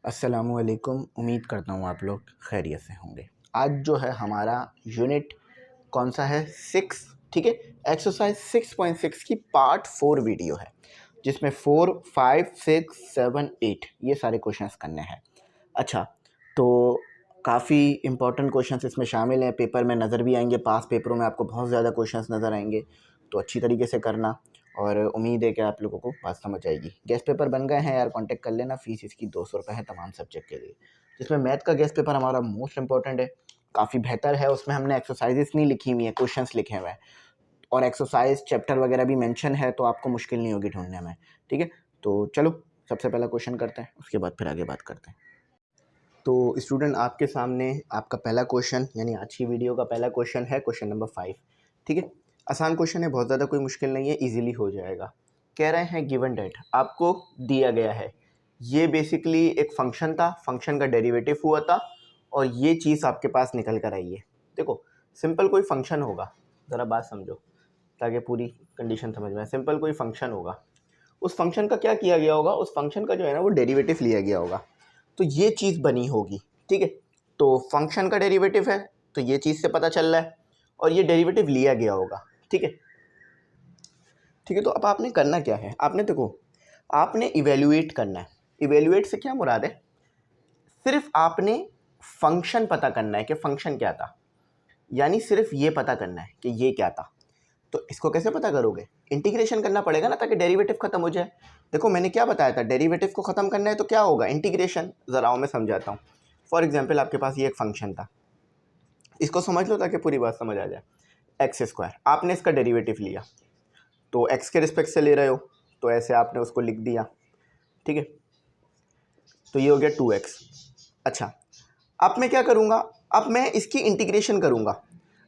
अस्सलामुअलैकुम। उम्मीद करता हूँ आप लोग खैरियत से होंगे। आज जो है हमारा यूनिट कौन सा है? 6। ठीक है, एक्सरसाइज 6.6 की पार्ट 4 वीडियो है, जिसमें 4, 5, 6, 7, 8 ये सारे क्वेश्चंस करने हैं। अच्छा, तो काफ़ी इंपॉर्टेंट क्वेश्चंस इसमें शामिल हैं, पेपर में नज़र भी आएंगे, पास पेपरों में आपको बहुत ज़्यादा क्वेश्चंस नज़र आएंगे, तो अच्छी तरीके से करना और उम्मीद है कि आप लोगों को बात समझ आएगी। गेस्ट पेपर बन गए हैं यार, कांटेक्ट कर लेना। फ़ीस इसकी 200 रुपये है तमाम सब्जेक्ट के लिए, जिसमें मैथ का गेस्ट पेपर हमारा मोस्ट इंपॉर्टेंट है, काफ़ी बेहतर है। उसमें हमने एक्सरसाइजेस नहीं लिखी हुई है, क्वेश्चंस लिखे हुए हैं और एक्सरसाइज चैप्टर वगैरह भी मेंशन है, तो आपको मुश्किल नहीं होगी ढूंढने में। ठीक है, तो चलो सबसे पहला क्वेश्चन करते हैं, उसके बाद फिर आगे बात करते हैं। तो स्टूडेंट, आपके सामने आपका पहला क्वेश्चन, यानी आज की वीडियो का पहला क्वेश्चन है क्वेश्चन नंबर 5। ठीक है, आसान क्वेश्चन है, बहुत ज़्यादा कोई मुश्किल नहीं है, इजीली हो जाएगा। कह रहे हैं गिवन डेट आपको दिया गया है, ये बेसिकली एक फंक्शन था, फंक्शन का डेरिवेटिव हुआ था और ये चीज़ आपके पास निकल कर आई है। देखो, सिंपल कोई फंक्शन होगा, ज़रा बात समझो ताकि पूरी कंडीशन समझ में आए। सिंपल कोई फंक्शन होगा, उस फंक्शन का क्या किया गया होगा, उस फंक्शन का जो है ना वो डेरिवेटिव लिया गया होगा, तो ये चीज़ बनी होगी। ठीक है, तो फंक्शन का डेरिवेटिव है, तो ये चीज़ से पता चल रहा है और ये डेरिवेटिव लिया गया होगा। ठीक है, ठीक है, तो अब आपने करना क्या है, आपने देखो, आपने इवेल्युएट करना है। इवेल्युएट से क्या मुराद है? सिर्फ आपने फंक्शन पता करना है कि फंक्शन क्या था, यानी सिर्फ ये पता करना है कि ये क्या था। तो इसको कैसे पता करोगे? इंटीग्रेशन करना पड़ेगा ना, ताकि डेरिवेटिव खत्म हो जाए। देखो, मैंने क्या बताया था, डेरिवेटिव को खत्म करना है तो क्या होगा? इंटीग्रेशन। ज़रा मैं समझाता हूँ। फॉर एग्जाम्पल, आपके पास ये एक फंक्शन था, इसको समझ लो ताकि पूरी बात समझ आ जाए। एक्स स्क्वायर, आपने इसका डेरिवेटिव लिया, तो एक्स के रिस्पेक्ट से ले रहे हो, तो ऐसे आपने उसको लिख दिया। ठीक है, तो ये हो गया 2x। अच्छा, अब मैं क्या करूँगा? अब मैं इसकी इंटीग्रेशन करूँगा।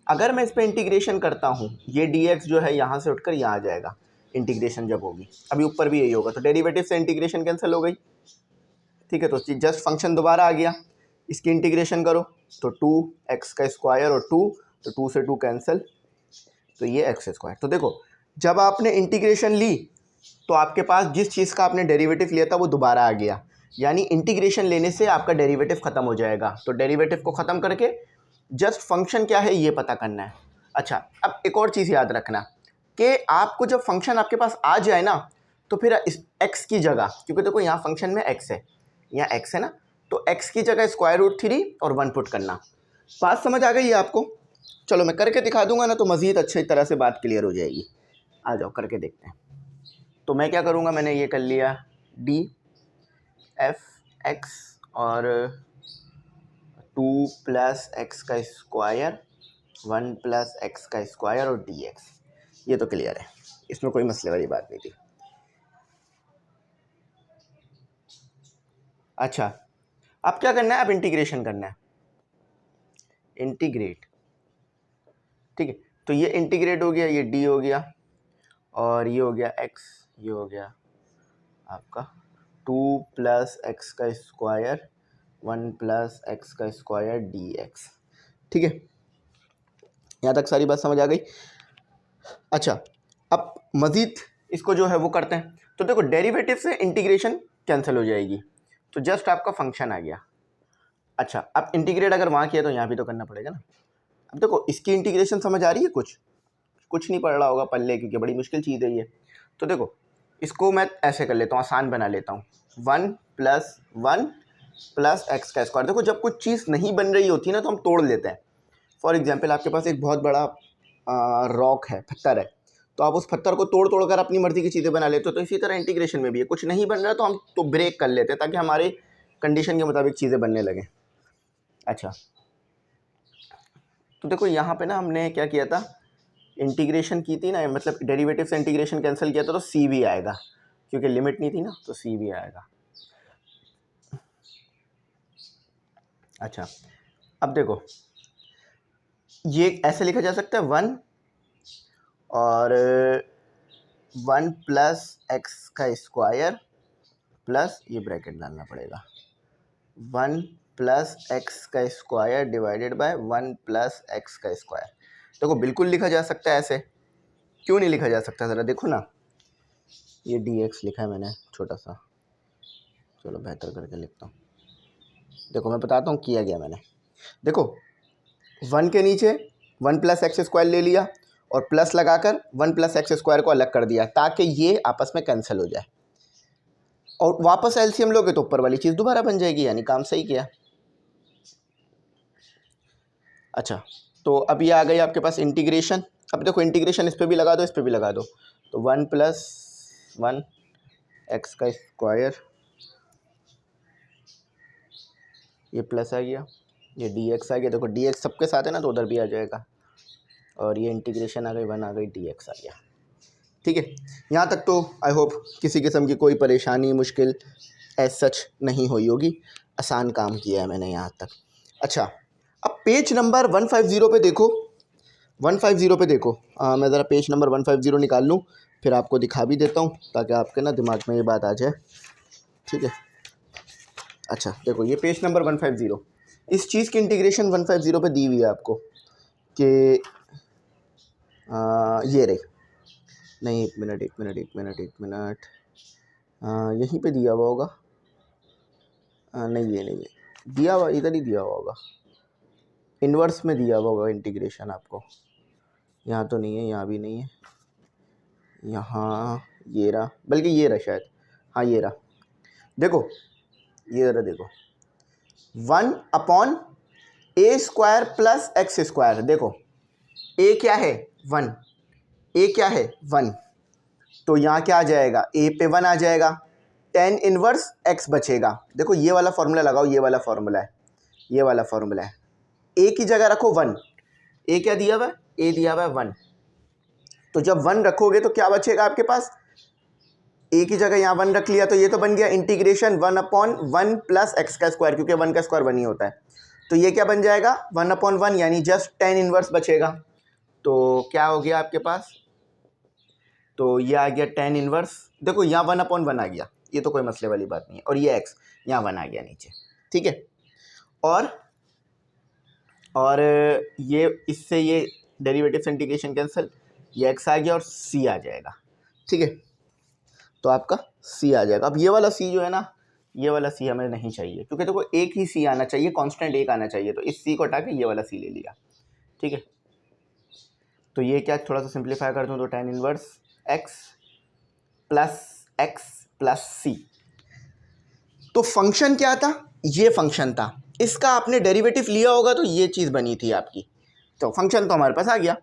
अगर मैं इस पर इंटीग्रेशन करता हूँ, ये dx जो है यहाँ से उठकर यहाँ आ जाएगा। इंटीग्रेशन जब होगी, अभी ऊपर भी यही होगा, तो डेरिवेटिव से इंटीग्रेशन कैंसिल हो गई। ठीक है, तो जस्ट फंक्शन दोबारा आ गया, इसकी इंटीग्रेशन करो तो 2x का स्क्वायर और 2, तो 2 से 2 कैंसिल, तो ये एक्स स्क्वायर। तो देखो, जब आपने इंटीग्रेशन ली तो आपके पास जिस चीज़ का आपने डेरिवेटिव लिया था वो दोबारा आ गया, यानी इंटीग्रेशन लेने से आपका डेरिवेटिव ख़त्म हो जाएगा। तो डेरिवेटिव को ख़त्म करके जस्ट फंक्शन क्या है ये पता करना है। अच्छा, अब एक और चीज़ याद रखना कि आपको जब फंक्शन आपके पास आ जाए ना, तो फिर इस x की जगह, क्योंकि देखो यहाँ फंक्शन में x है, यहाँ x है ना, तो x की जगह √3 और 1 पुट करना। बात समझ आ गई है आपको? चलो मैं करके दिखा दूंगा ना, तो मज़ीद अच्छी तरह से बात क्लियर हो जाएगी। आ जाओ करके देखते हैं। तो मैं क्या करूँगा, मैंने ये कर लिया डी एफ एक्स और 2 प्लस एक्स का स्क्वायर 1 प्लस एक्स का स्क्वायर और डी एक्स। ये तो क्लियर है, इसमें कोई मसले वाली बात नहीं थी। अच्छा, अब क्या करना है? अब इंटीग्रेशन करना है, इंटीग्रेट। ठीक है, तो ये इंटीग्रेट हो गया, ये डी हो गया और ये हो गया एक्स, ये हो गया आपका 2 प्लस एक्स का स्क्वायर 1 प्लस एक्स का स्क्वायर डी एक्स। ठीक है, यहाँ तक सारी बात समझ आ गई। अच्छा, अब मज़ीद इसको जो है वो करते हैं। तो देखो, डेरिवेटिव से इंटीग्रेशन कैंसिल हो जाएगी, तो जस्ट आपका फंक्शन आ गया। अच्छा, अब इंटीग्रेट अगर वहाँ किया तो यहाँ भी तो करना पड़ेगा ना। अब देखो, इसकी इंटीग्रेशन समझ आ रही है? कुछ नहीं पढ़ रहा होगा पल्ले, क्योंकि बड़ी मुश्किल चीज़ है ये। तो देखो, इसको मैं ऐसे कर लेता हूँ, आसान बना लेता हूँ। 1 प्लस 1 प्लस एक्स का स्क्वायर। देखो, जब कुछ चीज़ नहीं बन रही होती है ना, तो हम तोड़ लेते हैं। फॉर एग्जांपल, आपके पास एक बहुत बड़ा रॉक है, पत्थर है, तो आप उस पत्थर को तोड़ तोड़ कर अपनी मर्ज़ी की चीज़ें बना लेते हो। तो इसी तरह इंटीग्रेशन में भी है, कुछ नहीं बन रहा तो हम तो ब्रेक कर लेते हैं, ताकि हमारे कंडीशन के मुताबिक चीज़ें बनने लगें। अच्छा, तो देखो यहाँ पे ना हमने क्या किया था, इंटीग्रेशन की थी ना, मतलब डेरिवेटिव से इंटीग्रेशन कैंसिल किया था, तो सी भी आएगा, क्योंकि लिमिट नहीं थी ना, तो सी भी आएगा। अच्छा, अब देखो, ये ऐसे लिखा जा सकता है 1 और 1 प्लस एक्स का स्क्वायर प्लस, ये ब्रैकेट डालना पड़ेगा, 1 प्लस एक्स का square divided by 1 plus x का स्क्वायर। देखो, बिल्कुल लिखा जा सकता है ऐसे, क्यों नहीं लिखा जा सकता? ज़रा देखो ना, ये डी एक्स लिखा है मैंने छोटा सा, चलो बेहतर करके लिखता हूँ। देखो मैं बताता हूँ किया गया मैंने। देखो 1 के नीचे 1 प्लस एक्स स्क्वायर ले लिया और प्लस लगाकर 1 प्लस एक्स स्क्वायर को अलग कर दिया ताकि ये आपस में कैंसिल हो जाए, और वापस एलसीएम लोगे तो ऊपर वाली चीज़ दोबारा बन जाएगी, यानी काम सही किया। अच्छा, तो अब ये आ गई आपके पास इंटीग्रेशन। अब देखो इंटीग्रेशन इस पर भी लगा दो, इस पर भी लगा दो, तो 1 प्लस 1 एक्स का स्क्वायर, ये प्लस आ गया, ये डी एक्स आ गया। देखो डी एक्स सबके साथ है ना, तो उधर भी आ जाएगा, और ये इंटीग्रेशन आ गई 1 आ गई, डी एक्स आ गया। ठीक है, यहाँ तक तो आई होप किसी किस्म की कोई परेशानी मुश्किल एज सच नहीं हुई होगी, आसान काम किया है मैंने यहाँ तक। अच्छा, अब पेज नंबर 150 पे देखो, 150 पे देखो। मैं ज़रा पेज नंबर 150 निकाल लूँ, फिर आपको दिखा भी देता हूँ ताकि आपके ना दिमाग में ये बात आ जाए। ठीक है, अच्छा देखो ये पेज नंबर 150, इस चीज़ की इंटीग्रेशन 150 पे दी हुई है आपको कि ये रही, नहीं एक मिनट, यहीं पे दिया हुआ होगा, नहीं ये नहीं है दिया हुआ, इधर ही दिया हुआ होगा, इन्वर्स में दिया हुआ होगा इंटीग्रेशन आपको, यहाँ तो नहीं है, यहाँ भी नहीं है, यहाँ ये रहा, बल्कि ये रहा शायद, हाँ ये रहा। देखो ये रहा, देखो 1 अपॉन ए स्क्वायर प्लस एक्स स्क्वायर। देखो ए क्या है 1, ए क्या है 1, तो यहाँ क्या आ जाएगा, ए पे 1 आ जाएगा, tan इनवर्स x बचेगा। देखो ये वाला फॉर्मूला लगाओ, ये वाला फॉर्मूला है, ये वाला फॉर्मूला है, a की जगह रखो 1, a क्या दिया हुआ है, a दिया हुआ है 1, तो जब 1 रखोगे तो क्या बचेगा आपके पास, a की जगह यहाँ 1 रख लिया, तो ये तो बन गया इंटीग्रेशन 1 अपॉन 1 प्लस एक्स का स्क्वायर, क्योंकि 1 का स्क्वायर 1 ही होता है, तो ये क्या बन जाएगा 1 अपॉन 1, यानी जस्ट tan इनवर्स बचेगा। तो क्या हो गया आपके पास, तो ये आ गया tan इनवर्स, देखो यहाँ 1 अपॉन 1 आ गया, ये तो कोई मसले वाली बात नहीं है, और ये x यहाँ 1 आ गया नीचे। ठीक है, और ये इससे ये डेरिवेटिव इंटीग्रेशन कैंसिल, ये x आ गया और c आ जाएगा। ठीक है, तो आपका c आ जाएगा। अब ये वाला c जो है ना, ये वाला c हमें नहीं चाहिए, क्योंकि देखो एक ही c आना चाहिए, कांस्टेंट एक आना चाहिए, तो इस c को हटा के ये वाला c ले लिया। ठीक है, तो ये क्या थोड़ा सा सिंप्लीफाई कर दूँ, तो tan inverse x plus c, तो फंक्शन क्या था, ये फंक्शन था, इसका आपने डेरिवेटिव लिया होगा तो ये चीज़ बनी थी आपकी, तो फंक्शन तो हमारे पास आ गया।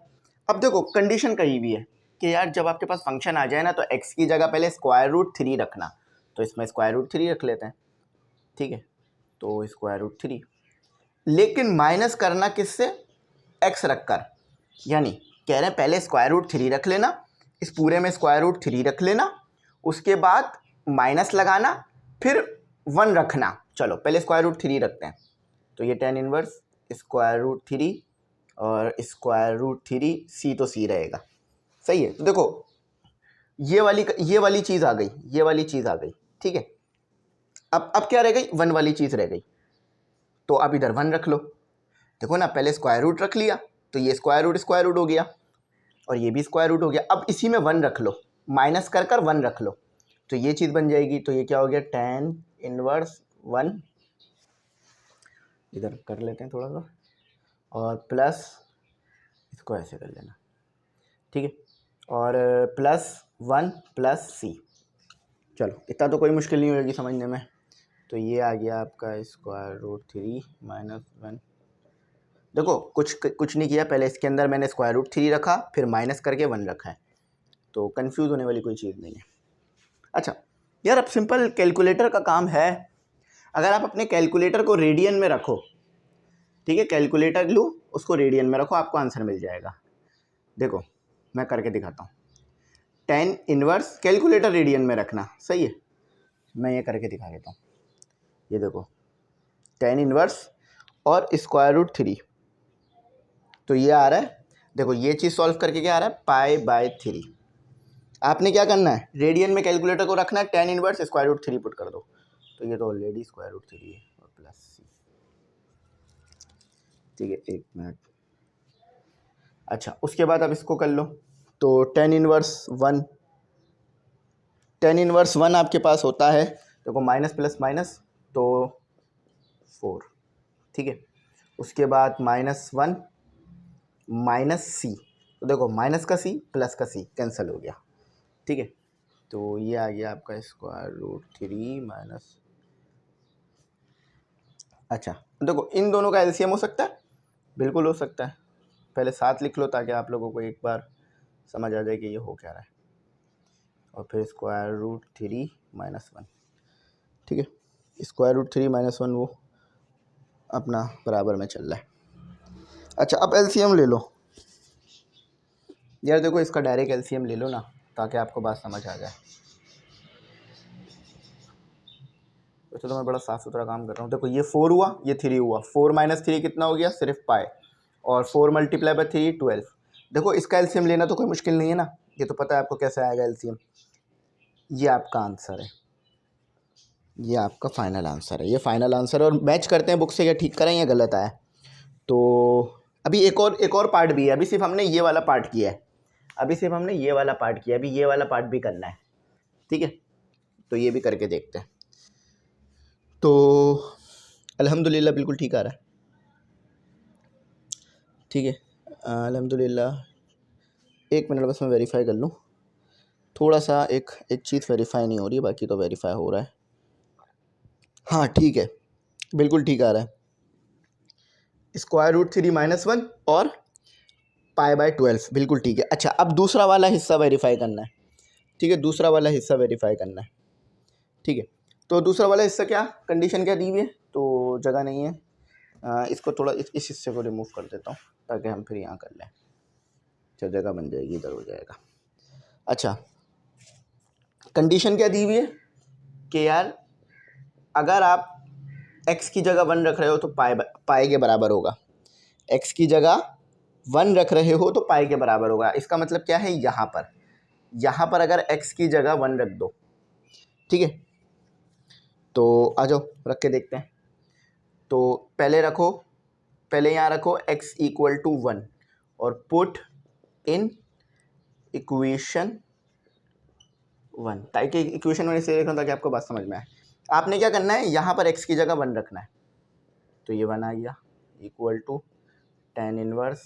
अब देखो कंडीशन कही भी है कि यार जब आपके पास फंक्शन आ जाए ना, तो x की जगह पहले स्क्वायर रूट 3 रखना, तो इसमें स्क्वायर रूट 3 रख लेते हैं। ठीक है, तो स्क्वायर रूट 3, लेकिन माइनस करना किससे, x रख कर, यानी कह रहे हैं पहले स्क्वायर रूट 3 रख लेना, इस पूरे में स्क्वायर रूट 3 रख लेना, उसके बाद माइनस लगाना, फिर 1 रखना। चलो पहले स्क्वायर रूट 3 रखते हैं, तो ये tan इनवर्स स्क्वायर रूट 3 और स्क्वायर रूट 3 c, तो c रहेगा। सही है, तो देखो ये वाली चीज़ आ गई, ये वाली चीज़ आ गई। ठीक है, अब क्या रह गई, 1 वाली चीज़ रह गई, तो अब इधर 1 रख लो। देखो ना, पहले स्क्वायर रूट रख लिया, तो ये स्क्वायर रूट हो गया, और ये भी स्क्वायर रूट हो गया। अब इसी में 1 रख लो, माइनस कर 1 रख लो, तो ये चीज़ बन जाएगी। तो ये क्या हो गया, tan इनवर्स 1, इधर कर लेते हैं थोड़ा सा, और प्लस इसको ऐसे कर लेना। ठीक है, और प्लस 1 प्लस c, चलो इतना तो कोई मुश्किल नहीं होगी समझने में। तो ये आ गया आपका स्क्वायर रूट 3 माइनस 1। देखो कुछ नहीं किया, पहले इसके अंदर मैंने स्क्वायर रूट 3 रखा, फिर माइनस करके 1 रखा है, तो कंफ्यूज होने वाली कोई चीज़ नहीं है। अच्छा यार, अब सिंपल कैलकुलेटर का काम है, अगर आप अपने कैलकुलेटर को रेडियन में रखो, ठीक है, कैलकुलेटर लो उसको रेडियन में रखो, आपको आंसर मिल जाएगा। देखो मैं करके दिखाता हूँ, tan इनवर्स कैलकुलेटर रेडियन में रखना, सही है, मैं ये करके दिखा देता हूँ। ये देखो tan इनवर्स और स्क्वायर रूट 3, तो ये आ रहा है, देखो ये चीज़ सॉल्व करके क्या आ रहा है, π/3। आपने क्या करना है, रेडियन में कैलकुलेटर को रखना है, tan inverse square root 3 put कर दो, तो ये तो ऑलरेडी स्क्वायर रूट 3 है, और प्लस c। ठीक है, एक मिनट। अच्छा उसके बाद अब इसको कर लो, तो tan इनवर्स 1 आपके पास होता है, देखो माइनस प्लस माइनस, तो 4, ठीक है। उसके बाद -1 माइनस सी, तो देखो माइनस का सी प्लस का सी कैंसिल हो गया, ठीक है। तो ये आ गया आपका √3 माइनस, अच्छा देखो इन दोनों का एलसीएम हो सकता है, बिल्कुल हो सकता है। पहले साथ लिख लो ताकि आप लोगों को एक बार समझ आ जाए कि ये हो क्या रहा है। और फिर √3 माइनस 1, ठीक है। √3 माइनस 1 वो अपना बराबर में चल रहा है। अच्छा अब एलसीएम ले लो यार, देखो इसका डायरेक्ट एलसीएम ले लो ना ताकि आपको बात समझ आ जाए। वैसे तो मैं बड़ा साफ सुथरा काम कर रहा हूँ। देखो ये 4 हुआ, ये 3 हुआ, 4 माइनस 3 कितना हो गया, सिर्फ पाई, और 4 मल्टीप्लाई बाई 3 12। देखो इसका एलसीएम लेना तो कोई मुश्किल नहीं है ना, ये तो पता है आपको कैसे आएगा एलसीएम। ये आपका आंसर है, ये आपका फाइनल आंसर है, ये फाइनल आंसर है। और मैच करते हैं बुक से, या ठीक करें या गलत आया। तो अभी एक और पार्ट भी है, अभी सिर्फ हमने ये वाला पार्ट किया है, अभी सिर्फ हमने ये वाला पार्ट किया, अभी ये वाला पार्ट भी करना है, ठीक है। तो ये भी करके देखते हैं। तो अल्हम्दुलिल्लाह बिल्कुल ठीक आ रहा है, ठीक है अल्हम्दुलिल्लाह। 1 मिनट बस मैं वेरीफाई कर लूँ, थोड़ा सा एक चीज़ वेरीफाई नहीं हो रही, बाकी तो वेरीफाई हो रहा है। हाँ ठीक है, बिल्कुल ठीक आ रहा है। √3 माइनस 1 और π/12 बिल्कुल ठीक है। अच्छा अब दूसरा वाला हिस्सा वेरीफाई करना है, ठीक है, दूसरा वाला हिस्सा वेरीफाई करना है, ठीक है। तो दूसरा वाला हिस्सा क्या, कंडीशन क्या दी हुई है, तो जगह नहीं है, इसको थोड़ा इस हिस्से को रिमूव कर देता हूँ ताकि हम फिर यहाँ कर लें, तो जगह बन जाएगी, इधर हो जाएगा। अच्छा कंडीशन क्या दी हुई है कि यार अगर आप x की जगह 1 रख रहे हो तो पाई के बराबर होगा, x की जगह 1 रख रहे हो तो पाई के बराबर होगा। इसका मतलब क्या है, यहाँ पर अगर x की जगह 1 रख दो, ठीक है, तो आ जाओ रख के देखते हैं। तो पहले यहाँ रखो x = 1 और पुट इन इक्वेशन 1, ताकि इक्वेशन 1 से देखना ताकि आपको बात समझ में आए। आपने क्या करना है, यहाँ पर x की जगह 1 रखना है, तो ये 1 आ गया, equal to tan inverse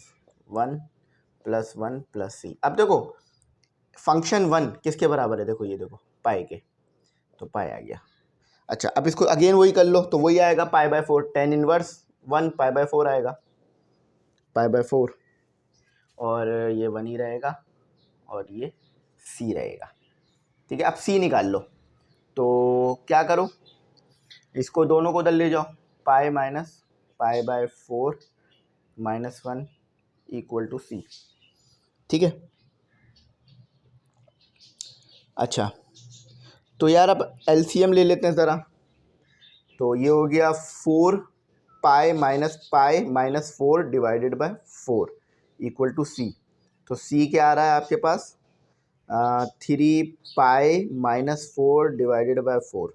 1 + 1 + c। अब देखो फंक्शन 1 किसके बराबर है, देखो ये देखो पाई के, तो पाई आ गया। अच्छा अब इसको अगेन वही कर लो, तो वही आएगा π/4, tan इनवर्स 1 π/4 आएगा, π/4, और ये 1 ही रहेगा और ये c रहेगा, ठीक है। अब c निकाल लो, तो क्या करो, इसको दोनों को उधर ले जाओ, पाई माइनस π/4 -1 = c, ठीक है। अच्छा तो यार अब एलसीएम ले लेते हैं ज़रा, तो ये हो गया 4 pi minus 4 divided by 4 = c। तो c क्या आ रहा है आपके पास, 3 पाई -4 डिवाइडेड बाय 4,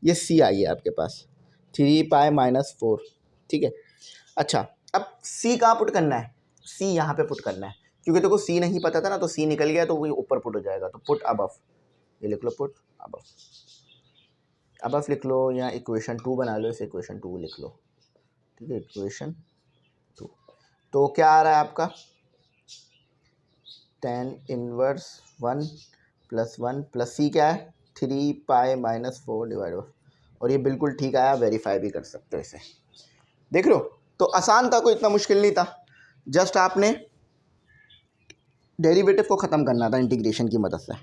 ये c आ गया आपके पास, 3 पाई -4, ठीक है। अच्छा अब c कहाँ पुट करना है, c यहाँ पे पुट करना है, क्योंकि देखो c नहीं पता था ना, तो c निकल गया तो वही ऊपर पुट हो जाएगा, तो पुट अबव, ये लिख लो, पुट अबव लिख लो, या इक्वेशन 2 बना लो, इसे इक्वेशन 2 लिख लो, ठीक है, इक्वेशन 2। तो क्या आ रहा है आपका, tan इनवर्स 1 + 1 + c क्या है, 3 पाई -4 डिवाइड, और ये बिल्कुल ठीक आया, वेरीफाई भी कर सकते हो इसे, देख लो। तो आसान था, कोई इतना मुश्किल नहीं था, जस्ट आपने डेरिवेटिव को ख़त्म करना था इंटीग्रेशन की मदद से,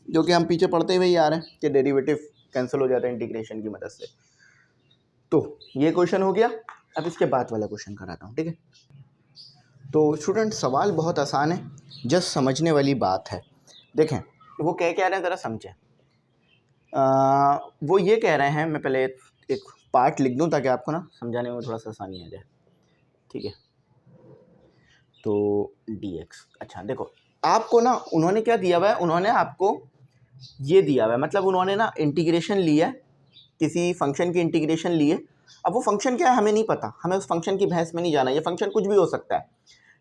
जो कि हम पीछे पढ़ते हुए ही आ रहे हैं कि डेरिवेटिव कैंसिल हो जाता है इंटीग्रेशन की मदद से। तो ये क्वेश्चन हो गया, अब इसके बाद वाला क्वेश्चन कराता हूँ, ठीक है। तो स्टूडेंट सवाल बहुत आसान है, जस्ट समझने वाली बात है। देखें वो कह रहे हैं, ज़रा समझें। वो ये कह रहे हैं, मैं पहले एक पार्ट लिख दूँ ताकि आपको ना समझाने में थोड़ा सा आसानी आ जाए, ठीक है। तो dx, अच्छा देखो आपको ना उन्होंने क्या दिया हुआ है, उन्होंने आपको ये दिया हुआ है, मतलब उन्होंने ना इंटीग्रेशन लिया, किसी फंक्शन की इंटीग्रेशन लिए। अब वो फंक्शन क्या है हमें नहीं पता, हमें उस फंक्शन की बहस में नहीं जाना, ये फंक्शन कुछ भी हो सकता है,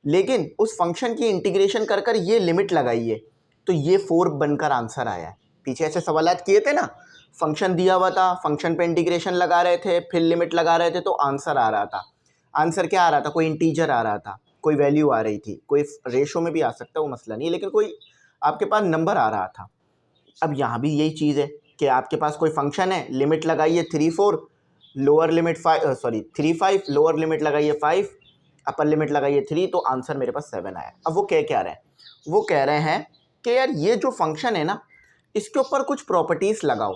लेकिन उस फंक्शन की इंटीग्रेशन कर कर ये लिमिट लगाई है, तो ये 4 बनकर आंसर आया है। पीछे ऐसे सवालात किए थे ना, फंक्शन दिया हुआ था, फंक्शन पे इंटीग्रेशन लगा रहे थे, फिर लिमिट लगा रहे थे, तो आंसर आ रहा था। आंसर क्या आ रहा था? कोई इंटीजर आ रहा था, कोई वैल्यू आ रही थी, कोई रेशो में भी आ सकता है, वो मसला नहीं है, लेकिन कोई आपके पास नंबर आ रहा था। अब यहाँ भी यही चीज़ है कि आपके पास कोई फंक्शन है, लिमिट लगाइए 3 4, लोअर लिमिट 3 5, लोअर लिमिट लगाइए 5, अपर लिमिट लगाइए 3, तो आंसर मेरे पास 7 आया। अब वो क्या रहे हैं? वो कह रहे हैं कि यार ये जो फंक्शन है ना, इसके ऊपर कुछ प्रॉपर्टीज़ लगाओ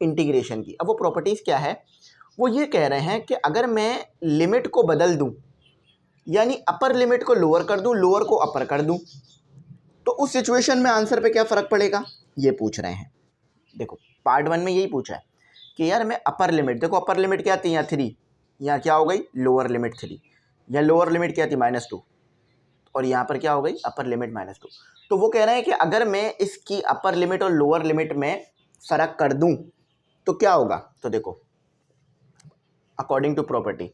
इंटीग्रेशन की। अब वो प्रॉपर्टीज़ क्या है? वो ये कह रहे हैं कि अगर मैं लिमिट को बदल दूं, यानी अपर लिमिट को लोअर कर दूं, लोअर को अपर कर दूं, तो उस सिचुएशन में आंसर पे क्या फ़र्क पड़ेगा, ये पूछ रहे हैं। देखो पार्ट 1 में यही पूछा है कि यार मैं अपर लिमिट, देखो अपर लिमिट क्या थी यहाँ 3, यहाँ क्या हो गई लोअर लिमिट 3, या लोअर लिमिट क्या थी -2, और यहाँ पर क्या हो गई अपर लिमिट -2। तो वो कह रहे हैं कि अगर मैं इसकी अपर लिमिट और लोअर लिमिट में फ़र्क कर दूं तो क्या होगा। तो देखो अकॉर्डिंग टू प्रॉपर्टी,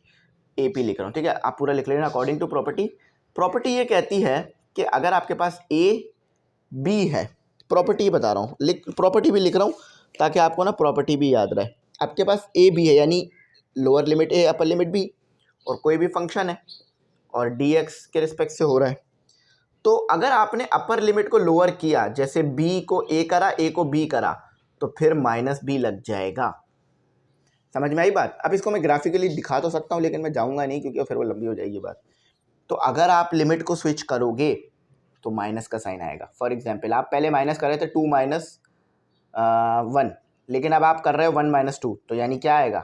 AP लिख रहा हूँ, ठीक है, आप पूरा लिख लेना। अकॉर्डिंग टू प्रॉपर्टी ये कहती है कि अगर आपके पास AB है, प्रॉपर्टी बता रहा हूँ, प्रॉपर्टी भी लिख रहा हूँ ताकि आपको ना प्रॉपर्टी भी याद रहे। आपके पास AB है, यानी lower limit A upper limit B, और कोई भी फंक्शन है और dx के रिस्पेक्ट से हो रहा है, तो अगर आपने अपर लिमिट को लोअर किया, जैसे B को A करा, A को B करा, तो फिर -B लग जाएगा। समझ में आई बात? अब इसको मैं ग्राफिकली दिखा तो सकता हूँ, लेकिन मैं जाऊँगा नहीं क्योंकि फिर वो लंबी हो जाएगी बात। तो अगर आप लिमिट को स्विच करोगे तो माइनस का साइन आएगा। फॉर एग्जांपल आप पहले माइनस कर रहे थे 2 - 1, लेकिन अब आप कर रहे हो 1 - 2, तो यानी क्या आएगा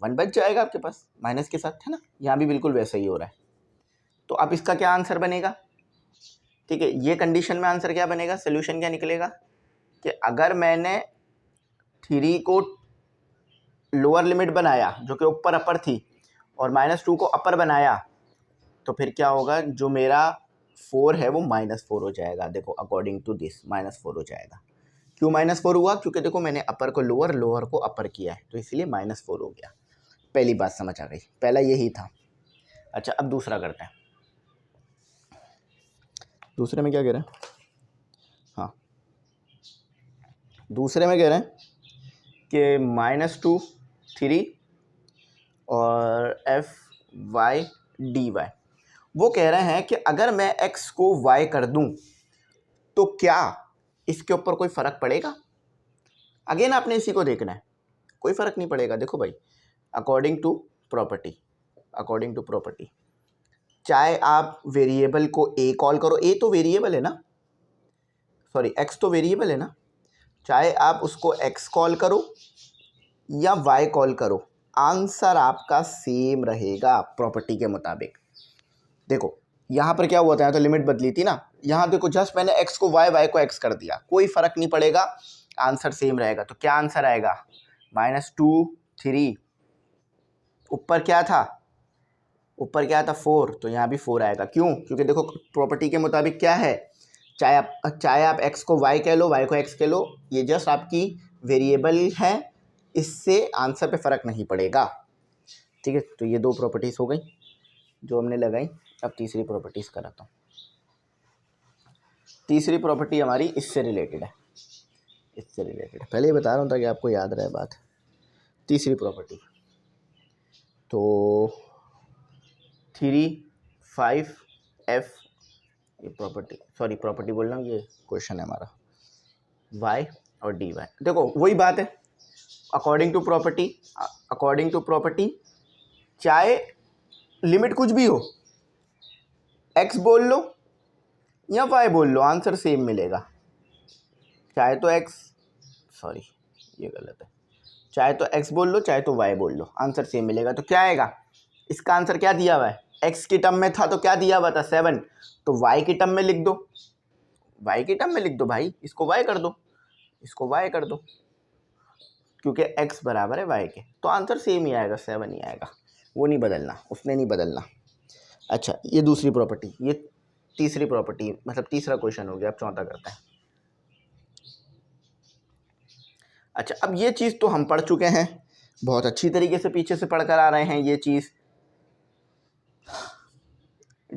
1 बच जाएगा आपके पास माइनस के साथ, है ना। यहाँ भी बिल्कुल वैसा ही हो रहा है। तो अब इसका क्या आंसर बनेगा? ठीक है, ये कंडीशन में आंसर क्या बनेगा, सोल्यूशन क्या निकलेगा कि अगर मैंने 3 को लोअर लिमिट बनाया जो कि ऊपर अपर थी, और -2 को अपर बनाया, तो फिर क्या होगा, जो मेरा 4 है वो -4 हो जाएगा। देखो अकॉर्डिंग टू दिस -4 हो जाएगा। क्यों -4 हुआ? क्योंकि देखो मैंने अपर को लोअर, लोअर को अपर किया है, तो इसलिए -4 हो गया। पहली बात समझ आ गई, पहला यही था। अच्छा अब दूसरा करते हैं। दूसरे में क्या कह रहे हैं? हाँ, दूसरे में कह रहे हैं कि -2 3 और FY/dy। वो कह रहे हैं कि अगर मैं x को y कर दूं तो क्या इसके ऊपर कोई फ़र्क पड़ेगा? अगेन आपने इसी को देखना है, कोई फ़र्क नहीं पड़ेगा। देखो भाई अकॉर्डिंग टू प्रॉपर्टी, चाहे आप वेरिएबल को a कॉल करो, a तो वेरिएबल है ना, सॉरी x तो वेरिएबल है ना, चाहे आप उसको x कॉल करो या y कॉल करो, आंसर आपका सेम रहेगा प्रॉपर्टी के मुताबिक। देखो यहाँ पर क्या हुआ था, यहाँ तो लिमिट बदली थी ना, यहाँ देखो जस्ट मैंने x को y, y को x कर दिया, कोई फ़र्क नहीं पड़ेगा, आंसर सेम रहेगा। तो क्या आंसर आएगा -2 3, ऊपर क्या था 4, तो यहाँ भी 4 आएगा। क्यों? क्योंकि देखो प्रॉपर्टी के मुताबिक क्या है, चाहे आप x को y कह लो, y को x कह लो, ये जस्ट आपकी वेरिएबल है, इससे आंसर पे फ़र्क नहीं पड़ेगा। ठीक है, तो ये 2 प्रॉपर्टीज़ हो गई जो हमने लगाई। अब तीसरी प्रॉपर्टीज़ कराता हूँ। तीसरी प्रॉपर्टी हमारी इससे रिलेटेड है, पहले ही बता रहा हूँ ताकि आपको याद रहे बात। तीसरी प्रॉपर्टी तो 3 5 F, ये प्रॉपर्टी बोल रहा हूँ, ये क्वेश्चन है हमारा, y और dy। देखो वही बात है, अकॉर्डिंग टू प्रॉपर्टी चाहे लिमिट कुछ भी हो, x बोल लो या y बोल लो, आंसर सेम मिलेगा। चाहे तो ये गलत है, चाहे तो x बोल लो चाहे तो y बोल लो, आंसर सेम मिलेगा। तो क्या आएगा, इसका आंसर क्या दिया हुआ है, x की टर्म में था तो क्या दिया हुआ था 7, तो y की टर्म में लिख दो, भाई, इसको y कर दो, क्योंकि x बराबर है y के, तो आंसर सेम ही आएगा, 7 ही आएगा, वो नहीं बदलना, उसने नहीं बदलना। अच्छा ये दूसरी प्रॉपर्टी, ये तीसरी प्रॉपर्टी, मतलब तीसरा क्वेश्चन हो गया। अब चौथा करते हैं। अच्छा अब ये चीज़ तो हम पढ़ चुके हैं, बहुत अच्छी तरीके से पीछे से पढ़कर आ रहे हैं ये चीज़।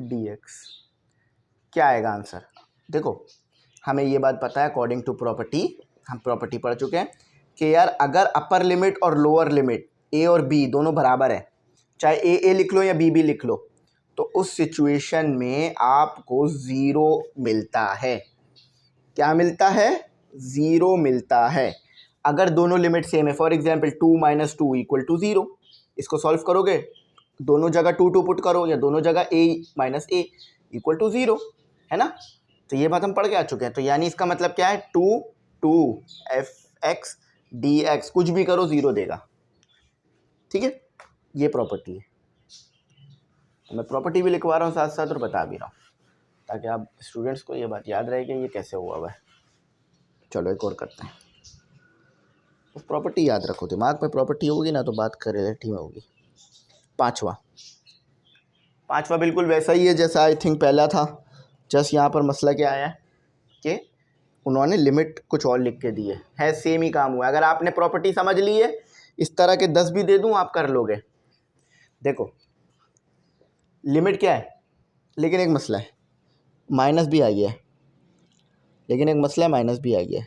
dx क्या आएगा आंसर? देखो हमें ये बात पता है, अकॉर्डिंग टू प्रॉपर्टी, हम प्रॉपर्टी पढ़ चुके हैं कि यार अगर अपर लिमिट और लोअर लिमिट ए और बी दोनों बराबर है, चाहे ए लिख लो या बी लिख लो, तो उस सिचुएशन में आपको ज़ीरो मिलता है। क्या मिलता है? ज़ीरो मिलता है। अगर दोनों लिमिट सेम है, फॉर एग्जाम्पल 2 - 2 = 0, इसको सॉल्व करोगे, दोनों जगह 2 पुट करो या दोनों जगह a - a = 0, है ना। तो ये बात हम पढ़ के आ चुके हैं। तो यानी इसका मतलब क्या है, 2 fx dx कुछ भी करो 0 देगा। ठीक है, ये प्रॉपर्टी है। तो मैं प्रॉपर्टी भी लिखवा रहा हूँ साथ साथ और बता भी रहा हूँ, ताकि आप स्टूडेंट्स को ये बात याद रहे कि ये कैसे हुआ हुआ है। चलो एक और करते हैं। तो प्रॉपर्टी याद रखो, दिमाग में प्रॉपर्टी होगी ना तो बात क्लैरिटी में होगी। पांचवा बिल्कुल वैसा ही है जैसा आई थिंक पहला था। जस्ट यहाँ पर मसला क्या आया है कि उन्होंने लिमिट कुछ और लिख के दी है, सेम ही काम हुआ है। अगर आपने प्रॉपर्टी समझ ली है, इस तरह के 10 भी दे दूँ आप कर लोगे। देखो लिमिट क्या है, लेकिन एक मसला है, माइनस भी आ गया है, लेकिन एक मसला है माइनस भी आ गया है।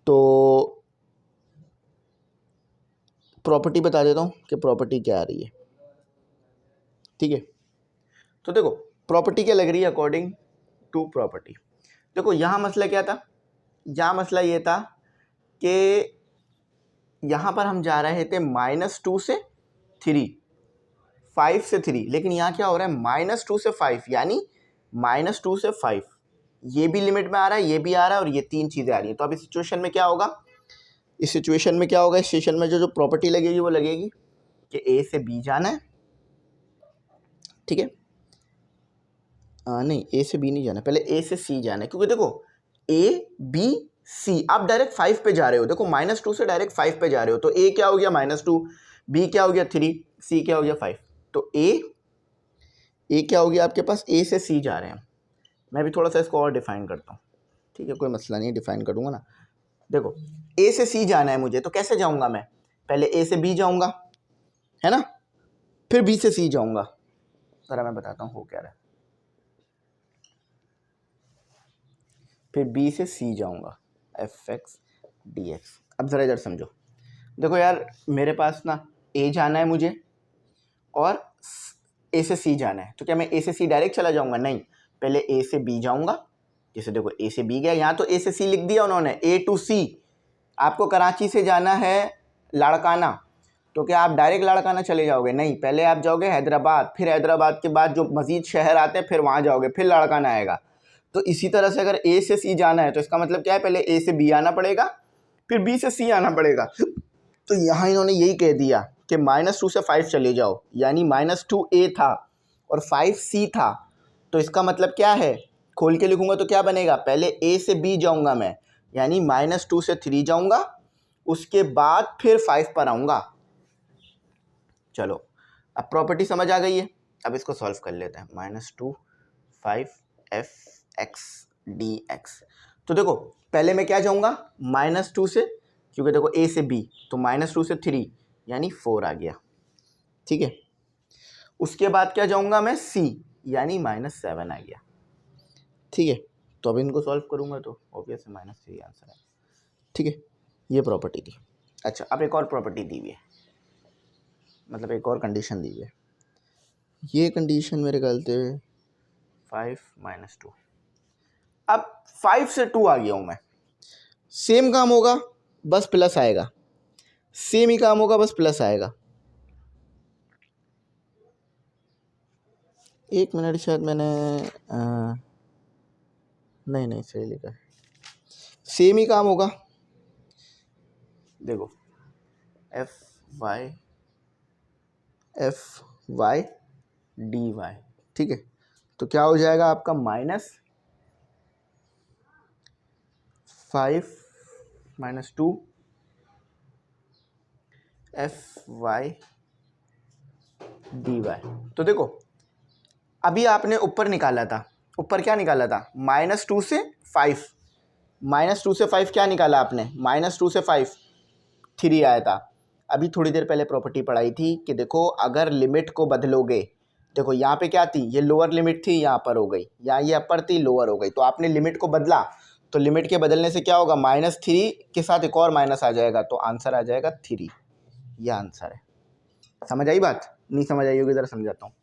तो प्रॉपर्टी बता देता हूँ कि प्रॉपर्टी क्या आ रही है। ठीक है, तो देखो प्रॉपर्टी क्या लग रही है अकॉर्डिंग टू प्रॉपर्टी। देखो यहाँ मसला क्या था, यहाँ मसला ये था कि यहाँ पर हम जा रहे थे -2 से 3, 5 से 3, लेकिन यहाँ क्या हो रहा है -2 से 5, यानी -2 से 5, ये भी लिमिट में आ रहा है, ये भी आ रहा है और ये तीन चीज़ें आ रही हैं। तो अब इस सिचुएशन में क्या होगा, इस सिचुएशन में जो प्रॉपर्टी लगेगी वो लगेगी कि ए से बी जाना है। ठीक है, नहीं ए से बी नहीं जाना, पहले ए से सी जाना है, क्योंकि देखो ए बी सी आप डायरेक्ट 5 पे जा रहे हो। देखो -2 से डायरेक्ट 5 पे जा रहे हो, तो ए क्या हो गया -2, बी क्या हो गया 3, सी क्या हो गया 5। तो ए क्या हो गया आपके पास, ए से सी जा रहे हैं। मैं भी थोड़ा सा इसको और डिफाइन करता हूँ। ठीक है, कोई मसला नहीं, डिफाइन करूँगा ना। देखो ए से सी जाना है मुझे, तो कैसे जाऊँगा मैं, पहले ए से बी जाऊँगा, है ना, फिर बी से सी जाऊँगा। ज़रा मैं बताता हूँ हो क्या रहा है। फिर बी से सी जाऊँगा, fx dx। अब ज़रा इधर समझो, देखो यार मेरे पास ना ए जाना है मुझे और ए से सी जाना है, तो क्या मैं ए से सी डायरेक्ट चला जाऊँगा? नहीं, पहले ए से बी जाऊँगा। जैसे देखो ए से बी गया, यहाँ तो ए से सी लिख दिया उन्होंने, ए टू सी। आपको कराची से जाना है लाड़काना, तो क्या आप डायरेक्ट लाड़काना चले जाओगे? नहीं, पहले आप जाओगे हैदराबाद, फिर हैदराबाद के बाद जो मज़ीद शहर आते हैं फिर वहाँ जाओगे, फिर लाड़काना आएगा। तो इसी तरह से अगर ए से सी जाना है तो इसका मतलब क्या है, पहले ए से बी आना पड़ेगा, फिर बी से सी आना पड़ेगा। तो यहाँ इन्होंने यही कह दिया कि -2 से 5 चले जाओ, यानी -2 ए था और 5 सी था। तो इसका मतलब क्या है, खोल के लिखूंगा तो क्या बनेगा, पहले ए से बी जाऊंगा मैं, यानी -2 से 3 जाऊंगा, उसके बाद फिर 5 पर आऊँगा। चलो अब प्रॉपर्टी समझ आ गई है, अब इसको सॉल्व कर लेते हैं। -2 5 fx dx। तो देखो पहले मैं क्या जाऊँगा, -2 से, क्योंकि देखो ए से बी, तो -2 से 3 यानी 4 आ गया। ठीक है, उसके बाद क्या जाऊँगा मैं, सी, यानी -7 आ गया। ठीक है, तो अब इनको सॉल्व करूँगा तो ऑब्वियस -3 आंसर है। ठीक है, ये प्रॉपर्टी थी। अच्छा, अब एक और प्रॉपर्टी दी हुई है, मतलब एक और कंडीशन दी हुई है। ये कंडीशन मेरे ख्याल से 5 - 2। अब 5 से 2 आ गया हूँ मैं, सेम काम होगा बस प्लस आएगा, सेम ही काम होगा बस प्लस आएगा। एक मिनट, शायद मैंने नहीं सही लिखा है, सेम ही काम होगा। देखो fy dy, ठीक है, तो क्या हो जाएगा आपका -5 - 2 fy dy। तो देखो अभी आपने ऊपर निकाला था, ऊपर क्या निकाला था, -2 से 5, -2 से 5 क्या निकाला आपने, -2 से 5 3 आया था। अभी थोड़ी देर पहले प्रॉपर्टी पढ़ाई थी कि देखो अगर लिमिट को बदलोगे, देखो यहाँ पे क्या थी, ये लोअर लिमिट थी, यहाँ पर हो गई, यहाँ ये अपर थी, लोअर हो गई, तो आपने लिमिट को बदला तो लिमिट के बदलने से क्या होगा, -3 के साथ एक और माइनस आ जाएगा, तो आंसर आ जाएगा 3। यह आंसर है। समझ आई बात? नहीं समझ आई होगी, ज़रा समझाता हूँ।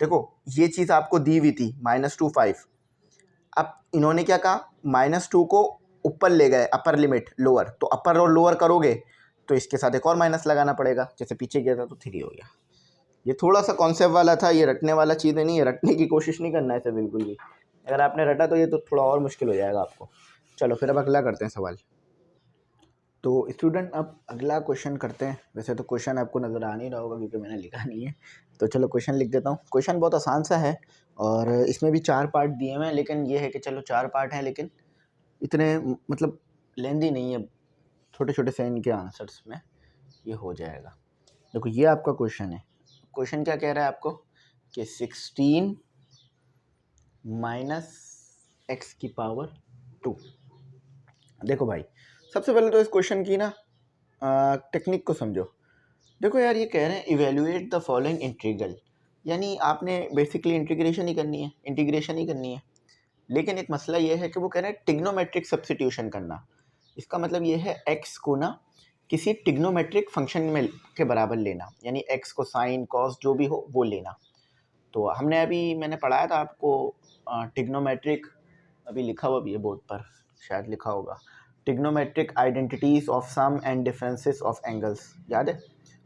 देखो ये चीज़ आपको दी हुई थी -2 5। अब इन्होंने क्या कहा, -2 को ऊपर ले गए, अपर लिमिट लोअर, तो अपर और लोअर करोगे तो इसके साथ एक और माइनस लगाना पड़ेगा, जैसे पीछे गया था तो 3 हो गया। ये थोड़ा सा कॉन्सेप्ट वाला था, ये रटने वाला चीज़ें नहीं है, रटने की कोशिश नहीं करना है इसे बिल्कुल भी। अगर आपने रटा तो ये तो थोड़ा और मुश्किल हो जाएगा आपको। चलो फिर अब अगला करते हैं सवाल। तो स्टूडेंट अब अगला क्वेश्चन करते हैं। वैसे तो क्वेश्चन आपको नज़र आ नहीं रहा होगा क्योंकि मैंने लिखा नहीं है, तो चलो क्वेश्चन लिख देता हूँ। क्वेश्चन बहुत आसान सा है और इसमें भी 4 पार्ट दिए हुए हैं, लेकिन ये है कि चलो 4 पार्ट हैं लेकिन इतने मतलब लेंदी नहीं है, छोटे छोटे से इनके आंसर्स में ये हो जाएगा। देखो ये आपका क्वेश्चन है। क्वेश्चन क्या कह रहा है आपको कि 16 - x⁻²। देखो भाई सबसे पहले तो इस क्वेश्चन की ना टेक्निक को समझो। देखो यार ये कह रहे हैं इवेल्युएट द फॉलोइंग इंटीग्रल, यानी आपने बेसिकली इंटीग्रेशन ही करनी है, लेकिन एक मसला ये है कि वो कह रहे हैं टिग्नोमेट्रिक सब्स्टिट्यूशन करना। इसका मतलब ये है x को ना किसी टिग्नोमेट्रिक फंक्शन में के बराबर लेना, यानी x को साइन कॉस जो भी हो वो लेना। तो हमने अभी मैंने पढ़ाया था आपको टिग्नोमेट्रिक, अभी लिखा हुआ भी है बोर्ड पर, शायद लिखा होगा, trigonometric identities of sum and differences of angles, याद है?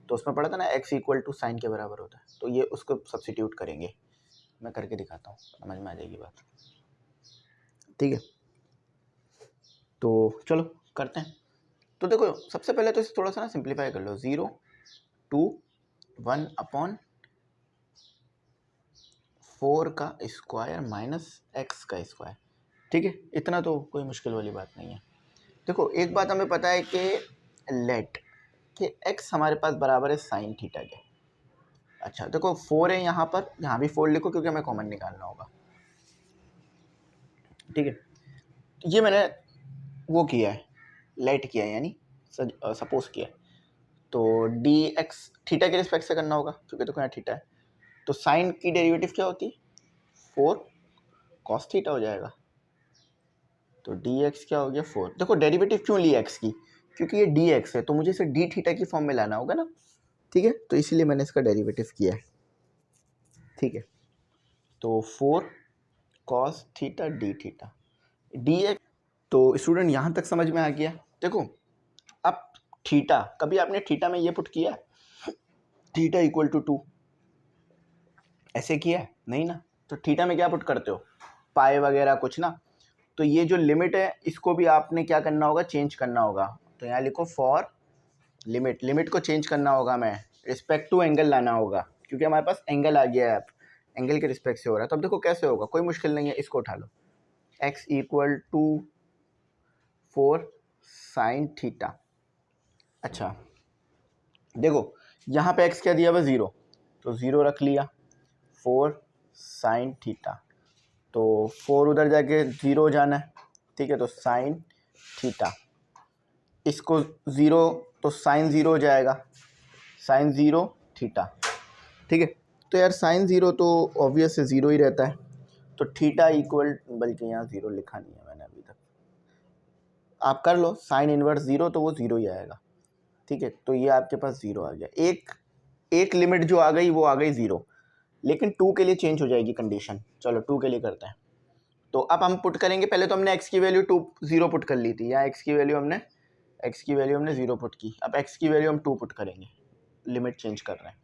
तो उसमें पढ़ा था ना x = साइन के बराबर होता है। तो ये उसको सब्स्टिट्यूट करेंगे, मैं करके दिखाता हूँ, समझ में आ जाएगी बात, ठीक है? तो चलो करते हैं। तो देखो सबसे पहले तो इसे थोड़ा सा ना सिंप्लीफाई कर लो, 0 to 1/4 का स्क्वायर -x का स्क्वायर, ठीक है? इतना तो कोई मुश्किल वाली बात नहीं है। देखो एक बात हमें पता है कि लेट कि x हमारे पास बराबर है साइन थीटा के। अच्छा देखो 4 है यहाँ पर, यहाँ भी 4 लिखो क्योंकि हमें कॉमन निकालना होगा, ठीक है? ये मैंने वो किया है, लेट किया है, यानी सपोज किया है। तो dx थीटा के रिस्पेक्ट से करना होगा क्योंकि देखो यहाँ थीटा है, तो साइन की डेरिवेटिव क्या होती है, 4 cos थीटा हो जाएगा। तो dx क्या हो गया 4। देखो डेरिवेटिव क्यों ली x की, क्योंकि ये dx है तो मुझे इसे d थीटा की फॉर्म में लाना होगा ना, ठीक है? तो इसीलिए मैंने इसका डेरिवेटिव किया है, ठीक है? तो 4 cos theta d theta dx। तो स्टूडेंट यहाँ तक समझ में आ गया? देखो अब थीटा, कभी आपने थीटा में ये पुट किया थीटा = 2, ऐसे किया है? नहीं ना। तो थीटा में क्या पुट करते हो, पाई वगैरह कुछ ना। तो ये जो लिमिट है इसको भी आपने क्या करना होगा, चेंज करना होगा। तो यहाँ लिखो फॉर लिमिट, लिमिट को चेंज करना होगा, मैं रिस्पेक्ट टू एंगल लाना होगा क्योंकि हमारे पास एंगल आ गया है, अब एंगल के रिस्पेक्ट से हो रहा है। तो अब देखो कैसे होगा, कोई मुश्किल नहीं है, इसको उठा लो, x = 4 sin थीटा। अच्छा देखो यहाँ पे x क्या दिया हुआ 0, तो 0 रख लिया, 4 sin थीटा, तो 4 उधर जाके 0 हो जाना है, ठीक है? तो साइन थीटा, इसको 0 तो साइन 0 हो जाएगा, साइन 0 थीटा, ठीक है? तो यार साइन 0 तो ऑब्वियस से 0 ही रहता है, तो थीटा इक्वल, बल्कि यहाँ 0 लिखा नहीं है मैंने अभी तक, आप कर लो साइन इनवर्स 0 तो वो 0 ही आएगा, ठीक है? तो ये आपके पास 0 आ गया। एक लिमिट जो आ गई वो आ गई 0, लेकिन 2 के लिए चेंज हो जाएगी कंडीशन। चलो 2 के लिए करते हैं। तो अब हम पुट करेंगे, पहले तो हमने x की वैल्यू 0 पुट कर ली थी, या x की वैल्यू हमने 0 पुट की। अब x की वैल्यू हम 2 पुट करेंगे, लिमिट चेंज कर रहे हैं,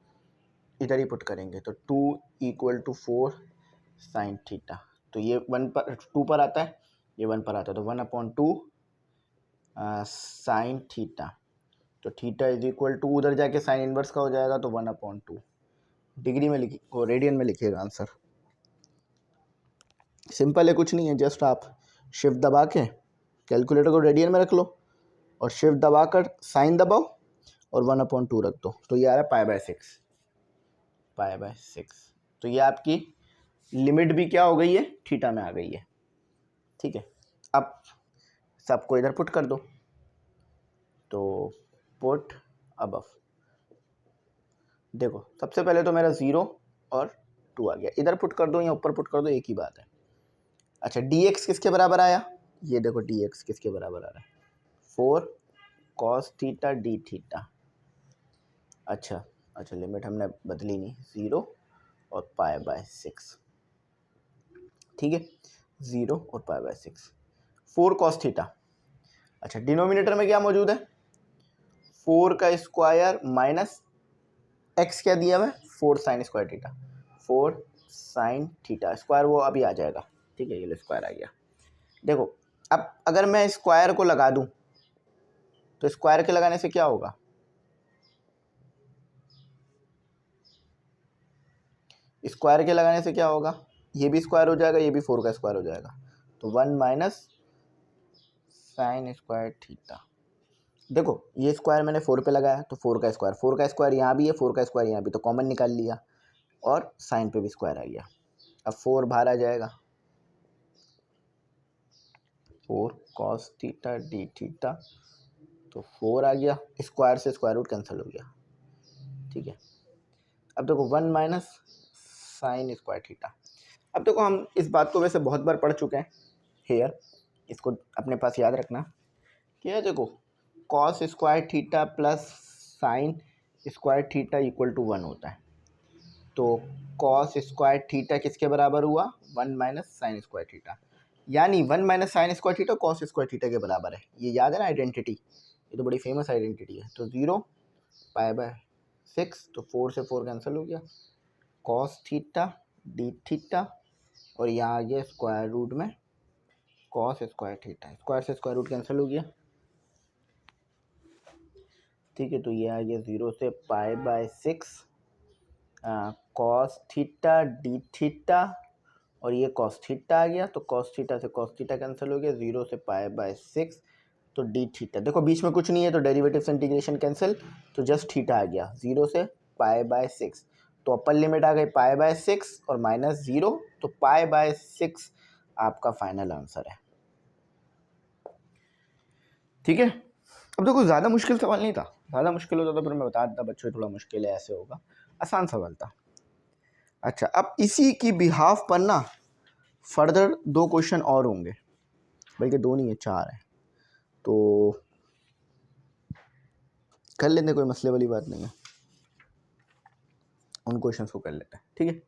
इधर ही पुट करेंगे। तो 2 = 4 साइन थीटा, तो ये 1 पर 2 पर आता है, ये 1 पर आता है, तो 1/2 साइन थीटा। तो थीटा = उधर जाके साइन इनवर्स का हो जाएगा, तो 1/2 डिग्री में लिखिए, वो रेडियन में लिखिएगा आंसर। सिंपल है, कुछ नहीं है, जस्ट आप शिफ्ट दबा के कैलकुलेटर को रेडियन में रख लो और शिफ्ट दबा कर साइन दबाओ और 1/2 रख दो, तो ये आ रहा है π/6। तो ये आपकी लिमिट भी क्या हो गई है, थीटा में आ गई है, ठीक है? अब सबको इधर पुट कर दो, तो पुट अबव, देखो सबसे पहले तो मेरा 0 और 2 आ गया, इधर पुट कर दो या ऊपर पुट कर दो, एक ही बात है। अच्छा dx किसके बराबर आया, ये देखो डी एक्स किसके बराबर आ रहा है, 4 cos थीटा डी थीटा। अच्छा अच्छा, लिमिट हमने बदली नहीं, 0 और π/6, ठीक है, 0 और π/6, 4 cos थीटा। अच्छा, डिनोमिनेटर में क्या मौजूद है, 4 का स्क्वायर माइनस एक्स क्या दिया हुआ है, 4 sign square theta, 4 sine theta square, वो अभी आ जाएगा, ठीक है, ये स्क्वायर आ गया। देखो अब अगर मैं स्क्वायर को लगा दूं तो स्क्वायर के लगाने से क्या होगा, स्क्वायर के लगाने से क्या होगा, ये भी स्क्वायर हो जाएगा, ये भी 4 का स्क्वायर हो जाएगा, तो 1 माइनस साइन स्क्वायर थीटा। देखो ये स्क्वायर मैंने 4 पे लगाया तो 4 का स्क्वायर यहाँ भी है, 4 का स्क्वायर यहाँ भी, तो कॉमन निकाल लिया और साइन पे भी स्क्वायर आ गया। अब 4 बाहर आ जाएगा, 4 cos थीटा डी थीटा, तो 4 आ गया, स्क्वायर से स्क्वायर रूट कैंसिल हो गया, ठीक है। अब देखो 1 माइनस साइन स्क्वायर थीटा। अब देखो हम इस बात को वैसे बहुत बार पढ़ चुके हैं हेयर, इसको अपने पास याद रखना कि है देखो cos square theta plus sine square theta equal to 1 होता है। तो cos स्क्वायर थीटा किसके बराबर हुआ, 1 माइनस साइन स्क्वायर थीटा, यानी 1 minus sine square theta cos square theta के बराबर है। ये याद है ना आइडेंटिटी, ये तो बड़ी फेमस आइडेंटिटी है। तो 0 π/6, तो 4 से 4 कैंसिल हो गया, cos थीटा डी थीटा, और यहाँ आ गया स्क्वायर रूट में cos स्क्वायर थीटा, स्क्वायर से स्क्वायर रूट कैंसिल हो गया, ठीक है। तो ये आ गया 0 से π/6 cos थीटा डी थीटा, और ये cos थीटा आ गया, तो cos थीटा से cos थीटा कैंसिल हो गया, 0 से π/6, तो डी थीटा। देखो बीच में कुछ नहीं है तो डेरिवेटिव से इंटीग्रेशन कैंसिल, तो जस्ट थीटा आ गया 0 से π/6, तो अपर लिमिट आ गई π/6 और माइनस 0, तो π/6 आपका फाइनल आंसर है, ठीक है। अब देखो ज़्यादा मुश्किल सवाल नहीं था, ज़्यादा मुश्किल होता तो फिर मैं बता देता बच्चों थोड़ा मुश्किल है, ऐसे होगा, आसान सवाल था। अच्छा, अब इसी की बिहाफ पर ना फर्दर 2 क्वेश्चन और होंगे, बल्कि 2 नहीं है 4 है, तो कर लेते, कोई मसले वाली बात नहीं है, उन क्वेश्चंस को कर लेते हैं, ठीक है।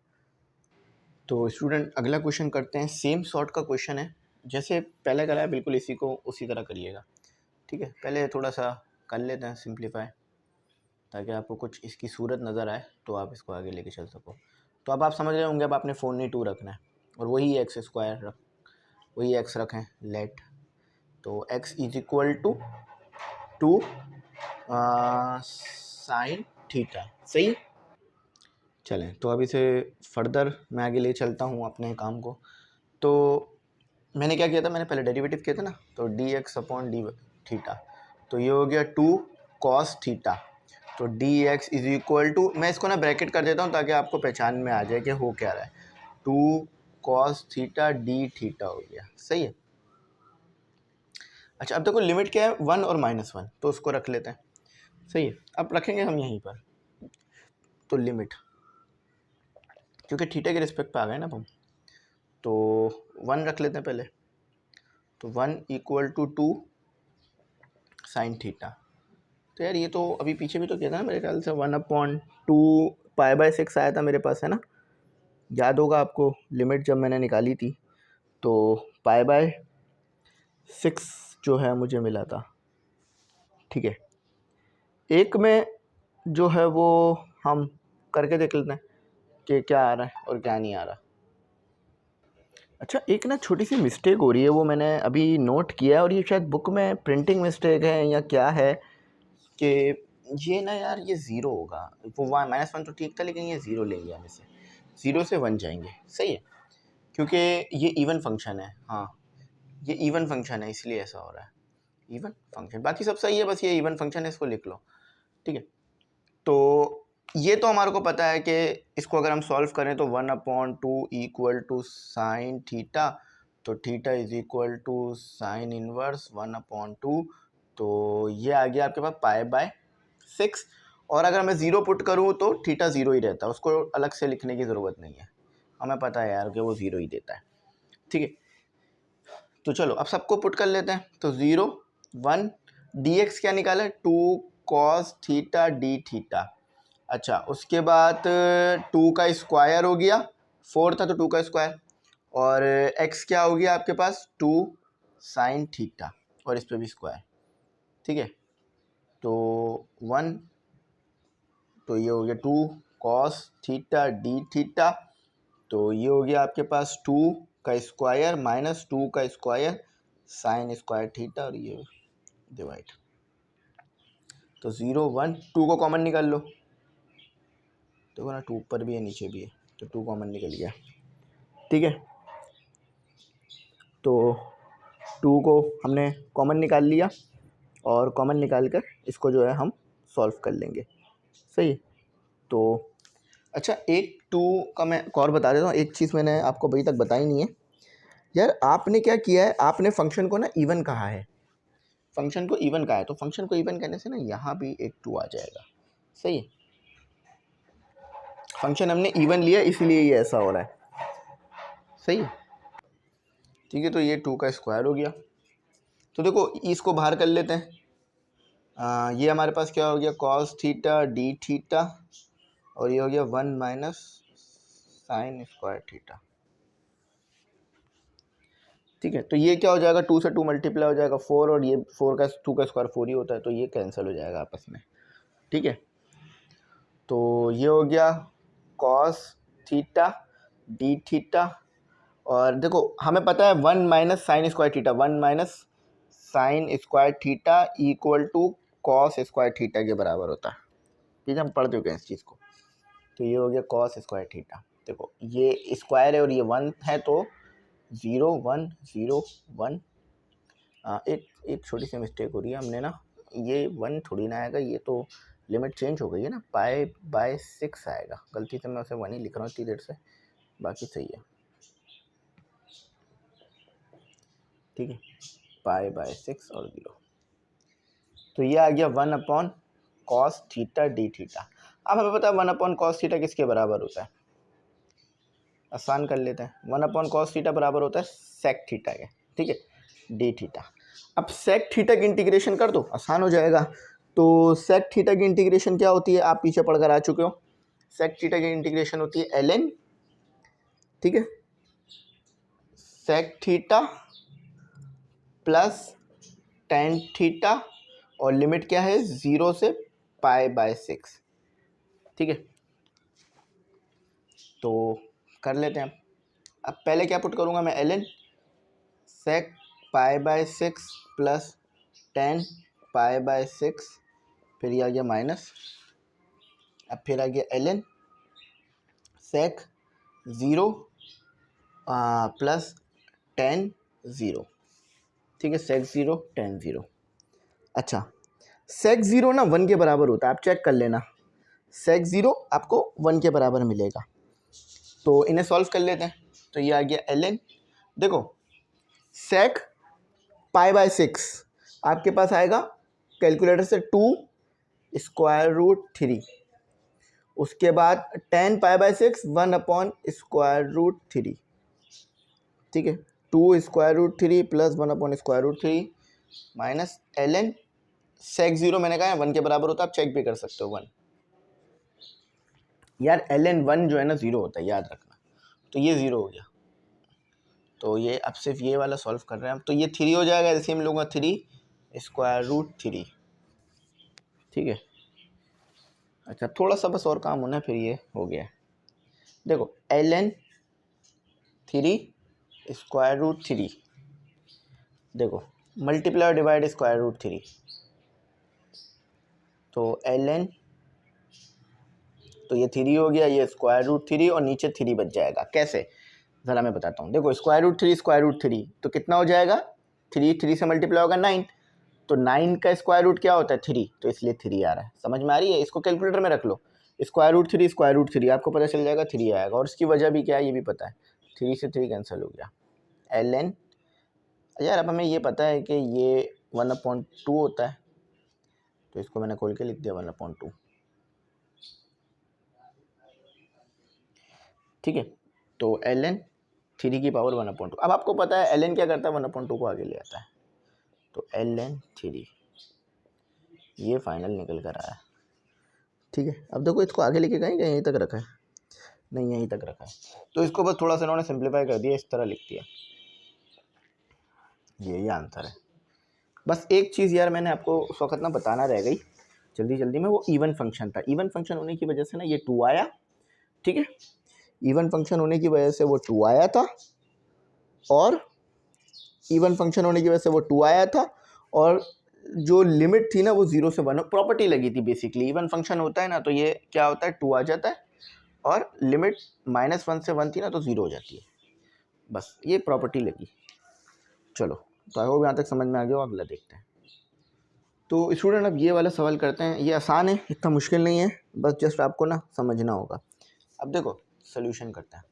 तो स्टूडेंट अगला क्वेश्चन करते हैं, सेम सॉर्ट का क्वेश्चन है, जैसे पहले कराया बिल्कुल इसी को उसी तरह करिएगा, ठीक है। पहले थोड़ा सा कर लेते हैं सिंप्लीफाई, ताकि आपको कुछ इसकी सूरत नज़र आए तो आप इसको आगे लेके चल सको। तो अब आप समझ रहे होंगे, अब आपने 4 रखना है और वही एक्स स्क्वायर वही एक्स रखें, लेट, तो x is equal to 2 sine theta, सही। चलें तो अब इसे फर्दर मैं आगे ले चलता हूँ अपने काम को। तो मैंने क्या किया था, मैंने पहले डेरिवेटिव किया था ना, तो d x upon d theta, तो ये हो गया 2 cos थीटा, तो d x is equal to, मैं इसको ना ब्रैकेट कर देता हूँ ताकि आपको पहचान में आ जाए कि हो क्या रहा है, 2 cos थीटा डी थीटा हो गया, सही है। अच्छा अब देखो लिमिट क्या है, 1 और -1, तो उसको रख लेते हैं, सही है। अब रखेंगे हम यहीं पर, तो लिमिट, क्योंकि थीटा के रिस्पेक्ट पे आ गए ना हम, तो 1 रख लेते हैं पहले, तो 1 इक्वल टू 2 साइन थीटा। तो यार ये तो अभी पीछे भी तो किया था ना मेरे ख्याल से, 1/2 π/6 आया था मेरे पास, है ना, याद होगा आपको लिमिट जब मैंने निकाली थी, तो π/6 जो है मुझे मिला था, ठीक है। एक में जो है वो हम करके देख लेते हैं कि क्या आ रहा है और क्या नहीं आ रहा। अच्छा एक ना छोटी सी मिस्टेक हो रही है, वो मैंने अभी नोट किया है, और ये शायद बुक में प्रिंटिंग मिस्टेक है या क्या है, कि ये ना यार ये ज़ीरो होगा, वो -1 तो ठीक था, लेकिन ये ज़ीरो ले लिया हम इसे, 0 से 1 जाएंगे, सही है, क्योंकि ये इवन फंक्शन है, हाँ ये इवन फंक्शन है इसलिए ऐसा हो रहा है, इवन फंक्शन, बाकी सब सही है, बस ये इवन फंक्शन है, इसको लिख लो, ठीक है। तो ये तो हमारे को पता है कि इसको अगर हम सॉल्व करें तो 1/2 इक्वल टू साइन थीटा, तो theta is equal to sine inverse 1/2, तो ये आ गया आपके पास π/6, और अगर मैं 0 पुट करूँ तो थीटा 0 ही रहता है, उसको अलग से लिखने की ज़रूरत नहीं है, हमें पता है यार कि वो 0 ही देता है, ठीक है। तो चलो अब सबको पुट कर लेते हैं। तो 0 1 dx क्या निकाला है 2 cos थीटा डी थीटा। अच्छा उसके बाद 2 का स्क्वायर हो गया, 4 था तो 2 का स्क्वायर, और x क्या हो गया आपके पास 2 साइन थीटा, और इस पे भी स्क्वायर। ठीक है तो 1, तो ये हो गया 2 cos थीटा डी थीटा, तो ये हो गया आपके पास 2 का स्क्वायर माइनस 2 का स्क्वायर साइन स्क्वायर थीटा, और ये डिवाइड। तो 0 1 2 को कॉमन निकाल लो, देखो ना 2 ऊपर भी है नीचे भी है, तो 2 कॉमन निकल गया। ठीक है तो 2 को हमने कॉमन निकाल लिया, और कॉमन निकाल कर इसको जो है हम सॉल्व कर लेंगे। सही है। तो अच्छा एक 2 का मैं और बता देता हूँ, एक चीज़ मैंने आपको अभी तक बताई नहीं है यार। आपने क्या किया है, आपने फंक्शन को ना इवन कहा है, फंक्शन को इवन कहा है, तो फंक्शन को इवन कहने से ना यहाँ भी एक 2 आ जाएगा। सही है, फंक्शन हमने इवन लिया इसलिए ये ऐसा हो रहा है। सही है ठीक है, तो ये 2 का स्क्वायर हो गया। तो देखो इसको बाहर कर लेते हैं, ये हमारे पास क्या हो गया cos थीटा डी थीटा, और ये हो गया 1 माइनस साइन स्क्वायर थीटा। ठीक है तो ये क्या हो जाएगा 2 से 2 मल्टीप्लाई हो जाएगा 4, और ये 4 का 2 का स्क्वायर 4 ही होता है, तो ये कैंसिल हो जाएगा आपस में। ठीक है तो ये हो गया cos थीटा डी थीटा, और देखो हमें पता है 1 minus sine square theta, 1 minus sine square theta equal to cos square theta के बराबर होता है। ठीक है हम पढ़ चुके हैं इस चीज़ को। तो ये हो गया कॉस स्क्वायर थीटा, देखो ये स्क्वायर है और ये 1 है, तो 0 1 0 1। एक छोटी सी मिस्टेक हो रही है, हमने ना ये 1 थोड़ी ना आएगा, ये तो लिमिट चेंज हो गई है ना, π/6 आएगा। गलती से मैं उसे 1 ही लिख रहा हूँ इतनी देर से, बाकी सही है। ठीक है π/6 और 0, तो ये आ गया 1/cos थीटा डी थीटा। अब हमें पता है 1/cos थीटा किसके बराबर होता है, आसान कर लेते हैं। 1/cos थीटा बराबर होता है सेक थीटा के। ठीक है डी थीटा। अब सेक थीटा की इंटीग्रेशन कर दो, आसान हो जाएगा। तो सेक थीटा की इंटीग्रेशन क्या होती है, आप पीछे पढ़कर आ चुके हो। सेक थीटा की इंटीग्रेशन होती है ln, ठीक है, sec theta plus tan theta, और लिमिट क्या है 0 से π/6। ठीक है तो कर लेते हैं। अब पहले क्या पुट करूँगा मैं, ln सेक π/6 प्लस टेन π/6, फिर ये आ गया माइनस, अब फिर आ गया ln सेक 0 प्लस टेन 0। ठीक है सेक 0 टेन 0। अच्छा सेक 0 ना 1 के बराबर होता है, आप चेक कर लेना, सेक 0 आपको 1 के बराबर मिलेगा। तो इन्हें सॉल्व कर लेते हैं। तो ये आ गया ln, देखो सेक π/6 आपके पास आएगा कैलकुलेटर से 2 स्क्वायर रूट 3, उसके बाद टेन π/6 1/√3। ठीक है 2 square root 3 plus 1/√3 minus ln sec 0 मैंने कहा है 1 के बराबर होता है, आप चेक भी कर सकते हो 1। यार ln 1 जो है ना 0 होता है, याद रखना। तो ये 0 हो गया, तो ये अब सिर्फ ये वाला सॉल्व कर रहे हैं हम, तो ये 3 हो जाएगा, जैसे हम लोग 3 स्क्वायर रूट 3। ठीक है अच्छा थोड़ा सा बस और काम होना है, फिर ये हो गया। देखो ln 3 स्क्वायर रूट 3, देखो मल्टीप्लाई डिवाइड स्क्वायर रूट 3, तो ln, तो ये 3 हो गया, ये स्क्वायर रूट 3 और नीचे 3 बच जाएगा। कैसे ज़रा मैं बताता हूँ। देखो स्क्वायर रूट 3 तो कितना हो जाएगा, 3 से मल्टीप्लाई होगा 9, तो 9 का स्क्वायर रूट क्या होता है 3, तो इसलिए 3 आ रहा है। समझ में आ रही है, इसको कैलकुलेटर में रख लो, स्क्वायर रूट 3 आपको पता चल जाएगा 3 आएगा, और इसकी वजह भी क्या है ये भी पता है, 3 से 3 कैंसिल हो गया। ln यार अब हमें ये पता है कि ये 1/2 होता है, तो इसको मैंने खोल के लिख दिया 1/2। ठीक है तो ln 3 की पावर 1/2। अब आपको पता है ln क्या करता है, 1/2 को आगे ले आता है, तो ln 3 ये फाइनल निकल कर आया। ठीक है, अब देखो इसको आगे लेके गए या यहीं तक रखा है, नहीं यहीं तक रखा है, तो इसको बस थोड़ा सा इन्होंने सिंप्लीफाई कर दिया, इस तरह लिख दिया, ये आंसर है। बस एक चीज़ यार मैंने आपको उस वक्त ना बताना रह गई जल्दी जल्दी में, वो इवन फंक्शन था। इवन फंक्शन होने की वजह से ना ये 2 आया, ठीक है, इवन फंक्शन होने की वजह से वो 2 आया था, और इवन फंक्शन होने की वजह से वो 2 आया था, और जो लिमिट थी ना वो 0 से 1 प्रॉपर्टी लगी थी बेसिकली। इवन फंक्शन होता है ना तो ये क्या होता है, 2 आ जाता है, और लिमिट -1 से 1 थी ना तो 0 हो जाती है, बस ये प्रॉपर्टी लगी। चलो, तो आई होप यहाँ तक समझ में आ गया, अगला देखते हैं। तो स्टूडेंट अब ये वाला सवाल करते हैं, ये आसान है, इतना मुश्किल नहीं है, बस जस्ट आपको ना समझना होगा। अब देखो सोल्यूशन करते हैं।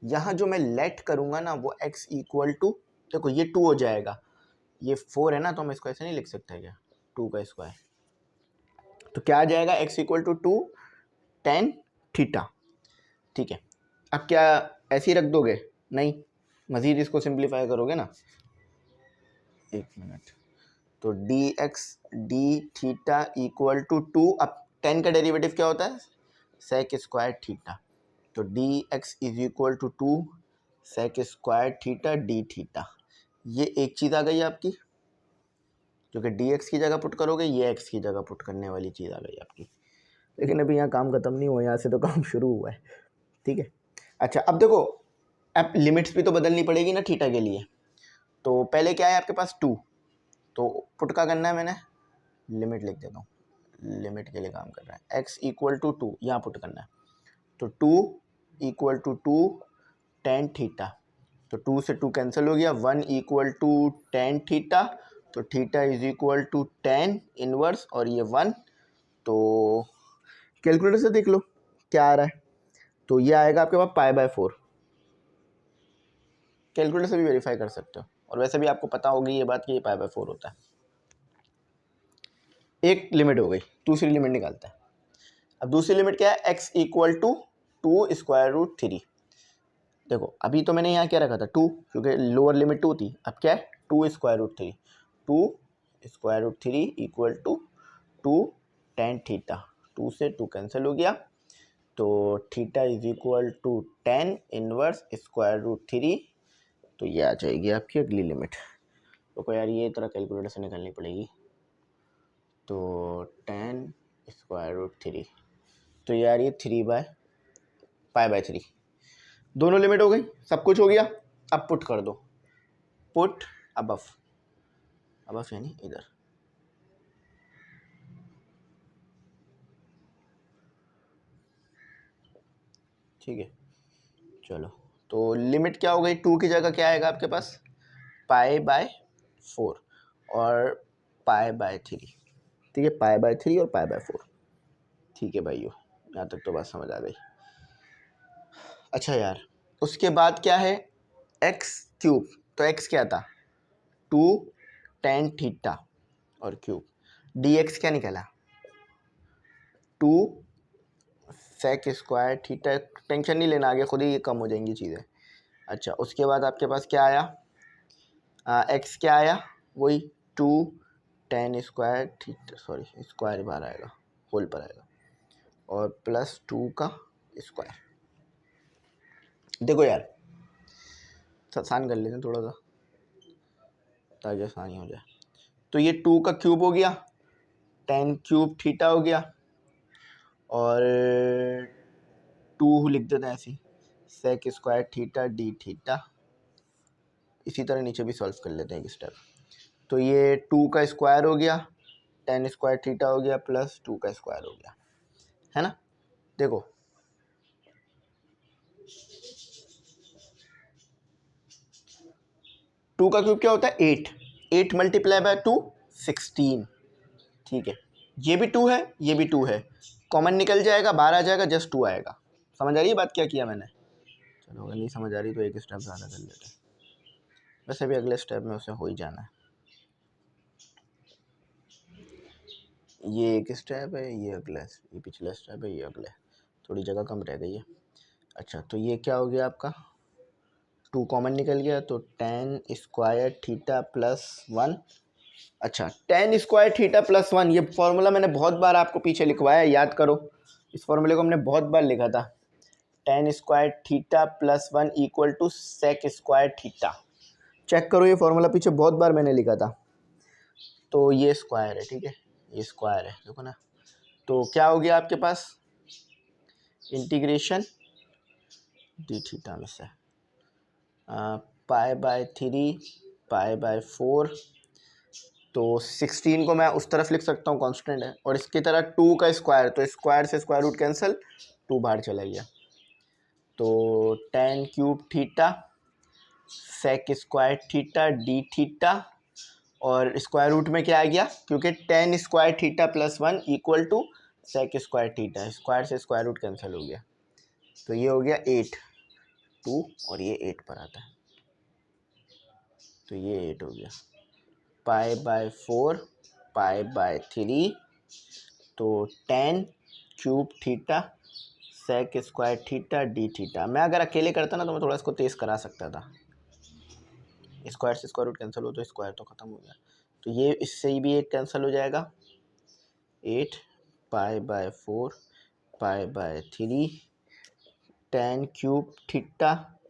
यहाँ जो मैं लेट करूँगा ना वो x इक्वल टू, देखो ये 2 हो जाएगा, ये 4 है ना, तो हम इसको ऐसे नहीं लिख सकते क्या, 2 का स्क्वायर, तो क्या आ जाएगा, x equal to 2 tan theta. ठीक है, अब क्या ऐसे ही रख दोगे, नहीं, मज़ीद इसको सिंप्लीफाई करोगे ना, एक मिनट, तो d x d theta equal to 2, अब tan का डेरिवेटिव क्या होता है, सेक स्क्वायर थीटा, तो d x is equal to 2 sec square theta d theta. ये एक चीज़ आ गई आपकी, जो कि डी एक्स की जगह पुट करोगे, ये एक्स की जगह पुट करने वाली चीज़ आ गई आपकी। लेकिन अभी यहाँ काम ख़त्म नहीं हुआ, यहाँ से तो काम शुरू हुआ है। ठीक है, अच्छा अब देखो, अब लिमिट्स भी तो बदलनी पड़ेगी ना थीटा के लिए, तो पहले क्या है आपके पास 2, तो पुट का करना है, मैंने लिमिट लिख देता हूँ, लिमिट के लिए काम कर रहा है, x इक्वल टू 2 यहाँ पुट करना है, तो 2 इक्वल टू 2 tan थीटा, तो 2 से 2 कैंसिल हो गया, 1 इक्वल टू tan थीटा, तो theta is equal to tan inverse, और ये 1, तो कैलकुलेटर से देख लो क्या आ रहा है, तो ये आएगा आपके पास π/4, कैलकुलेटर से भी वेरीफाई कर सकते हो, और वैसे भी आपको पता होगी ये बात कि ये π/4 होता है। एक लिमिट हो गई, दूसरी लिमिट निकालते हैं। अब दूसरी लिमिट क्या है, x equal to 2 square root 3। देखो अभी तो मैंने यहाँ क्या रखा था 2, क्योंकि लोअर लिमिट 2 थी, अब क्या है 2 स्क्वायर रूट 3, 2 स्क्वायर रूट 3 इक्वल टू 2 tan थीटा, 2 से 2 कैंसिल हो गया, तो theta is equal to tan inverse square root 3, तो ये आ जाएगी आपकी अगली लिमिट। तो यार ये तरह कैलकुलेटर से निकालनी पड़ेगी, तो tan स्क्वायर रूट 3, तो यार ये 3/π/3, दोनों लिमिट हो गई, सब कुछ हो गया। अब पुट कर दो, पुट अबव, अबव यानी इधर, ठीक है। चलो, तो लिमिट क्या हो गई, 2 की जगह क्या आएगा आपके पास, π/4 और π/3, ठीक है, π/3 और π/4। ठीक है भाइयों, यहाँ तक तो बात समझ आ गई। अच्छा यार, उसके बाद क्या है, एक्स क्यूब, तो एक्स क्या था 2 tan थीटा और क्यूब, डी एक्स क्या निकला 2 सेक स्क्वायर थीटा, टेंशन नहीं लेना, आगे खुद ही कम हो जाएंगी चीज़ें। अच्छा, उसके बाद आपके पास क्या आया, एक्स क्या आया, वही 2 tan square theta, sorry square बाहर आएगा, होल पर आएगा, और प्लस 2 का स्क्वायर। देखो यार आसान कर लेते हैं थोड़ा सा ताकि आसानी हो जाए, तो ये 2 का क्यूब हो गया, tan क्यूब थीटा हो गया, और 2 लिख देते हैं ऐसे, sec square theta d theta. इसी तरह नीचे भी सॉल्व कर लेते हैं एक स्टेप, तो ये 2 का स्क्वायर हो गया, tan स्क्वायर थीटा हो गया, प्लस 2 का स्क्वायर हो गया, है ना। देखो 2 का क्यूब क्या होता है 8, 8 मल्टीप्लाई बाय 2 16, ठीक है, ये भी 2 है, ये भी 2 है, कॉमन निकल जाएगा, बाहर आ जाएगा, जस्ट 2 आएगा। समझ आ रही है बात क्या किया मैंने। चलो अगर नहीं समझ आ रही तो एक स्टेप ज़्यादा कर लेते हैं, वैसे भी अगले स्टेप में उसे हो ही जाना है। ये एक स्टेप है, ये अगला, ये पिछला स्टेप है, ये अगला, थोड़ी जगह कम रह गई है। अच्छा, तो ये क्या हो गया आपका 2 कॉमन निकल गया तो tan स्क्वायर थीटा प्लस 1। अच्छा, tan स्क्वायर थीटा प्लस 1, ये फॉर्मूला मैंने बहुत बार आपको पीछे लिखवाया, याद करो। इस फॉर्मूले को हमने बहुत बार लिखा था। tan square theta plus 1 equal to sec square theta. Check करो, ये फॉर्मूला पीछे बहुत बार मैंने लिखा था। तो ये स्क्वायर है, ठीक है, ये स्क्वायर है, देखो ना। तो क्या हो गया आपके पास, इंटीग्रेशन डी थीटा में से पाई बाय 3 पाई बाय 4। तो 16 को मैं उस तरफ लिख सकता हूँ, कांस्टेंट है, और इसकी तरह 2 का स्क्वायर, तो स्क्वायर से स्क्वायर रूट कैंसिल, 2 बाहर चला गया। तो tan cube theta sec square theta d theta, और स्क्वायर रूट में क्या आ गया, क्योंकि tan square theta plus 1 equal to sec square theta, square से स्क्वायर रूट कैंसिल हो गया। तो ये हो गया 8, 2 और ये 8 पर आता है, तो ये 8 हो गया। पाई बाय 4 पाई बाय 3, तो tan cube theta sec square theta d theta. मैं अगर अकेले करता ना तो मैं थोड़ा इसको तेज़ करा सकता था, स्क्वायर से स्क्वायर रूट कैंसिल हो तो स्क्वायर तो ख़त्म हो गया। तो ये इससे ही भी 1 कैंसिल हो जाएगा, 8 pi by 4 pi by 3 tan cube theta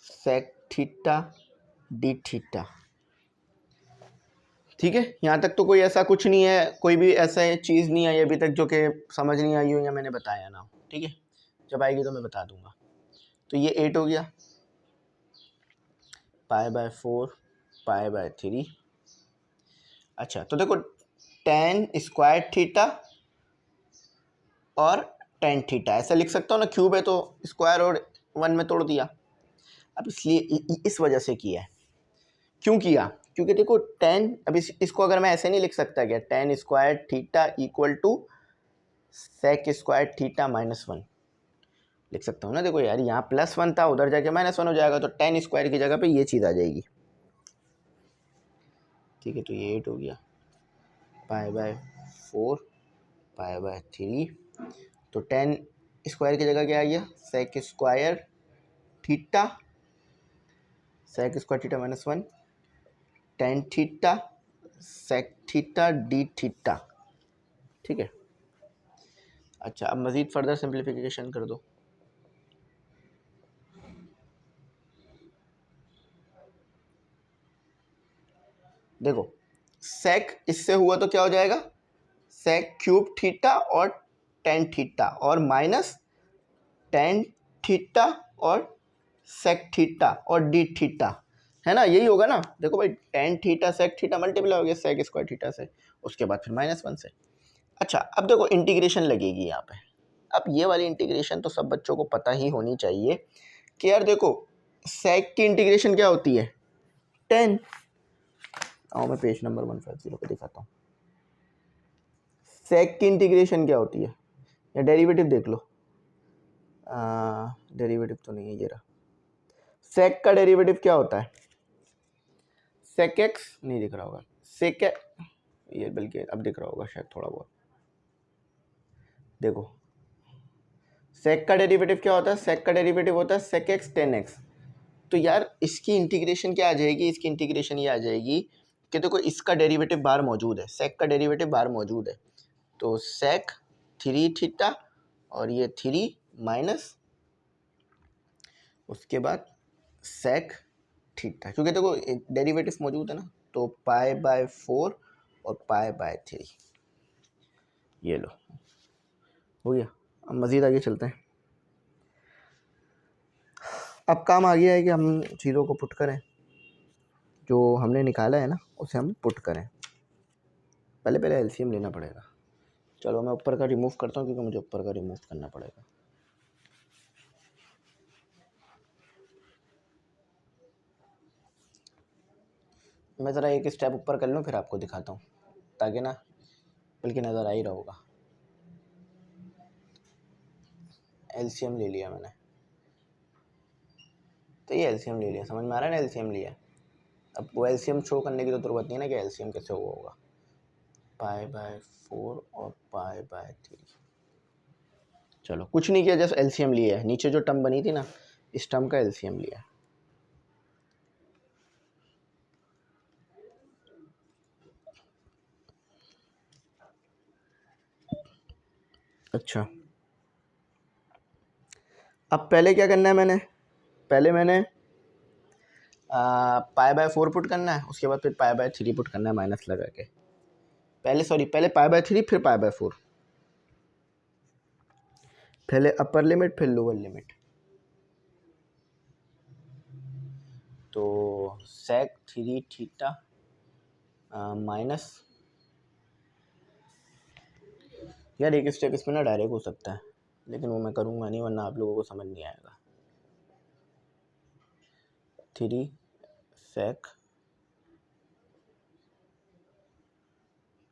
sec theta d theta. ठीक है, यहाँ तक तो कोई ऐसा कुछ नहीं है, कोई भी ऐसा चीज़ नहीं आई अभी तक जो कि समझ नहीं आई हो या मैंने बताया ना। ठीक है, जब आएगी तो मैं बता दूंगा। तो ये 8 हो गया, पाई बाय 4 पाई बाय 3। अच्छा, तो देखो tan स्क्वायर थीटा और tan थीटा ऐसा लिख सकता हूँ ना, क्यूब है तो स्क्वायर और 1 में तोड़ दिया। अब इसलिए इस वजह से किया है। क्यों किया, क्योंकि देखो tan, अब इसको अगर मैं ऐसे नहीं लिख सकता क्या, tan square theta equal to sec square theta minus 1 लिख सकता हूँ ना। देखो यार, यहाँ +1 था, उधर जाके -1 हो जाएगा, तो tan स्क्वायर की जगह पे ये चीज़ आ जाएगी। ठीक है, तो ये 8 हो गया, पाई बाय 4 पाई बाय 3। तो tan स्क्वायर की जगह क्या आ गया, sec square theta minus 1 tan theta sec theta d theta. ठीक है, अच्छा अब मज़ीद फर्दर सिंप्लीफिकेशन कर दो। देखो सेक इससे हुआ तो क्या हो जाएगा, सेक क्यूब थीटा और tan थीटा, और माइनस tan थीटा और सेक थीटा और डी थीटा, है ना, यही होगा ना। देखो भाई, tan theta sec theta multiply हो गया सेक स्क्वायर थीटा से, उसके बाद फिर -1 से। अच्छा, अब देखो इंटीग्रेशन लगेगी यहाँ पे। अब ये वाली इंटीग्रेशन तो सब बच्चों को पता ही होनी चाहिए कि यार देखो सेक की इंटीग्रेशन क्या होती है, 10। आओ मैं पेज नंबर 150 पे दिखाता हूँ। सेक की इंटीग्रेशन क्या होती है, या डेरिवेटिव देख लो। डेरिवेटिव तो नहीं है, ये रहा। सेक का डेरिवेटिव क्या होता है, सेक एक्स, नहीं दिख रहा होगा, सेक, ये बल्कि अब दिख रहा होगा शायद थोड़ा बहुत। देखो सेक का डेरिवेटिव क्या होता है, सेक का डेरिवेटिव होता है सेक एक्स tan x। तो यार इसकी इंटीग्रेशन क्या आ जाएगी, इसकी इंटीग्रेशन ये आ जाएगी कि देखो इसका डेरिवेटिव बाहर मौजूद है, सेक का डेरिवेटिव बाहर मौजूद है, तो सेक 3 थीटा और ये 3 माइनस उसके बाद सेक थीटा, क्योंकि देखो डेरिवेटिव मौजूद है ना, तो पाई बाय 4 और पाई बाय 3। ये लो, हो गया। अब मज़ीद आगे चलते हैं। अब काम आ गया है कि हम चीज़ों को पुट करें, जो हमने निकाला है ना उसे हम पुट करें। पहले एलसीएम लेना पड़ेगा। चलो मैं ऊपर का रिमूव करता हूँ, क्योंकि मुझे ऊपर का रिमूव करना पड़ेगा। मैं ज़रा एक स्टेप ऊपर कर लूँ फिर आपको दिखाता हूँ, ताकि ना बल्कि नज़र आ ही रहा होगा। एलसीएम ले लिया मैंने, तो ये एलसीएम ले लिया, समझ में आ रहा है ना, एलसीएम लिया। अब वो एलसीएम शो करने की तो ज़रूरत नहीं है ना कि एलसीएम कैसे हुआ होगा। पाई बाय 4 और पाई बाय 3। चलो कुछ नहीं किया, जस्ट एलसीएम लिया है। नीचे जो टर्म बनी थी ना, इस टर्म का एलसीएम लिया है। अच्छा, अब पहले क्या करना है, मैंने पाई बाय 4 पुट करना है, उसके बाद फिर पाई बाय 3 पुट करना है माइनस लगा के। पहले पाई बाय 3 फिर पाई बाय 4, पहले अपर लिमिट फिर लोअर लिमिट। तो सेक 3 थीटा माइनस, यार एक स्टेप इसमें ना डायरेक्ट हो सकता है, लेकिन वो मैं करूँगा नहीं वरना आप लोगों को समझ नहीं आएगा। 3 सेक,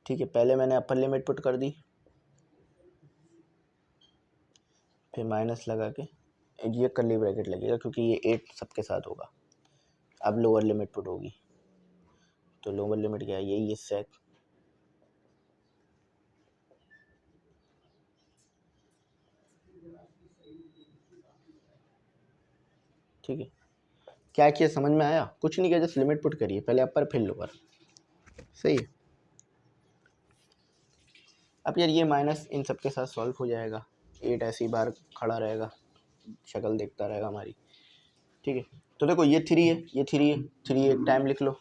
ठीक है, पहले मैंने अपर लिमिट पुट कर दी, फिर माइनस लगा के ये कर्ली ब्रैकेट लगेगा क्योंकि ये 8 सबके साथ होगा। अब लोअर लिमिट पुट होगी, तो लोअर लिमिट क्या है, यही है सेक, ठीक है। क्या किया समझ में आया? कुछ नहीं किया, जस्ट लिमिट पुट करिए, पहले अपर फिर लोअर, सही है। अब यार ये माइनस इन सब के साथ सॉल्व हो जाएगा, 8 ऐसे ही बाहर खड़ा रहेगा, शक्ल देखता रहेगा हमारी, ठीक है। तो देखो ये 3 है, ये 3 है, 3 एक टाइम लिख लो,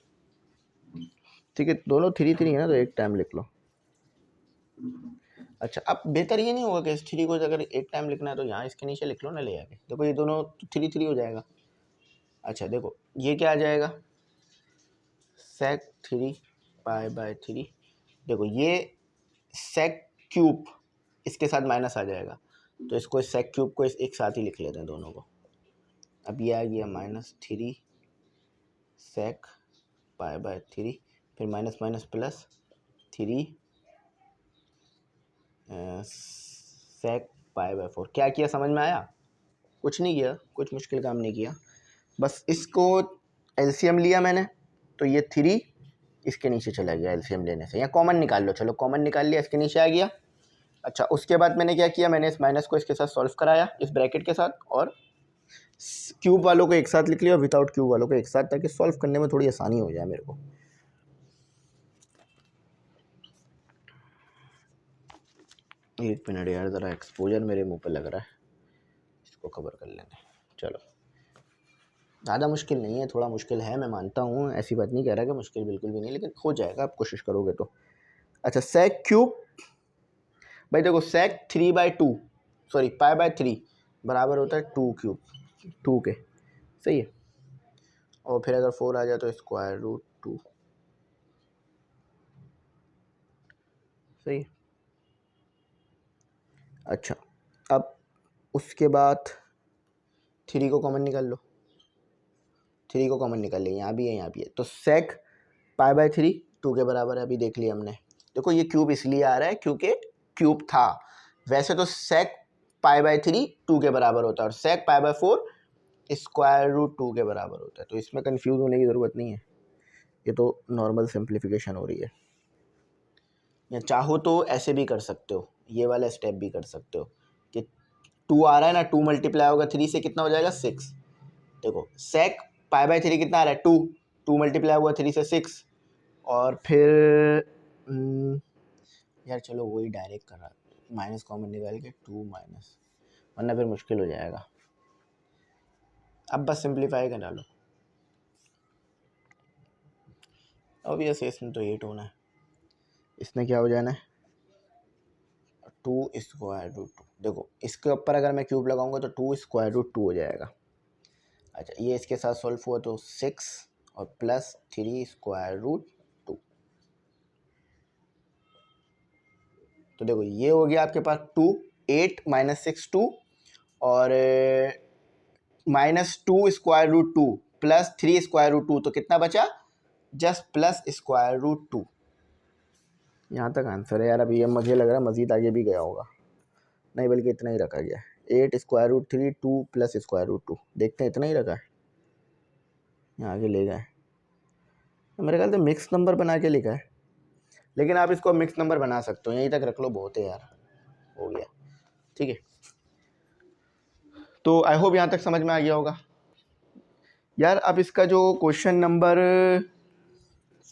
ठीक है, दोनों 3 3 है ना, तो एक टाइम लिख लो। अच्छा, अब बेहतर ये नहीं होगा कि इस 3 को अगर एक टाइम लिखना है तो यहाँ इसके नीचे लिख लो ना ले आके, देखो ये दोनों 3 3 हो जाएगा। अच्छा देखो ये क्या आ जाएगा, सेक 3 पाई बाय 3, देखो ये सेक क्यूब इसके साथ माइनस आ जाएगा, तो इसको सेक क्यूब को एक साथ ही लिख लेते हैं दोनों को। अब ये आ गया -3 सेक पाई बाय 3, फिर minus minus plus 3 sec pi by 4। क्या किया समझ में आया? कुछ नहीं किया, कुछ मुश्किल काम नहीं किया, बस इसको एलसीएम लिया मैंने, तो ये 3 इसके नीचे चला गया एलसीएम लेने से, या कॉमन निकाल लो, चलो कॉमन निकाल लिया, इसके नीचे आ गया। अच्छा उसके बाद मैंने क्या किया, मैंने इस माइनस को इसके साथ सॉल्व कराया, इस ब्रैकेट के साथ, और क्यूब वालों को एक साथ लिख लिया और विदाउट क्यूब वालों को एक साथ, ताकि सॉल्व करने में थोड़ी आसानी हो जाए मेरे को। एक मिनट यार, ज़रा एक्सपोजर मेरे मुंह पे लग रहा है, इसको कवर कर लेंगे। चलो ज़्यादा मुश्किल नहीं है, थोड़ा मुश्किल है मैं मानता हूँ, ऐसी बात नहीं कह रहा कि मुश्किल बिल्कुल भी नहीं, लेकिन हो जाएगा आप कोशिश करोगे तो। अच्छा सेक क्यूब, भाई देखो सेक 3 बाय 2 सॉरी पाई बाय 3 बराबर होता है 2 क्यूब, 2 के, सही है। और फिर अगर 4 आ जाए तो स्क्वायर रूट 2, सही है। अच्छा अब उसके बाद 3 को कॉमन निकाल लो, 3 को कॉमन निकाल लिया, यहाँ भी है यहाँ भी है, तो सेक पाई बाय 3 2 के बराबर है, अभी देख लिया हमने। देखो ये क्यूब इसलिए आ रहा है क्योंकि क्यूब था, वैसे तो सेक पाई बाय 3 2 के बराबर होता है, और सेक पाई बाय 4 स्क्वायर रूट 2 के बराबर होता है, तो इसमें कंफ्यूज होने की ज़रूरत नहीं है, ये तो नॉर्मल सिंप्लीफिकेशन हो रही है। या चाहो तो ऐसे भी कर सकते हो, ये वाला स्टेप भी कर सकते हो कि 2 आ रहा है ना, 2 मल्टीप्लाई होगा 3 से, कितना हो जाएगा 6। देखो सेक पाई बाय 3 कितना आ रहा है 2, 2 मल्टीप्लाई हुआ 3 से 6, और फिर यार चलो वही डायरेक्ट कर रहा, माइनस कॉमन निकाल के 2 माइनस, वरना फिर मुश्किल हो जाएगा। अब बस सिंप्लीफाई कर डालो, ऑब्वियस है इसमें तो 8 होना है, इसमें क्या हो जाना है 2 स्क्वायर रूट 2। देखो इसके ऊपर अगर मैं क्यूब लगाऊंगा तो 2 स्क्वायर रूट 2 हो जाएगा। अच्छा ये इसके साथ सॉल्व हुआ तो 6 और प्लस 3 स्क्वायर रूट 2, तो देखो ये हो गया आपके पास 2 8 माइनस 6 2, और -2 square root 2 plus 3 square root 2, तो कितना बचा, जस्ट प्लस स्क्वायर रूट 2। यहाँ तक आंसर है यार, अभी ये मुझे लग रहा है मज़ीद आगे भी गया होगा, नहीं बल्कि इतना ही रखा गया है, 8 square root 3 2 plus square root 2, देखते हैं इतना ही रखा है, यहाँ आगे ले गए, मेरे ख्याल से मिक्स नंबर बना के लिखा है, लेकिन आप इसको मिक्स नंबर बना सकते हो, यहीं तक रख लो बहुत है यार, हो गया, ठीक है। तो आई होप यहाँ तक समझ में आ गया होगा यार। अब इसका जो क्वेश्चन नंबर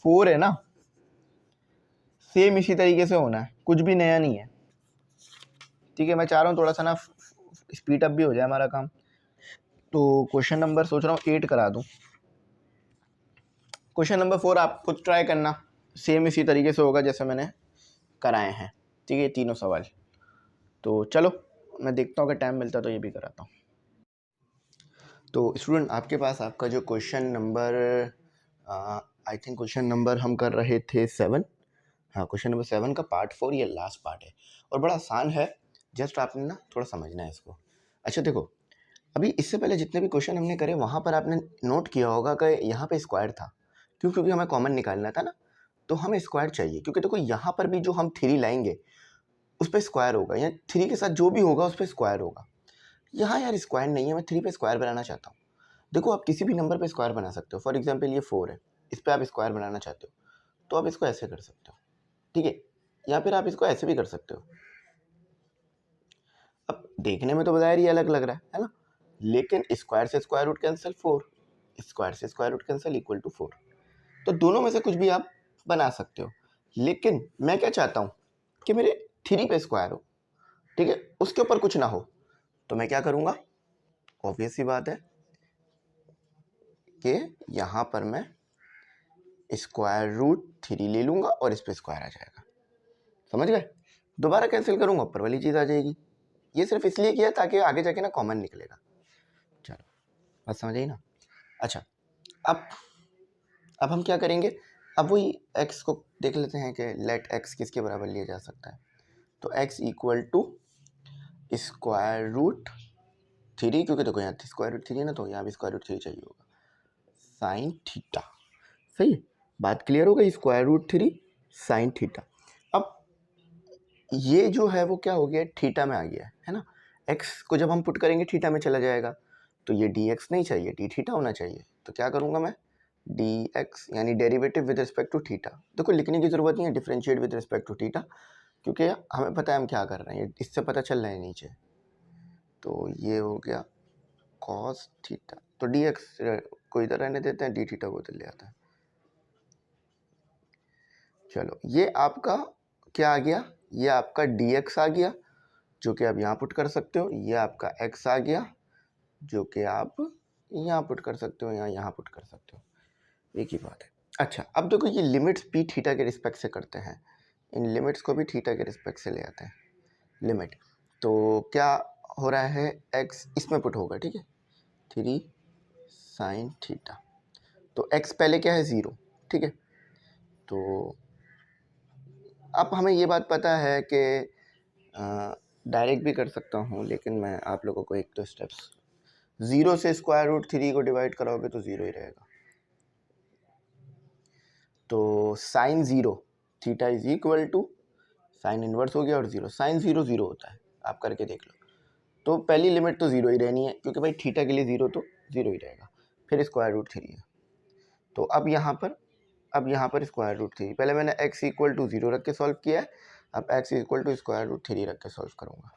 4 है ना, सेम इसी तरीके से होना है, कुछ भी नया नहीं है, ठीक है, मैं चाह रहा हूँ थोड़ा सा ना स्पीड अप भी हो जाए हमारा काम। तो क्वेश्चन नंबर सोच रहा हूँ 8 करा दूँ। क्वेश्चन नंबर 4 आप खुद ट्राई करना, सेम इसी तरीके से होगा जैसे मैंने कराए हैं, ठीक है, तीनों सवाल। तो चलो मैं देखता हूँ अगर टाइम मिलता तो ये भी कराता हूँ। तो स्टूडेंट आपके पास आपका जो question number I think question number हम कर रहे थे 7, हाँ क्वेश्चन नंबर 7 का पार्ट 4 ये लास्ट पार्ट है और बड़ा आसान है, जस्ट आपने ना थोड़ा समझना है इसको। अच्छा देखो, अभी इससे पहले जितने भी क्वेश्चन हमने करे वहाँ पर आपने नोट किया होगा कि यहाँ पे स्क्वायर था, क्यों? क्योंकि हमें कॉमन निकालना था ना, तो हमें स्क्वायर चाहिए, क्योंकि देखो यहाँ पर भी जो हम 3 लाएंगे उस पर स्क्वायर होगा, या 3 के साथ जो भी होगा उस पर स्क्वायर होगा। यहाँ यार स्क्वायर नहीं है, मैं 3 पे स्क्वायर बनाना चाहता हूँ। देखो आप किसी भी नंबर पे स्क्वायर बना सकते हो, फॉर एग्जाम्पल ये 4 है, इस पर आप स्क्वायर बनाना चाहते हो तो आप इसको ऐसे कर सकते हो, ठीक है, या फिर आप इसको ऐसे भी कर सकते हो। अब देखने में तो बाहर ही अलग लग रहा है ना, लेकिन स्क्वायर से स्क्वायर रूट कैंसिल 4, स्क्वायर से square root cancel equal to 4, तो दोनों में से कुछ भी आप बना सकते हो। लेकिन मैं क्या चाहता हूँ कि मेरे 3 पे स्क्वायर हो, ठीक है, उसके ऊपर कुछ ना हो, तो मैं क्या करूँगा, ऑब्वियस सी बात है कि यहाँ पर मैं स्क्वायर रूट 3 ले लूँगा और इस पर स्क्वायर आ जाएगा, समझ गए? दोबारा कैंसिल करूँगा ऊपर वाली चीज़ आ जाएगी। ये सिर्फ इसलिए किया ताकि आगे जाके ना कॉमन निकलेगा। चलो बात समझ आई ना। अच्छा अब हम क्या करेंगे, अब वही x को देख लेते हैं कि लेट x किसके बराबर लिया जा सकता है। तो x equal to square root 3, क्योंकि देखो यहाँ स्क्वायर रूट 3 है ना, तो यहाँ भी स्क्वायर रूट 3 चाहिए होगा, साइन थीटा। सही है, बात क्लियर हो गई, स्क्वायर रूट 3 साइन थीटा। अब ये जो है वो क्या हो गया, थीटा में आ गया है ना, x को जब हम पुट करेंगे थीटा में चला जाएगा, तो ये dx नहीं चाहिए, d थीटा होना चाहिए। तो क्या करूँगा मैं, dx यानी derivative with respect to theta. देखो लिखने की ज़रूरत नहीं है differentiate with respect to theta, क्योंकि हमें पता है हम क्या कर रहे हैं, इससे पता चल रहा है नीचे। तो ये हो गया cos थीटा, तो dx को इधर रहने देते हैं, d थीटा को इधर ले आता है। चलो ये आपका क्या आ गया, ये आपका dx आ गया जो कि आप यहाँ पुट कर सकते हो, ये आपका x आ गया जो कि आप यहाँ पुट कर सकते हो, यहाँ पुट कर सकते हो, एक ही बात है। अच्छा अब देखो ये लिमिट्स भी थीटा के रिस्पेक्ट से करते हैं, इन लिमिट्स को भी थीटा के रिस्पेक्ट से ले आते हैं लिमिट। तो क्या हो रहा है, x इसमें पुट होगा, ठीक है, 3 साइन थीटा, तो x पहले क्या है 0, ठीक है। तो अब हमें ये बात पता है कि डायरेक्ट भी कर सकता हूँ, लेकिन मैं आप लोगों को एक तो स्टेप्स, 0 से स्क्वायर रूट 3 को डिवाइड कराओगे तो 0 ही रहेगा। तो sine 0 theta is equal to sine inverse हो गया और 0, साइन 0 0 होता है, आप करके देख लो। तो पहली लिमिट तो 0 ही रहनी है, क्योंकि भाई थीटा के लिए 0 तो 0 ही रहेगा, फिर स्क्वायर रूट 3 है। तो अब यहाँ पर स्क्वायर रूट 3, पहले मैंने x इक्वल टू 0 रख के सॉल्व किया है, अब x equal to square root 3 रख के सॉल्व करूँगा।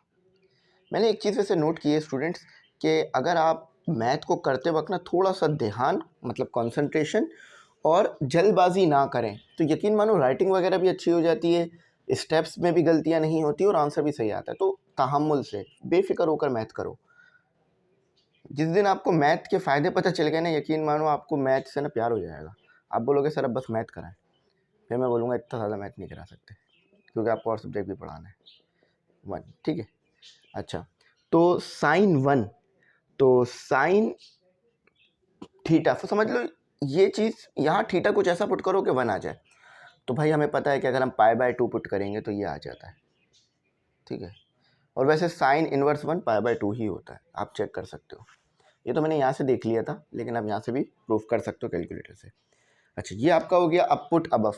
मैंने एक चीज़ वैसे नोट की है स्टूडेंट्स, कि अगर आप मैथ को करते वक्त ना थोड़ा सा ध्यान, मतलब कंसंट्रेशन और जल्दबाजी ना करें, तो यकीन मानो राइटिंग वगैरह भी अच्छी हो जाती है, स्टेप्स में भी गलतियां नहीं होती और आंसर भी सही आता है। तो तहम्मुल से बेफिक्र होकर मैथ करो। जिस दिन आपको मैथ के फ़ायदे पता चल गए ना, यकीन मानो आपको मैथ से ना प्यार हो जाएगा। आप बोलोगे सर अब बस मैथ कराएं, फिर मैं बोलूँगा इतना ज़्यादा मैथ नहीं करा सकते, क्योंकि आपको और सब्जेक्ट भी पढ़ाना है 1, ठीक है। अच्छा तो साइन 1, तो साइन थीटा, तो समझ लो ये चीज़, यहाँ थीटा कुछ ऐसा पुट करो कि 1 आ जाए। तो भाई हमें पता है कि अगर हम π/2 पुट करेंगे तो ये आ जाता है, ठीक है। और वैसे साइन इनवर्स 1 π/2 ही होता है, आप चेक कर सकते हो। ये तो मैंने यहाँ से देख लिया था, लेकिन आप यहाँ से भी प्रूफ कर सकते हो कैलकुलेटर से। अच्छा ये आपका हो गया, अब पुट अबव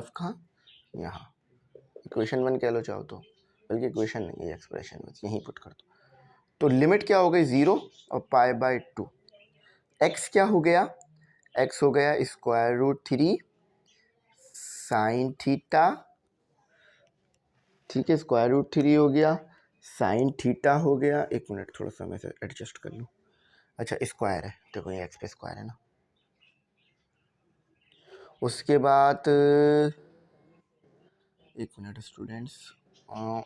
कहाँ, यहाँ इक्वेशन 1 कह लो चाहो तो, बल्कि इक्वेशन नहीं है, एक्सप्रेशन बस यहीं पुट कर दो। तो लिमिट क्या हो गई 0 और π/2, x क्या हो गया, x हो गया स्क्वायर रूट 3 साइन थीटा, ठीक है, स्क्वायर रूट 3 हो गया, साइन थीटा हो गया। एक मिनट थोड़ा सा मैं एडजस्ट कर लूँ। अच्छा स्क्वायर है, देखो ये एक्स पे स्क्वायर है ना। उसके बाद एक मिनट स्टूडेंट्स।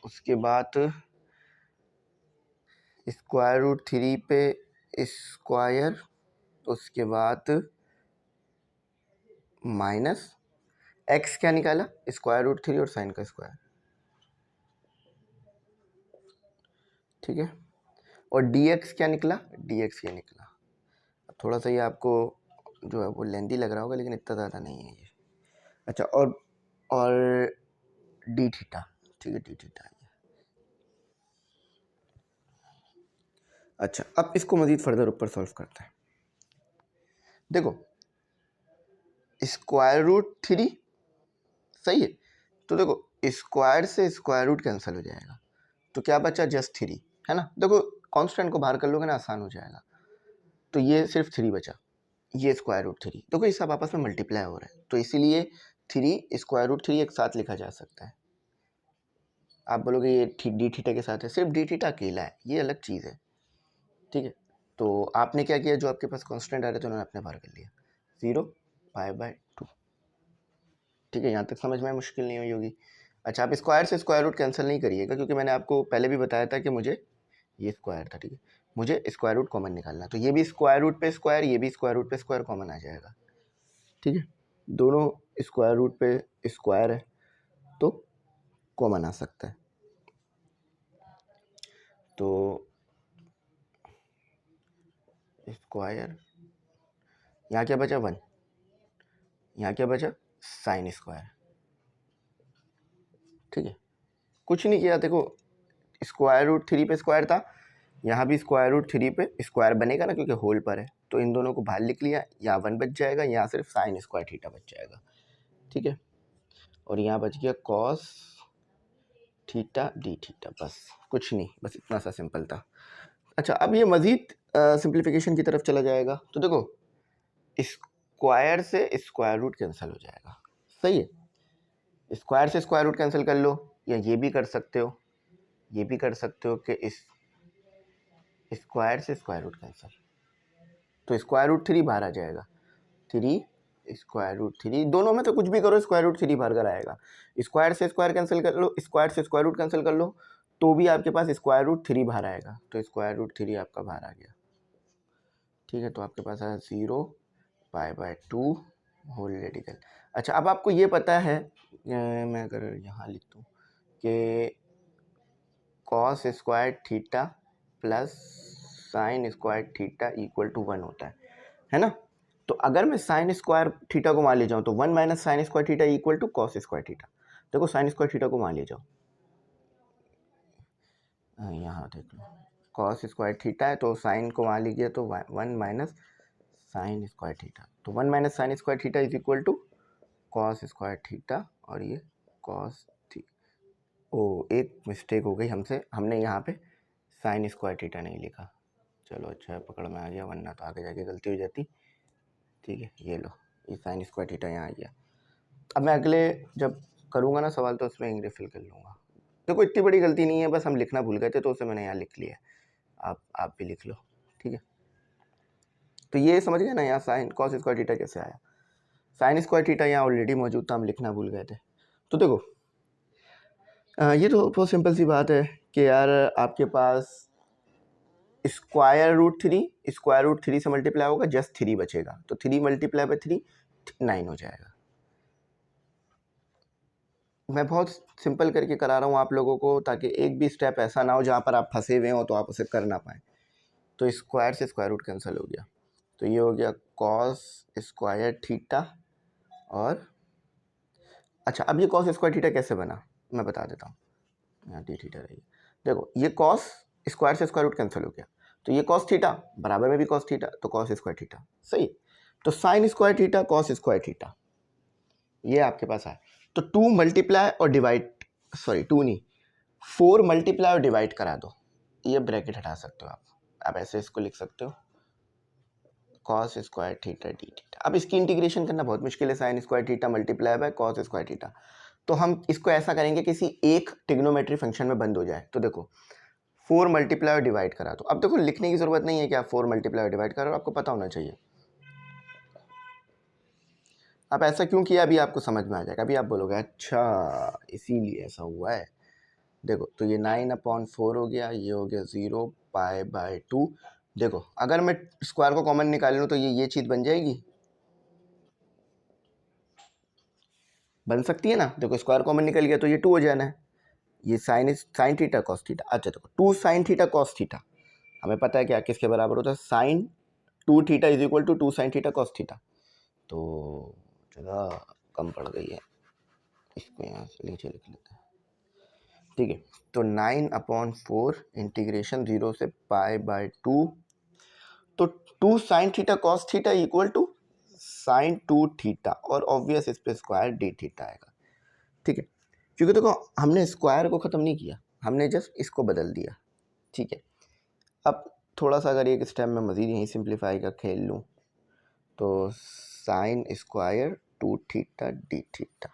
उसके बाद स्क्वायर रूट 3 पे स्क्वायर, उसके बाद माइनस एक्स क्या निकाला, स्क्वायर रूट 3 और साइन का स्क्वायर, ठीक है। और dx क्या निकला, dx ये निकला। थोड़ा सा ये आपको जो है वो लेंथी लग रहा होगा, लेकिन इतना ज़्यादा नहीं है ये। अच्छा, और डी थीटा, ठीक है, डी थीटा। अच्छा, अब इसको मज़ीद फर्दर ऊपर सॉल्व करते हैं। देखो स्क्वायर रूट 3 सही है, तो देखो स्क्वायर से स्क्वायर रूट कैंसिल हो जाएगा, तो क्या बचा, जस्ट 3 है ना। देखो कांस्टेंट को बाहर कर लोगे ना, आसान हो जाएगा। तो ये सिर्फ 3 बचा, ये स्क्वायर रूट 3। देखो ये सब आपस में मल्टीप्लाई हो रहा है, तो इसीलिए 3 स्क्वायर रूट 3 एक साथ लिखा जा सकता है। आप बोलोगे ये डी थीटा के साथ है, सिर्फ डी थीटा अकेला है, ये अलग चीज़ है, ठीक है। तो आपने क्या किया, जो आपके पास कांस्टेंट आ रहे थे उन्होंने अपने बाहर कर लिया, 0 π/2, ठीक है। यहाँ तक समझ में मुश्किल नहीं हुई होगी। अच्छा, आप स्क्वायर से स्क्वायर रूट कैंसिल नहीं करिएगा, क्योंकि मैंने आपको पहले भी बताया था कि मुझे ये स्क्वायर था, ठीक है, मुझे स्क्वायर रूट कॉमन निकालना, तो ये भी स्क्वायर रूट पे स्क्वायर, ये भी स्क्वायर रूट पे स्क्वायर कॉमन आ जाएगा, ठीक है। दोनों स्क्वायर रूट पे स्क्वायर है तो कॉमन आ सकता है। तो स्क्वायर, यहाँ क्या बचा 1, यहाँ क्या बचा साइन स्क्वायर, ठीक है। कुछ नहीं किया, देखो स्क्वायर रूट 3 पे स्क्वायर था, यहाँ भी स्क्वायर रूट 3 पे स्क्वायर बनेगा ना, क्योंकि होल पर है, तो इन दोनों को बाहर लिख लिया, यहाँ 1 बच जाएगा, यहाँ सिर्फ साइन स्क्वायर थीटा बच जाएगा, ठीक है। और यहाँ बच गया कॉस थीटा डी थीटा, बस कुछ नहीं, बस इतना सा सिंपल था। अच्छा, अब ये मज़ीद सिंप्लीफिकेशन की तरफ चला जाएगा, तो देखो स्क्वायर से स्क्वायर रूट कैंसिल हो जाएगा, सही है। स्क्वायर से स्क्वायर रूट कैंसिल कर लो, या ये भी कर सकते हो, ये भी कर सकते हो कि इस स्क्वायर से स्क्वायर रूट कैंसिल, तो स्क्वायर रूट 3 बाहर आ जाएगा, 3 स्क्वायर रूट 3, दोनों में तो कुछ भी करो स्क्वायर रूट 3 बाहर कर आएगा। स्क्वायर से स्क्वायर कैंसिल कर लो, स्क्वायर से स्क्वायर रूट कैंसिल कर लो, तो भी आपके पास स्क्वायर रूट 3 बाहर आएगा, तो स्क्वायर रूट 3 आपका बाहर आ गया, ठीक है। तो आपके पास आया 0 π/2 होल रेडिकल। अच्छा, अब आपको ये पता है, मैं अगर यहाँ लिख दूँ कि cos square theta plus sine square theta equal to 1 होता है ना। तो अगर मैं साइन स्क्वायर थीटा को मान ले जाऊँ, तो 1 minus sine square theta equal to cos square theta. देखो साइन स्क्वायर थीटा को मान ले जाओ, यहाँ देख लो कॉस स्क्वायर थीटा है, तो साइन को मान लीजिए, तो 1 माइनस साइन स्क्वायर थीटा, तो 1 minus sine square theta is equal to cos square theta, और ये कॉस थी, ओ एक मिस्टेक हो गई हमसे, हमने यहाँ पे साइन स्क्वायर थीटा नहीं लिखा, चलो अच्छा है, पकड़ में आ गया, वरना तो आगे जाके गलती हो जाती, ठीक है। ये लो, ये साइन स्क्वायर थीटा यहाँ आ गया। अब मैं अगले जब करूँगा ना सवाल, तो उसमें इंग्लिश फिल कर लूँगा। देखो इतनी बड़ी गलती नहीं है, बस हम लिखना भूल गए थे, तो उसे मैंने यहाँ लिख लिया, आप भी लिख लो, ठीक है। तो ये समझ गए ना, यहाँ साइन कॉस स्क्वायर थीटा कैसे आया, साइन स्क्वायर थीटा यहाँ ऑलरेडी मौजूद था, हम लिखना भूल गए थे। तो देखो ये तो बहुत सिंपल सी बात है कि यार आपके पास स्क्वायर रूट 3 से मल्टीप्लाई होगा, जस्ट 3 बचेगा, तो 3 मल्टीप्लाई बाई 3 9 हो जाएगा। मैं बहुत सिंपल करके करा रहा हूँ आप लोगों को, ताकि एक भी स्टेप ऐसा ना हो जहाँ पर आप फंसे हुए हो तो आप उसे कर ना पाएँ। तो स्क्वायर से स्क्वायर रूट कैंसिल हो गया, तो ये हो गया कॉस स्क्वायर थीटा, और अच्छा अब ये कॉस स्क्वायर थीटा कैसे बना मैं बता देता हूँ, यहाँ डी थीटा रही, देखो ये कॉस स्क्वायर से स्क्वायर रूट कैंसिल हो गया, तो ये कॉस थीटा बराबर में भी कॉस थीटा, तो कॉस स्क्वायर थीटा, सही। तो sign square theta cos square theta, ये आपके पास आए, तो 2 मल्टीप्लाई और डिवाइड, सॉरी 2 नहीं 4 मल्टीप्लाई और डिवाइड करा दो, ये ब्रैकेट हटा सकते हो आप ऐसे इसको लिख सकते हो cos square theta d theta. अब इसकी इंटीग्रेशन करना बहुत मुश्किल है, sign square theta multiply by cos square theta, तो हम इसको ऐसा करेंगे किसी एक ट्रिग्नोमेट्री फंक्शन में बंद हो जाए। तो देखो 4 मल्टीप्लाई और डिवाइड करा दो, अब देखो लिखने की ज़रूरत नहीं है कि आप 4 मल्टीप्लाई और डिवाइड करो, आपको पता होना चाहिए। अब ऐसा क्यों किया अभी आपको समझ में आ जाएगा। अभी आप बोलोगे अच्छा इसीलिए ऐसा हुआ है। देखो तो ये 9/4 हो गया, ये हो गया 0 π/2। देखो अगर मैं स्क्वायर को कॉमन निकाल लूँ तो ये चीज़ बन जाएगी, बन सकती है ना। देखो स्क्वायर कॉमन निकल गया तो ये 2 हो जाना है। ये साइन थीटा कॉस थीटा। अच्छा देखो 2 sin थीटा कॉस थीटा हमें पता है क्या किसके बराबर होता है, sine 2 theta is equal to 2 sin theta cos theta. तो जगह कम पड़ गई है, इसको यहाँ से नीचे लिख लेते हैं, ठीक है। तो 9/4 इंटीग्रेशन 0 से π/2, तो 2 sin theta cos theta equal to sine 2 theta, और ऑब्वियस इस पे स्क्वायर डी थीटा आएगा, ठीक है। क्योंकि देखो हमने स्क्वायर को ख़त्म नहीं किया, हमने जस्ट इसको बदल दिया, ठीक है। अब थोड़ा सा अगर एक स्टेप में मज़ीद यहीं सिंप्लीफाई का खेल लूँ तो sign square 2 theta d theta,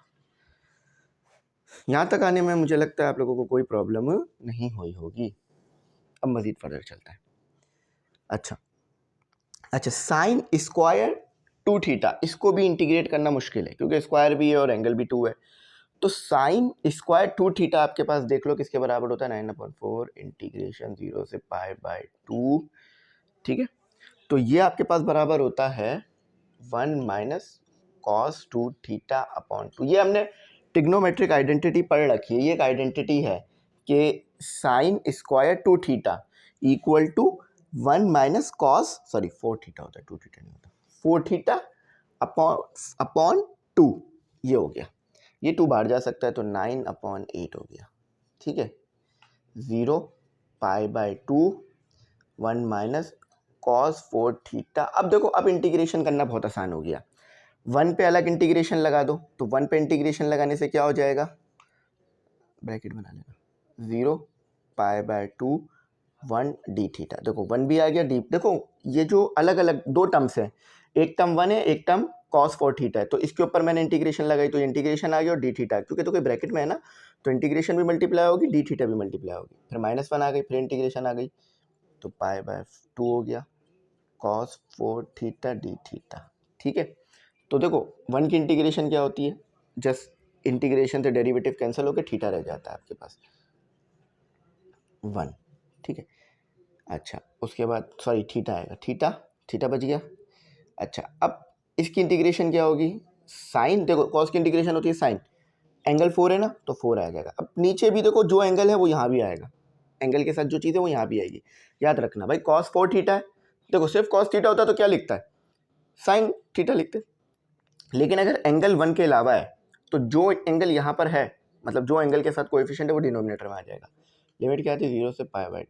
यहाँ तक आने में मुझे लगता है आप लोगों को कोई प्रॉब्लम नहीं हुई होगी। अब मज़ीद फर्दर चलता है। अच्छा साइन स्क्वायर 2 थीटा, इसको भी इंटीग्रेट करना मुश्किल है क्योंकि स्क्वायर भी है और एंगल भी 2 है। तो साइन स्क्वायर 2 थीटा आपके पास देख लो किसके बराबर होता है, 9/4 इंटीग्रेशन 0 से π/2, ठीक है। तो ये आपके पास बराबर होता है 1 - cos 2 थीटा अपॉन 2। ये हमने ट्रिग्नोमेट्रिक आइडेंटिटी पढ़ रखी है, ये एक आइडेंटिटी है कि sine square 2 theta equal to 1 - cos 4 theta होता है, 2 थीटा नहीं होता, 4 थीटा अपॉन 2। ये हो गया, ये 2 बाहर जा सकता है तो 9/8 हो गया, ठीक है। 0 π/2 1 - cos 4 थीटा। अब देखो अब इंटीग्रेशन करना बहुत आसान हो गया, 1 पे अलग इंटीग्रेशन लगा दो, तो 1 पे इंटीग्रेशन लगाने से क्या हो जाएगा, ब्रैकेट बना लेना, 0 π/2 1 डी थीटा। देखो 1 भी आ गया, डी, देखो ये जो अलग अलग 2 टर्म्स हैं, एक टर्म 1 है, एक टर्म cos 4 थीटा है, तो इसके ऊपर मैंने इंटीग्रेशन लगाई तो इंटीग्रेशन आ गया और डी थीटा, क्योंकि तो कोई ब्रैकेट में है ना, तो इंटीग्रेशन भी मल्टीप्लाई होगी, डी थीटा भी मल्टीप्लाई होगी, फिर -1 आ गई, फिर इंटीग्रेशन आ गई, तो π/2 हो गया cos 4 थीटा डी थीटा, ठीक है। तो देखो 1 की इंटीग्रेशन क्या होती है, जस्ट इंटीग्रेशन से डेरिवेटिव कैंसिल होकर थीटा रह जाता है आपके पास 1, ठीक है। अच्छा उसके बाद थीटा आएगा, थीटा बच गया। अच्छा अब इसकी इंटीग्रेशन क्या होगी, साइन, देखो कॉस की इंटीग्रेशन होती है साइन, एंगल 4 है ना तो 4 आ जाएगा। अब नीचे भी देखो जो एंगल है वो यहाँ भी आएगा, एंगल के साथ जो चीज़ है वो यहाँ भी आएगी। याद रखना भाई cos 4 थीटा है, देखो सिर्फ cos थीटा होता तो क्या लिखता है, साइन थीटा लिखते, लेकिन अगर एंगल 1 के अलावा है तो जो एंगल यहाँ पर है, मतलब जो एंगल के साथ कोएफिशिएंट है वो डिनोमिनेटर में आ जाएगा। लिमिट क्या आती है, 0 से π/2,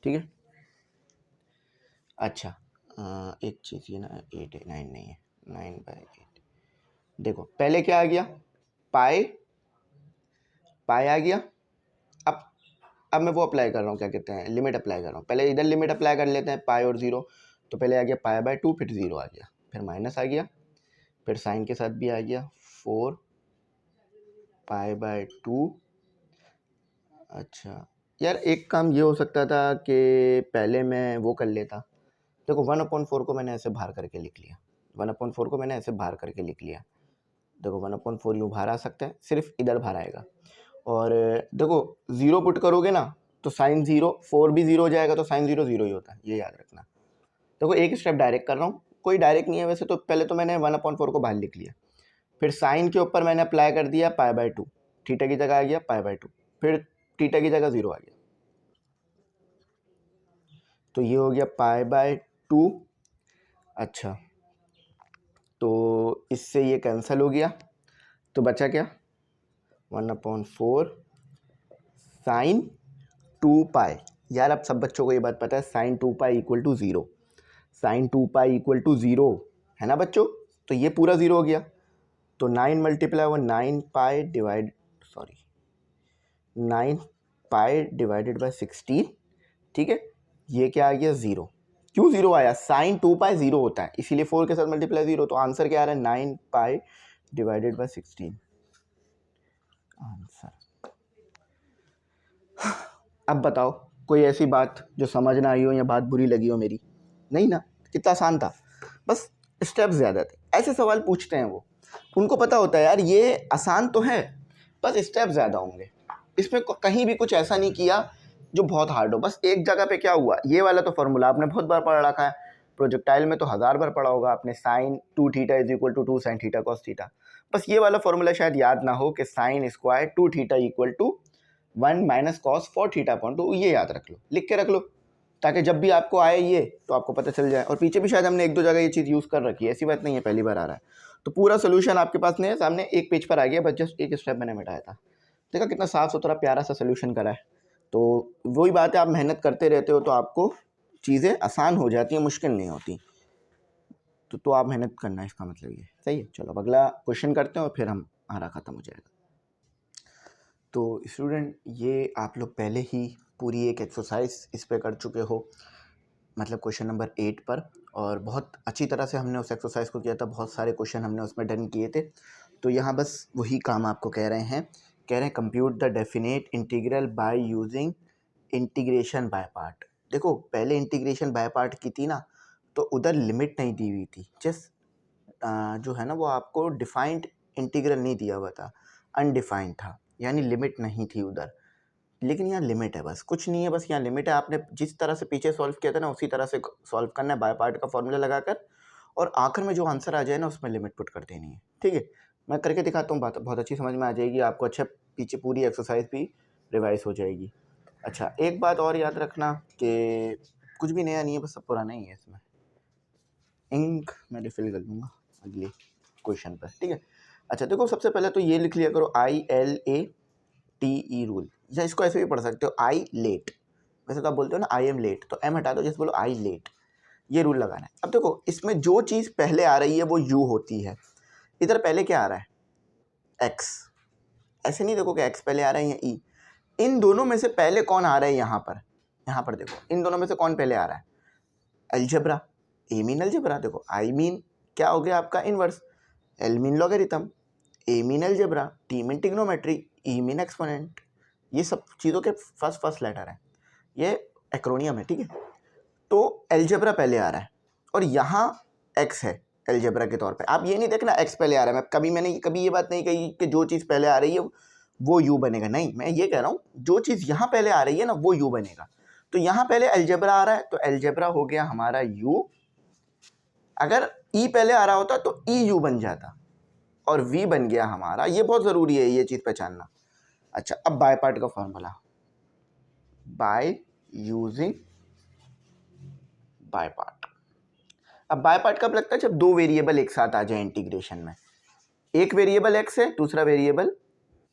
ठीक है। अच्छा एक चीज़ ये ना 8 है, 9 नहीं है, 9/8। देखो पहले क्या आ गया, पाई आ गया। अब मैं वो अप्लाई कर रहा हूँ, क्या कहते हैं, लिमिट अप्लाई कर रहा हूँ। पहले इधर लिमिट अप्लाई कर लेते हैं, पाई और 0, तो पहले आ गया π/2, फिर 0 आ गया, फिर माइनस आ गया, फिर साइन के साथ भी आ गया 4 π/2। अच्छा यार एक काम ये हो सकता था कि पहले मैं वो कर लेता, देखो 1/4 को मैंने ऐसे बाहर करके लिख लिया, 1/4 को मैंने ऐसे बाहर करके लिख लिया। देखो 1/4 यूँ बाहर आ सकता है, सिर्फ इधर बाहर आएगा, और देखो 0 पुट करोगे ना तो साइन 0, 4 भी 0 हो जाएगा, तो साइन 0 0 ही होता है, ये याद रखना। देखो एक स्टेप डायरेक्ट कर रहा हूँ, कोई डायरेक्ट नहीं है वैसे तो। पहले तो मैंने 1/4 को बाहर लिख लिया, फिर साइन के ऊपर मैंने अप्लाई कर दिया π/2, थीटा की जगह आ गया π/2, फिर थीटा की जगह 0 आ गया, तो ये हो गया π/2। अच्छा तो इससे ये कैंसिल हो गया, तो बचा क्या, 1/4 साइन 2π। यार अब सब बच्चों को ये बात पता है, sine 2π equal to 0, sine 2π equal to 0 है ना बच्चों। तो ये पूरा 0 हो गया, तो 9 मल्टीप्लाई हुआ 9π डिवाइडेड बाई 16, ठीक है। ये क्या आ गया 0, क्यों 0 आया, साइन 2π 0 होता है, इसीलिए 4 के साथ मल्टीप्लाई 0, तो आंसर क्या आ रहा है 9π डिवाइडेड बाई 16 आंसर। अब बताओ कोई ऐसी बात जो समझ ना आई हो या बात बुरी लगी हो मेरी, नहीं ना, कितना आसान था, बस स्टेप्स ज़्यादा थे। ऐसे सवाल पूछते हैं वो, उनको पता होता है यार ये आसान तो है, बस स्टेप ज़्यादा होंगे, इसमें कहीं भी कुछ ऐसा नहीं किया जो बहुत हार्ड हो। बस एक जगह पे क्या हुआ, ये वाला तो फॉर्मूला आपने बहुत बार पढ़ रखा है, प्रोजेक्टाइल में तो 1000 बार पढ़ा होगा आपने, sine 2 theta is equal to 2 sine theta cos theta. बस ये वाला फॉर्मूला शायद याद ना हो कि sine square 2 theta equal to 1 minus cos 4 theta upon 2, ये याद रख लो, लिख के रख लो, ताकि जब भी आपको आए ये तो आपको पता चल जाए। और पीछे भी शायद हमने 1-2 जगह ये चीज़ यूज़ कर रखी है, ऐसी बात नहीं है पहली बार आ रहा है। तो पूरा सोल्यूशन आपके पास नहीं है, सामने एक पेज पर आ गया, बस जस्ट एक स्टेप मैंने मिटाया था। देखा कितना साफ सुथरा प्यारा सा सोल्यूशन करा है। तो वही बात है, आप मेहनत करते रहते हो तो आपको चीज़ें आसान हो जाती हैं, मुश्किल नहीं होती। तो आप मेहनत करना, इसका मतलब ये सही है। चलो अब अगला क्वेश्चन करते हैं और फिर हमारा ख़त्म हो जाएगा। तो स्टूडेंट ये आप लोग पहले ही पूरी एक एक्सरसाइज इस पे कर चुके हो, मतलब क्वेश्चन नंबर 8 पर, और बहुत अच्छी तरह से हमने उस एक्सरसाइज को किया था, बहुत सारे क्वेश्चन हमने उसमें डन किए थे। तो यहाँ बस वही काम आपको कह रहे हैं compute the definite integral by using integration by part. देखो पहले इंटीग्रेशन बाय पार्ट की थी ना, तो उधर लिमिट नहीं दी हुई थी, जस्ट जो है ना वो आपको डिफाइंड इंटीग्रल नहीं दिया हुआ था, अनडिफाइंड था, यानी लिमिट नहीं थी उधर। लेकिन यहाँ लिमिट है, बस कुछ नहीं है, बस यहाँ लिमिट है। आपने जिस तरह से पीछे सॉल्व किया था ना उसी तरह से सॉल्व करना है बाय पार्ट का फॉर्मूला लगाकर, और आखिर में जो आंसर आ जाए ना उसमें लिमिट पुट कर देनी है। ठीक है, मैं करके दिखाता हूँ, बात बहुत अच्छी समझ में आ जाएगी आपको, अच्छा पीछे पूरी एक्सरसाइज भी रिवाइज हो जाएगी। अच्छा एक बात और याद रखना कि कुछ भी नया नहीं है, बस सब पुराना ही है। इसमें इंक मैं रिफिल कर दूँगा अगले क्वेश्चन पर, ठीक है। अच्छा देखो सबसे पहले तो ये लिख लिया करो ILATE रूल, या इसको ऐसे भी पढ़ सकते हो आई लेट, वैसे तो आप बोलते हो ना आई एम लेट, तो एम हटा दो, जैसे बोलो आई लेट, ये रूल लगाना है। अब देखो इसमें जो चीज़ पहले आ रही है वो यू होती है, इधर पहले क्या आ रहा है एक्स, ऐसे नहीं देखो कि एक्स पहले आ रहा है या ई, इन दोनों में से पहले कौन आ रहा है यहाँ पर देखो इन दोनों में से कौन पहले आ रहा है, अलजेब्रा, ए मीन अलजेब्रा। देखो आई मीन क्या हो गया आपका inverse, L mean logarithm, A mean algebra, T mean trigonometry, E mean exponent. ये सब चीज़ों के फर्स्ट लेटर है, ये एक्रोनियम है, ठीक है। तो अलजेब्रा पहले आ रहा है और यहाँ एक्स है अलजेब्रा के तौर पे। आप ये नहीं देखना एक्स पहले आ रहा है, मैंने कभी ये बात नहीं कही कि जो चीज़ पहले आ रही है वो यू बनेगा, नहीं, मैं ये कह रहा हूँ जो चीज़ यहाँ पहले आ रही है ना वो यू बनेगा। तो यहाँ पहले अलजेब्रा आ रहा है तो अलजेब्रा हो गया हमारा यू, अगर ई पहले आ रहा होता तो ई यू बन जाता, और वी बन गया हमारा, ये बहुत ज़रूरी है ये चीज़ पहचानना। अच्छा अब बाय पार्ट का formula, by using by part. अब बाय पार्ट कब लगता है, जब दो वेरिएबल एक साथ आ जाए इंटीग्रेशन में, एक वेरिएबल एक्स है दूसरा वेरिएबल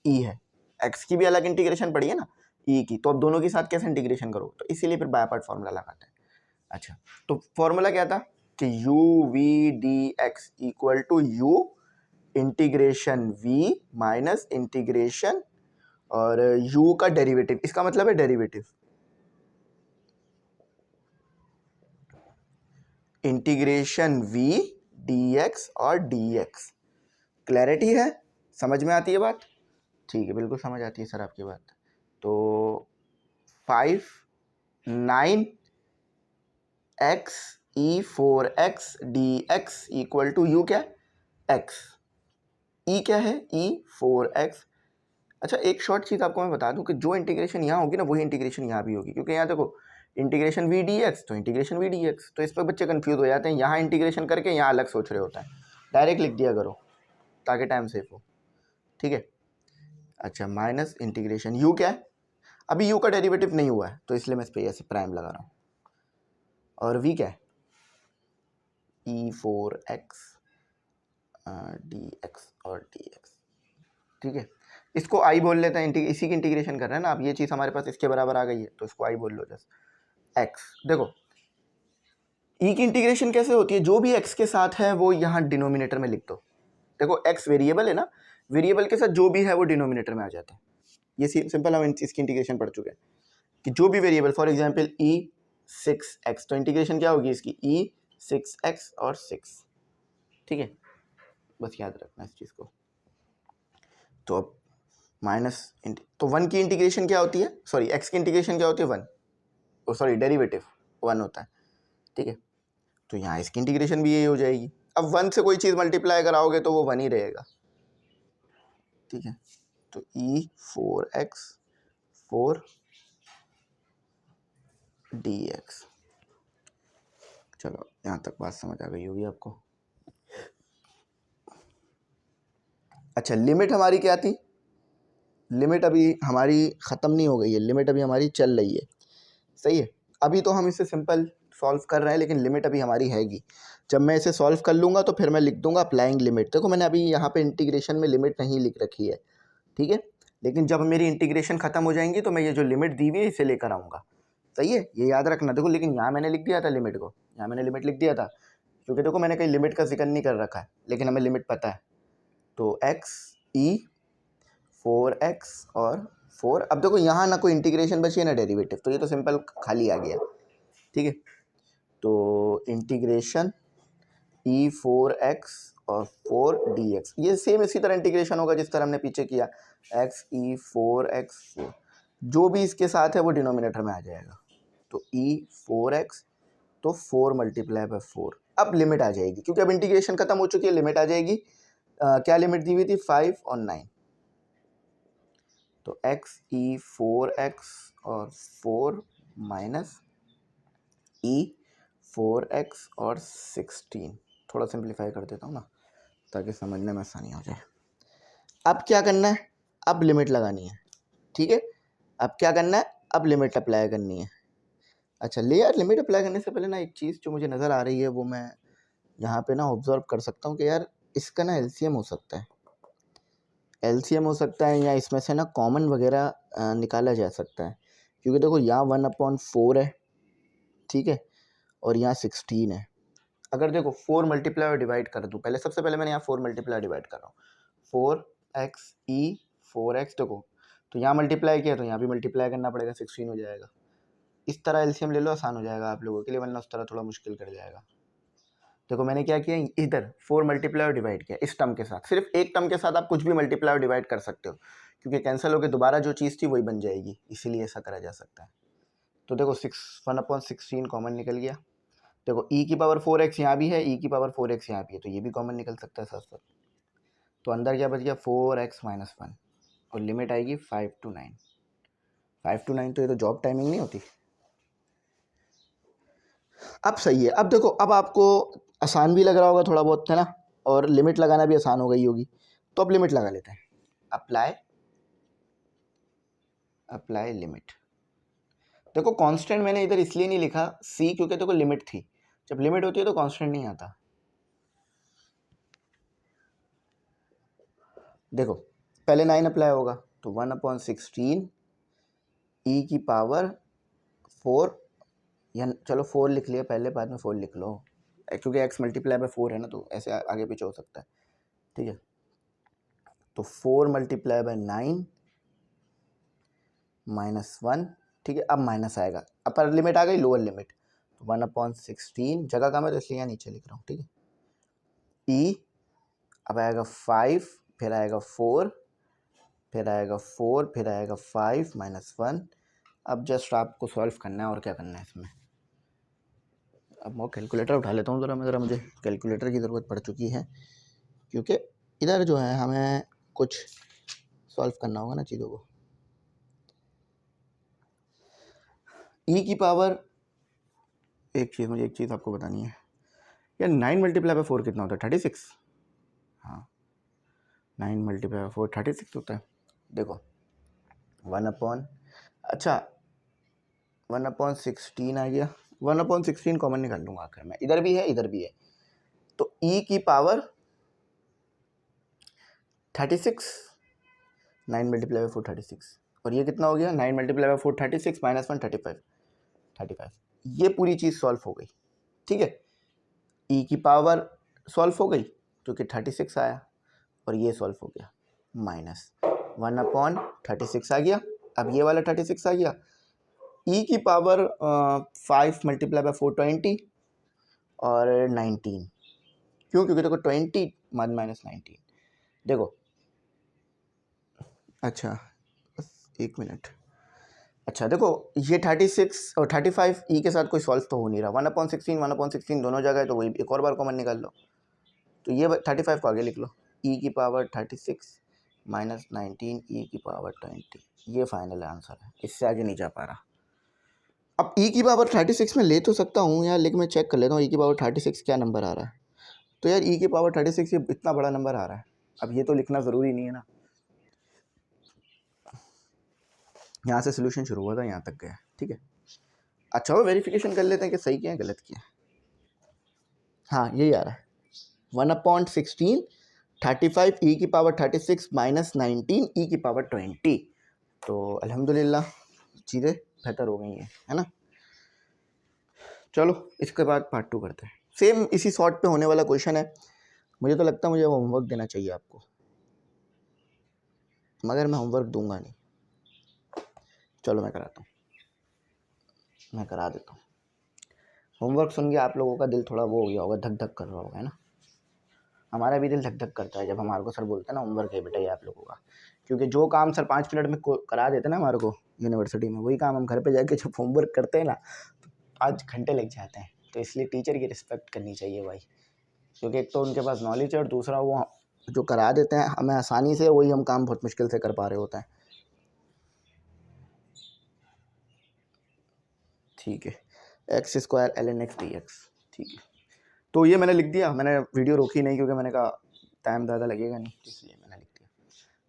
ई है, एक्स की भी अलग इंटीग्रेशन पड़ी है ना ई की, तो अब दोनों के साथ कैसे इंटीग्रेशन करो, तो इसीलिए फिर बाय पार्ट फॉर्मूला लगाते हैं। अच्छा तो फॉर्मूला क्या था कि u v d x equal to u integration v minus integration और u का डेरिवेटिव, इसका मतलब है डेरिवेटिव, इंटीग्रेशन v dx और dx। क्लैरिटी है, समझ में आती है बात, ठीक है बिल्कुल समझ आती है सर आपकी बात। तो 5 9 x e 4x dx equal to u क्या x, e क्या है e 4x। अच्छा एक शॉर्ट चीज़ आपको मैं बता दूं कि जो इंटीग्रेशन यहाँ होगी ना वही इंटीग्रेशन यहाँ भी होगी, क्योंकि यहाँ देखो इंटीग्रेशन वी डी एक्स तो इंटीग्रेशन वी डी एक्स, तो इस पर बच्चे कंफ्यूज हो जाते हैं, यहाँ इंटीग्रेशन करके यहाँ अलग सोच रहे होता है, डायरेक्ट लिख दिया करो ताकि टाइम सेव हो, ठीक है। अच्छा माइनस इंटीग्रेशन यू क्या है, अभी यू का डेरिवेटिव नहीं हुआ है तो इसलिए मैं इस पर ऐसे प्राइम लगा रहा हूँ, और वी क्या है ई 4x dx और dx, ठीक है। इसको आई बोल लेते हैं, इसी की इंटीग्रेशन कर रहे हैं ना, अब ये चीज़ हमारे पास इसके बराबर आ गई है तो इसको आई बोल लो जस्ट एक्स। देखो ई की इंटीग्रेशन कैसे होती है, जो भी एक्स के साथ है वो यहाँ डिनोमिनेटर में लिख दो। देखो एक्स वेरिएबल है ना, वेरिएबल के साथ जो भी है वो डिनोमिनेटर में आ जाता है, ये सिंपल हम इसकी इंटीग्रेशन पढ़ चुके हैं कि जो भी variable, for example E 6x, तो इंटीग्रेशन क्या होगी इसकी ई 6x और 6, ठीक है, बस याद रखना इस चीज़ को। तो अब माइनस तो 1 की इंटीग्रेशन क्या होती है, सॉरी एक्स की इंटीग्रेशन क्या होती है 1, सॉरी डेरिवेटिव 1 होता है, ठीक है। तो यहाँ इसकी इंटीग्रेशन भी यही हो जाएगी। अब 1 से कोई चीज़ मल्टीप्लाई कराओगे तो वो 1 ही रहेगा, ठीक है। तो E4x 4 dx। चलो यहाँ तक बात समझ आ गई होगी आपको। अच्छा, लिमिट हमारी क्या थी? लिमिट अभी हमारी ख़त्म नहीं हो गई है, लिमिट अभी हमारी चल रही है, सही है। अभी तो हम इसे सिंपल सॉल्व कर रहे हैं, लेकिन लिमिट अभी हमारी हैगी। जब मैं इसे सॉल्व कर लूँगा तो फिर मैं लिख दूंगा अप्लाइंग लिमिट। देखो मैंने अभी यहाँ पे इंटीग्रेशन में लिमिट नहीं लिख रखी है, ठीक है। लेकिन जब मेरी इंटीग्रेशन ख़त्म हो जाएंगी तो मैं ये जो लिमिट दी हुई है इसे लेकर आऊँगा, सही है, ये याद रखना। देखो लेकिन यहाँ मैंने लिख दिया था लिमिट को, यहाँ मैंने लिमिट लिख दिया था, क्योंकि देखो मैंने कहीं लिमिट का जिक्र नहीं कर रखा है, लेकिन हमें लिमिट पता है। तो x e 4x और 4। अब देखो यहाँ ना कोई इंटीग्रेशन बची है ना डेरिवेटिव, तो ये तो सिंपल खाली आ गया, ठीक है। तो इंटीग्रेशन E4x और 4 dx, ये सेम इसी तरह इंटीग्रेशन होगा जिस तरह हमने पीछे किया, x E4x 4, जो भी इसके साथ है वो डिनोमिनेटर में आ जाएगा। तो E4x तो 4 मल्टीप्लाई बाय 4। अब लिमिट आ जाएगी, क्योंकि अब इंटीग्रेशन खत्म हो चुकी है, लिमिट आ जाएगी। क्या लिमिट दी हुई थी? 5 और 9। तो x E4x और 4 माइनस E4x और 16। थोड़ा सिंप्लीफाई कर देता हूँ ना, ताकि समझने में आसानी हो जाए। अब क्या करना है? अब लिमिट लगानी है, ठीक है। अब क्या करना है? अब लिमिट अप्लाई करनी है। अच्छा ले यार, लिमिट अप्लाई करने से पहले ना एक चीज़ जो मुझे नज़र आ रही है वो मैं यहाँ पे ना ऑब्जर्व कर सकता हूँ कि यार इसका ना एलसीएम हो सकता है, एलसीएम हो सकता है, या इसमें से ना कॉमन वगैरह निकाला जा सकता है। क्योंकि देखो यहाँ 1/4 है, ठीक है, और यहाँ 16 है। अगर देखो 4 मल्टीप्लाई और डिवाइड कर दूँ, पहले सबसे पहले मैंने यहाँ 4 मल्टीप्लाई डिवाइड कर रहा हूँ। 4x E4x, देखो तो यहाँ मल्टीप्लाई किया तो यहाँ भी मल्टीप्लाई करना पड़ेगा, 16 हो जाएगा। इस तरह एलसीएम ले लो, आसान हो जाएगा आप लोगों के लिए, वरना उस तरह थोड़ा मुश्किल कर जाएगा। देखो मैंने क्या किया, इधर 4 मल्टीप्लाई और डिवाइड किया इस टर्म के साथ। सिर्फ एक टर्म के साथ आप कुछ भी मल्टीप्लाई और डिवाइड कर सकते हो, क्योंकि कैंसिल होकर दोबारा जो चीज़ थी वही बन जाएगी, इसीलिए ऐसा करा जा सकता है। तो देखो 1/16 कॉमन निकल गया। देखो e की पावर 4x यहाँ भी है, e की पावर 4x यहाँ भी है, तो ये भी कॉमन निकल सकता है साथ साथ। तो अंदर क्या बच गया? 4x - 1, और लिमिट आएगी 5 to 9। 5 to 9 तो ये तो जॉब टाइमिंग नहीं होती। अब सही है। अब देखो, अब आपको आसान भी लग रहा होगा थोड़ा बहुत, है ना, और लिमिट लगाना भी आसान हो गई होगी। तो अब लिमिट लगा लेते हैं। Apply limit. देखो कांस्टेंट मैंने इधर इसलिए नहीं लिखा c, क्योंकि देखो लिमिट थी, जब लिमिट होती है तो कांस्टेंट नहीं आता। देखो पहले 9 अप्लाई होगा, तो 1/16 e की पावर 4, या चलो 4 लिख लिया पहले, बाद में 4 लिख लो, क्योंकि x मल्टीप्लाई बाय 4 है ना, तो ऐसे आगे पीछे हो सकता है, ठीक है। तो 4 मल्टीप्लाई बाय 9 -1, ठीक है। अब माइनस आएगा, अपर लिमिट आ गई, लोअर लिमिट, तो 1/16, जगह कम है तो इसलिए यहाँ नीचे लिख रहा हूँ, ठीक है। e अब आएगा 5, फिर आएगा 4, फिर आएगा 4, फिर आएगा 5 -1। अब जस्ट आपको सॉल्व करना है, और क्या करना है इसमें। अब मैं कैलकुलेटर उठा लेता हूँ ज़रा मुझे कैलकुलेटर की ज़रूरत पड़ चुकी है, क्योंकि इधर जो है हमें कुछ सॉल्व करना होगा ना चीज़ों को। e की पावर, मुझे एक चीज़ आपको बतानी है यार, 9 मल्टीप्लाई बाय 4 कितना होता है? 36। हाँ 9 मल्टीप्लाई बाय 4 36 होता है। देखो 1/16 आ गया, 1/16 कॉमन निकाल लूँगा आखिर में, इधर भी है इधर भी है। तो e की पावर 36, 9 मल्टीप्लाई बाय 4 36, और ये कितना हो गया? 9 मल्टीप्लाई बाय 4 36 -1 35। ये पूरी चीज़ सॉल्व हो गई, ठीक है। e की पावर सॉल्व हो गई, जो कि 36 आया, और ये सॉल्व हो गया, -1/36 आ गया। अब ये वाला 36 आ गया। e की पावर 5 मल्टीप्लाई बाय 4 20 और 19, क्यों? क्योंकि देखो 20 -19, देखो अच्छा बस एक मिनट। अच्छा देखो ये 36 और 35 e के साथ कोई सॉल्व तो हो नहीं रहा, 1/16 दोनों जगह है, तो वही एक और बार कॉमन निकाल लो, तो ये 35 को आगे लिख लो, ई की पावर 36 माइनस 19 ई की पावर 20, ये फाइनल आंसर है, इससे आगे नहीं जा पा रहा। अब ई की पावर 36 में ले तो सकता हूँ यार, लेकिन मैं चेक कर लेता हूँ ई की पावर 36 क्या नंबर आ रहा है। तो यार ई की पावर 36 ये इतना बड़ा नंबर आ रहा है, अब ये तो लिखना ज़रूरी नहीं है ना, यहाँ से सोल्यूशन शुरू हुआ था यहाँ तक गया, ठीक है। अच्छा वो वेरिफिकेशन कर लेते हैं कि सही किया है गलत किया है। हाँ यही आ रहा है 1/16 35 ई की पावर 36 माइनस 19 ई की पावर 20। तो अल्हम्दुलिल्लाह चीज़ें बेहतर हो गई हैं, है ना। चलो इसके बाद पार्ट 2 करते हैं। सेम इसी शॉर्ट पे होने वाला क्वेश्चन है, मुझे तो लगता है मुझे होमवर्क देना चाहिए आपको, मगर मैं होमवर्क दूंगा नहीं। चलो मैं कराता हूँ, मैं करा देता हूँ। होमवर्क सुन के आप लोगों का दिल थोड़ा वो हो गया होगा, धक धक कर रहा होगा, है ना। हमारा भी दिल धक धक करता है जब हमारे को सर बोलते हैं ना होमवर्क है बेटा ये आप लोगों का, क्योंकि जो काम सर 5 मिनट में करा देते हैं ना हमारे को यूनिवर्सिटी में, वही काम हम घर पे जाके जब होमवर्क करते हैं ना तो 5 घंटे लग जाते हैं। तो इसलिए टीचर की रिस्पेक्ट करनी चाहिए भाई, क्योंकि एक तो उनके पास नॉलेज है और दूसरा वो जो करा देते हैं हमें आसानी से, वही हम काम बहुत मुश्किल से कर पा रहे होते हैं। ठीक है, x square l n x d x, ठीक है। तो ये मैंने लिख दिया, मैंने वीडियो रोकी नहीं क्योंकि मैंने कहा टाइम ज़्यादा लगेगा नहीं, इसलिए मैंने लिख दिया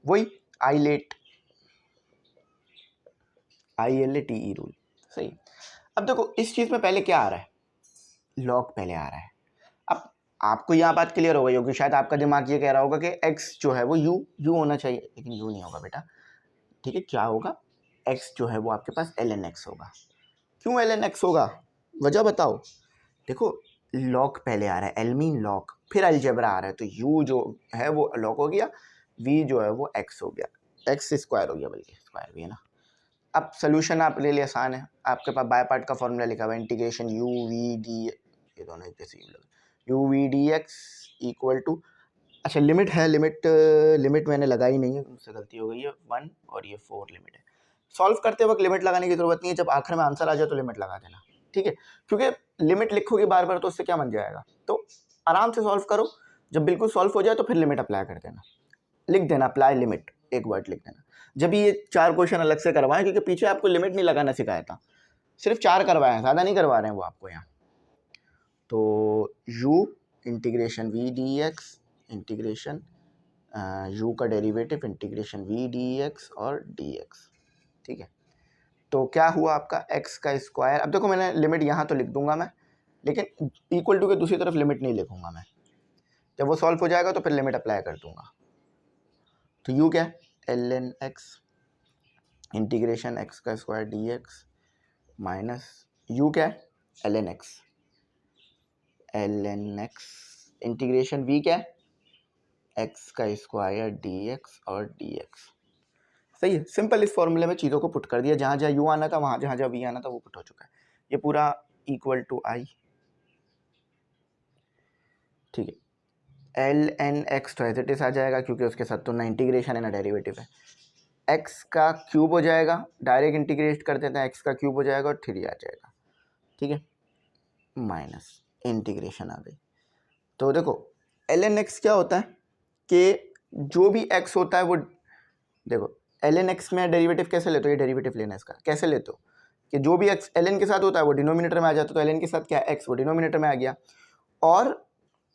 वही ILATE रूल, सही। अब देखो इस चीज़ में पहले क्या आ रहा है, लॉग पहले आ रहा है। अब आपको यहाँ बात क्लियर हो गई होगी, शायद आपका दिमाग ये कह रहा होगा कि x जो है वो u होना चाहिए, लेकिन u नहीं होगा बेटा, ठीक है। क्या होगा, x जो है वो आपके पास ln x होगा। क्यों ln x होगा, वजह बताओ। देखो लॉग पहले आ रहा है, एल मीन लॉग, फिर अलजेब्रा आ रहा है, तो u जो है वो लॉग हो गया, v जो है वो x हो गया, x स्क्वायर हो गया, बल्कि स्क्वायर भी है ना। अब सोल्यूशन आप ले लिए, आसान है, आपके पास बाय पार्ट का फॉर्मूला लिखा हुआ है, इंटीग्रेशन u v d, ये दोनों एक जैसे ही u v dx equal to, अच्छा लिमिट है, लिमिट मैंने लगाई नहीं है, मुझसे गलती हो गई है, 1 और ये 4 लिमिट है। सॉल्व करते वक्त लिमिट लगाने की ज़रूरत नहीं है, जब आखिर में आंसर आ जाए तो लिमिट लगा देना, ठीक है। क्योंकि लिमिट लिखोगे बार बार तो उससे क्या बन जाएगा, तो आराम से सॉल्व करो, जब बिल्कुल सॉल्व हो जाए तो फिर लिमिट अप्लाई कर देना, लिख देना अप्लाई लिमिट, एक वर्ड लिख देना। जब ये 4 क्वेश्चन अलग से करवाएं, क्योंकि पीछे आपको लिमिट नहीं लगाना सिखाया था, सिर्फ 4 करवाए हैं, ज़्यादा नहीं करवा रहे हैं वो आपको यहाँ। तो u integration v dx integration u का डेरिवेटिव इंटीग्रेशन v dx और dx, ठीक है। तो क्या हुआ आपका x का स्क्वायर, अब देखो मैंने लिमिट यहाँ तो लिख दूंगा मैं, लेकिन इक्वल टू के दूसरी तरफ लिमिट नहीं लिखूंगा मैं, जब वो सॉल्व हो जाएगा तो फिर लिमिट अप्लाई कर दूंगा। तो u क्या है, ln x इंटीग्रेशन x का स्क्वायर dx माइनस u क्या है, ln x इंटीग्रेशन v क्या है, x का स्क्वायर dx और dx, सही है। सिंपल इस फॉर्मूले में चीज़ों को पुट कर दिया, जहाँ जहाँ u आना था वहाँ जहाँ जहाँ v आना था वो पुट हो चुका है, ये पूरा इक्वल टू i, ठीक है। ln x तो एज इट इज आ जाएगा, क्योंकि उसके साथ तो ना इंटीग्रेशन है ना डेरिवेटिव है, x का क्यूब हो जाएगा, डायरेक्ट इंटीग्रेट कर देते हैं, x का क्यूब हो जाएगा और 3 आ जाएगा, ठीक है, माइनस इंटीग्रेशन आ गई। तो देखो ln x क्या होता है कि जो भी x होता है वो, देखो ln x में डेरिवेटिव कैसे लेते हो, ये डेरिवेटिव लेना है इसका, कैसे लेते हो कि जो भी x ln के साथ होता है वो डिनोमिनेटर में आ जाता है, तो ln के साथ क्या है x, वो डिनोमिनेटर में आ गया, और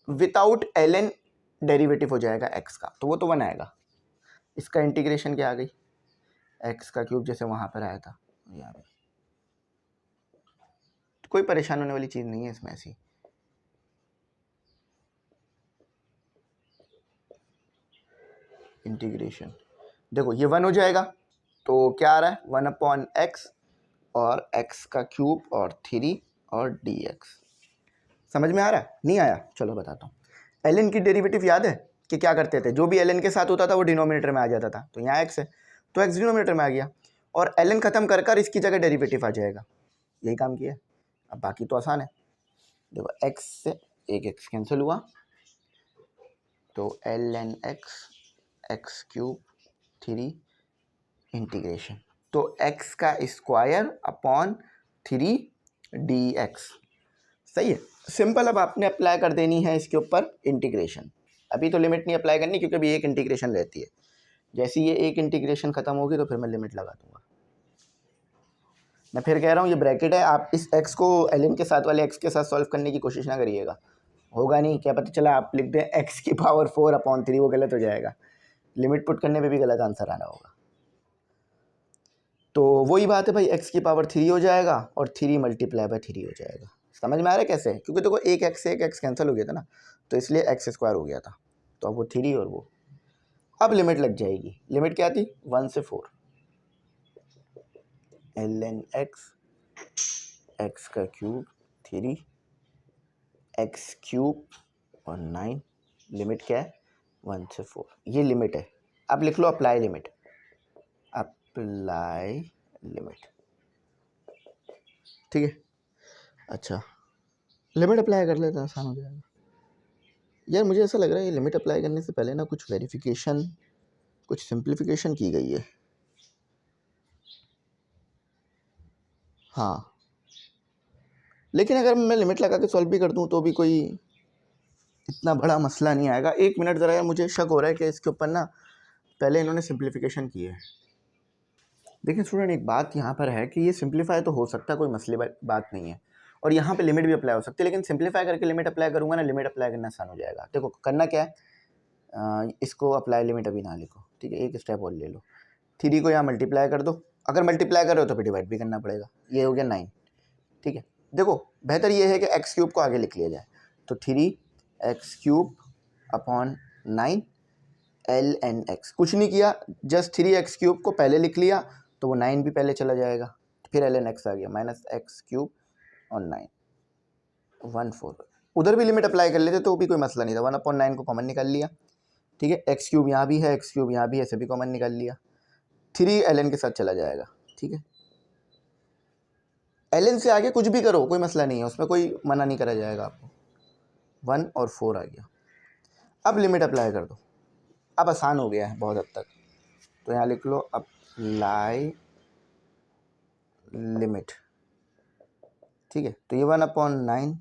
विदाउट ln डेरिवेटिव हो जाएगा x का, तो वो तो 1 आएगा। इसका इंटीग्रेशन क्या आ गई, x का क्यूब, जैसे वहाँ पर आया था यहाँ पे, तो कोई परेशान होने वाली चीज़ नहीं है इसमें ऐसी। इंटीग्रेशन देखो ये 1 हो जाएगा, तो क्या आ रहा है 1/x और x का क्यूब और 3 और dx, समझ में आ रहा है, नहीं आया, चलो बताता हूँ। ln की डेरिवेटिव याद है कि क्या करते थे, जो भी ln के साथ होता था वो डिनोमिनेटर में आ जाता था, तो यहाँ x है तो x डिनोमिनेटर में आ गया, और ln खत्म कर कर इसकी जगह डेरिवेटिव आ जाएगा, यही काम किया। अब बाकी तो आसान है, देखो x से एक x कैंसिल हुआ, तो ln x क्यूब 3 इंटीग्रेशन, तो x का स्क्वायर अपॉन 3 dx, सही है, सिंपल। अब आपने अप्लाई कर देनी है इसके ऊपर इंटीग्रेशन। अभी तो लिमिट नहीं अप्लाई करनी क्योंकि अभी एक इंटीग्रेशन रहती है। जैसे ये एक इंटीग्रेशन खत्म होगी तो फिर मैं लिमिट लगा दूंगा। मैं फिर कह रहा हूँ ये ब्रैकेट है, आप इस x को ln के साथ वाले x के साथ सॉल्व करने की कोशिश ना करिएगा, होगा नहीं। क्या पता चला आप लिख दें x की पावर 4/3, वो गलत हो जाएगा, लिमिट पुट करने पे भी गलत आंसर आना होगा। तो वही बात है भाई, x की पावर 3 हो जाएगा और 3 मल्टीप्लाई बाय 3 हो जाएगा। समझ में आ रहा है कैसे? क्योंकि देखो एक x से एक x कैंसिल हो गया था ना, तो इसलिए x² हो गया था। तो अब वो 3 और वो, अब लिमिट लग जाएगी। लिमिट क्या थी? 1 से 4 ln x का क्यूब 3 x³ और 9, लिमिट क्या है? 1 से 4, ये लिमिट है। अब लिख लो अप्लाई लिमिट, अप्लाई लिमिट, ठीक है। अच्छा, लिमिट अप्लाई कर लेते हैं, आसान हो जाएगा। यार मुझे ऐसा लग रहा है ये लिमिट अप्लाई करने से पहले ना कुछ वेरिफिकेशन, कुछ सिंप्लीफिकेशन की गई है। हाँ, लेकिन अगर मैं लिमिट लगा के सॉल्व भी कर दूं तो भी कोई इतना बड़ा मसला नहीं आएगा। एक मिनट ज़रा यार, मुझे शक हो रहा है कि इसके ऊपर ना पहले इन्होंने सिंप्लीफिकेशन की है। देखिए स्टूडेंट, एक बात यहाँ पर है कि ये सिंप्लीफाई तो हो सकता है, कोई मसले बात नहीं है, और यहाँ पे लिमिट भी अप्लाई हो सकती है। लेकिन सिंप्लीफाई करके लिमिट अप्लाई करूँगा ना, लिमिट अप्लाई करना आसान हो जाएगा। देखो करना क्या है, इसको अप्लाई लिमिट अभी ना लिखो, ठीक है, एक स्टेप और ले लो। 3 को यहाँ मल्टीप्लाई कर दो, अगर मल्टीप्लाई करो तो फिर डिवाइड भी करना पड़ेगा। ये हो गया 9, ठीक है। देखो बेहतर ये है कि x³ को आगे लिख लिया जाए, तो 3x³/9 ln x। कुछ नहीं किया, जस्ट 3x³ को पहले लिख लिया तो वो 9 भी पहले चला जाएगा, फिर ln x आ गया -x³ और 9 14। उधर भी लिमिट अप्लाई कर लेते तो भी कोई मसला नहीं था, 1/9 को कॉमन निकाल लिया, ठीक है। x³ यहाँ भी है, x³ यहाँ भी है, सभी कॉमन निकाल लिया, 3 ln के साथ चला जाएगा, ठीक है। ln से आगे कुछ भी करो कोई मसला नहीं है, उसमें कोई मना नहीं करा जाएगा आपको। 1 और 4 आ गया। अब लिमिट अप्लाई कर दो, अब आसान हो गया है बहुत हद तक। तो यहाँ लिख लो अप्लाई लिमिट, ठीक है। तो ये 1/9,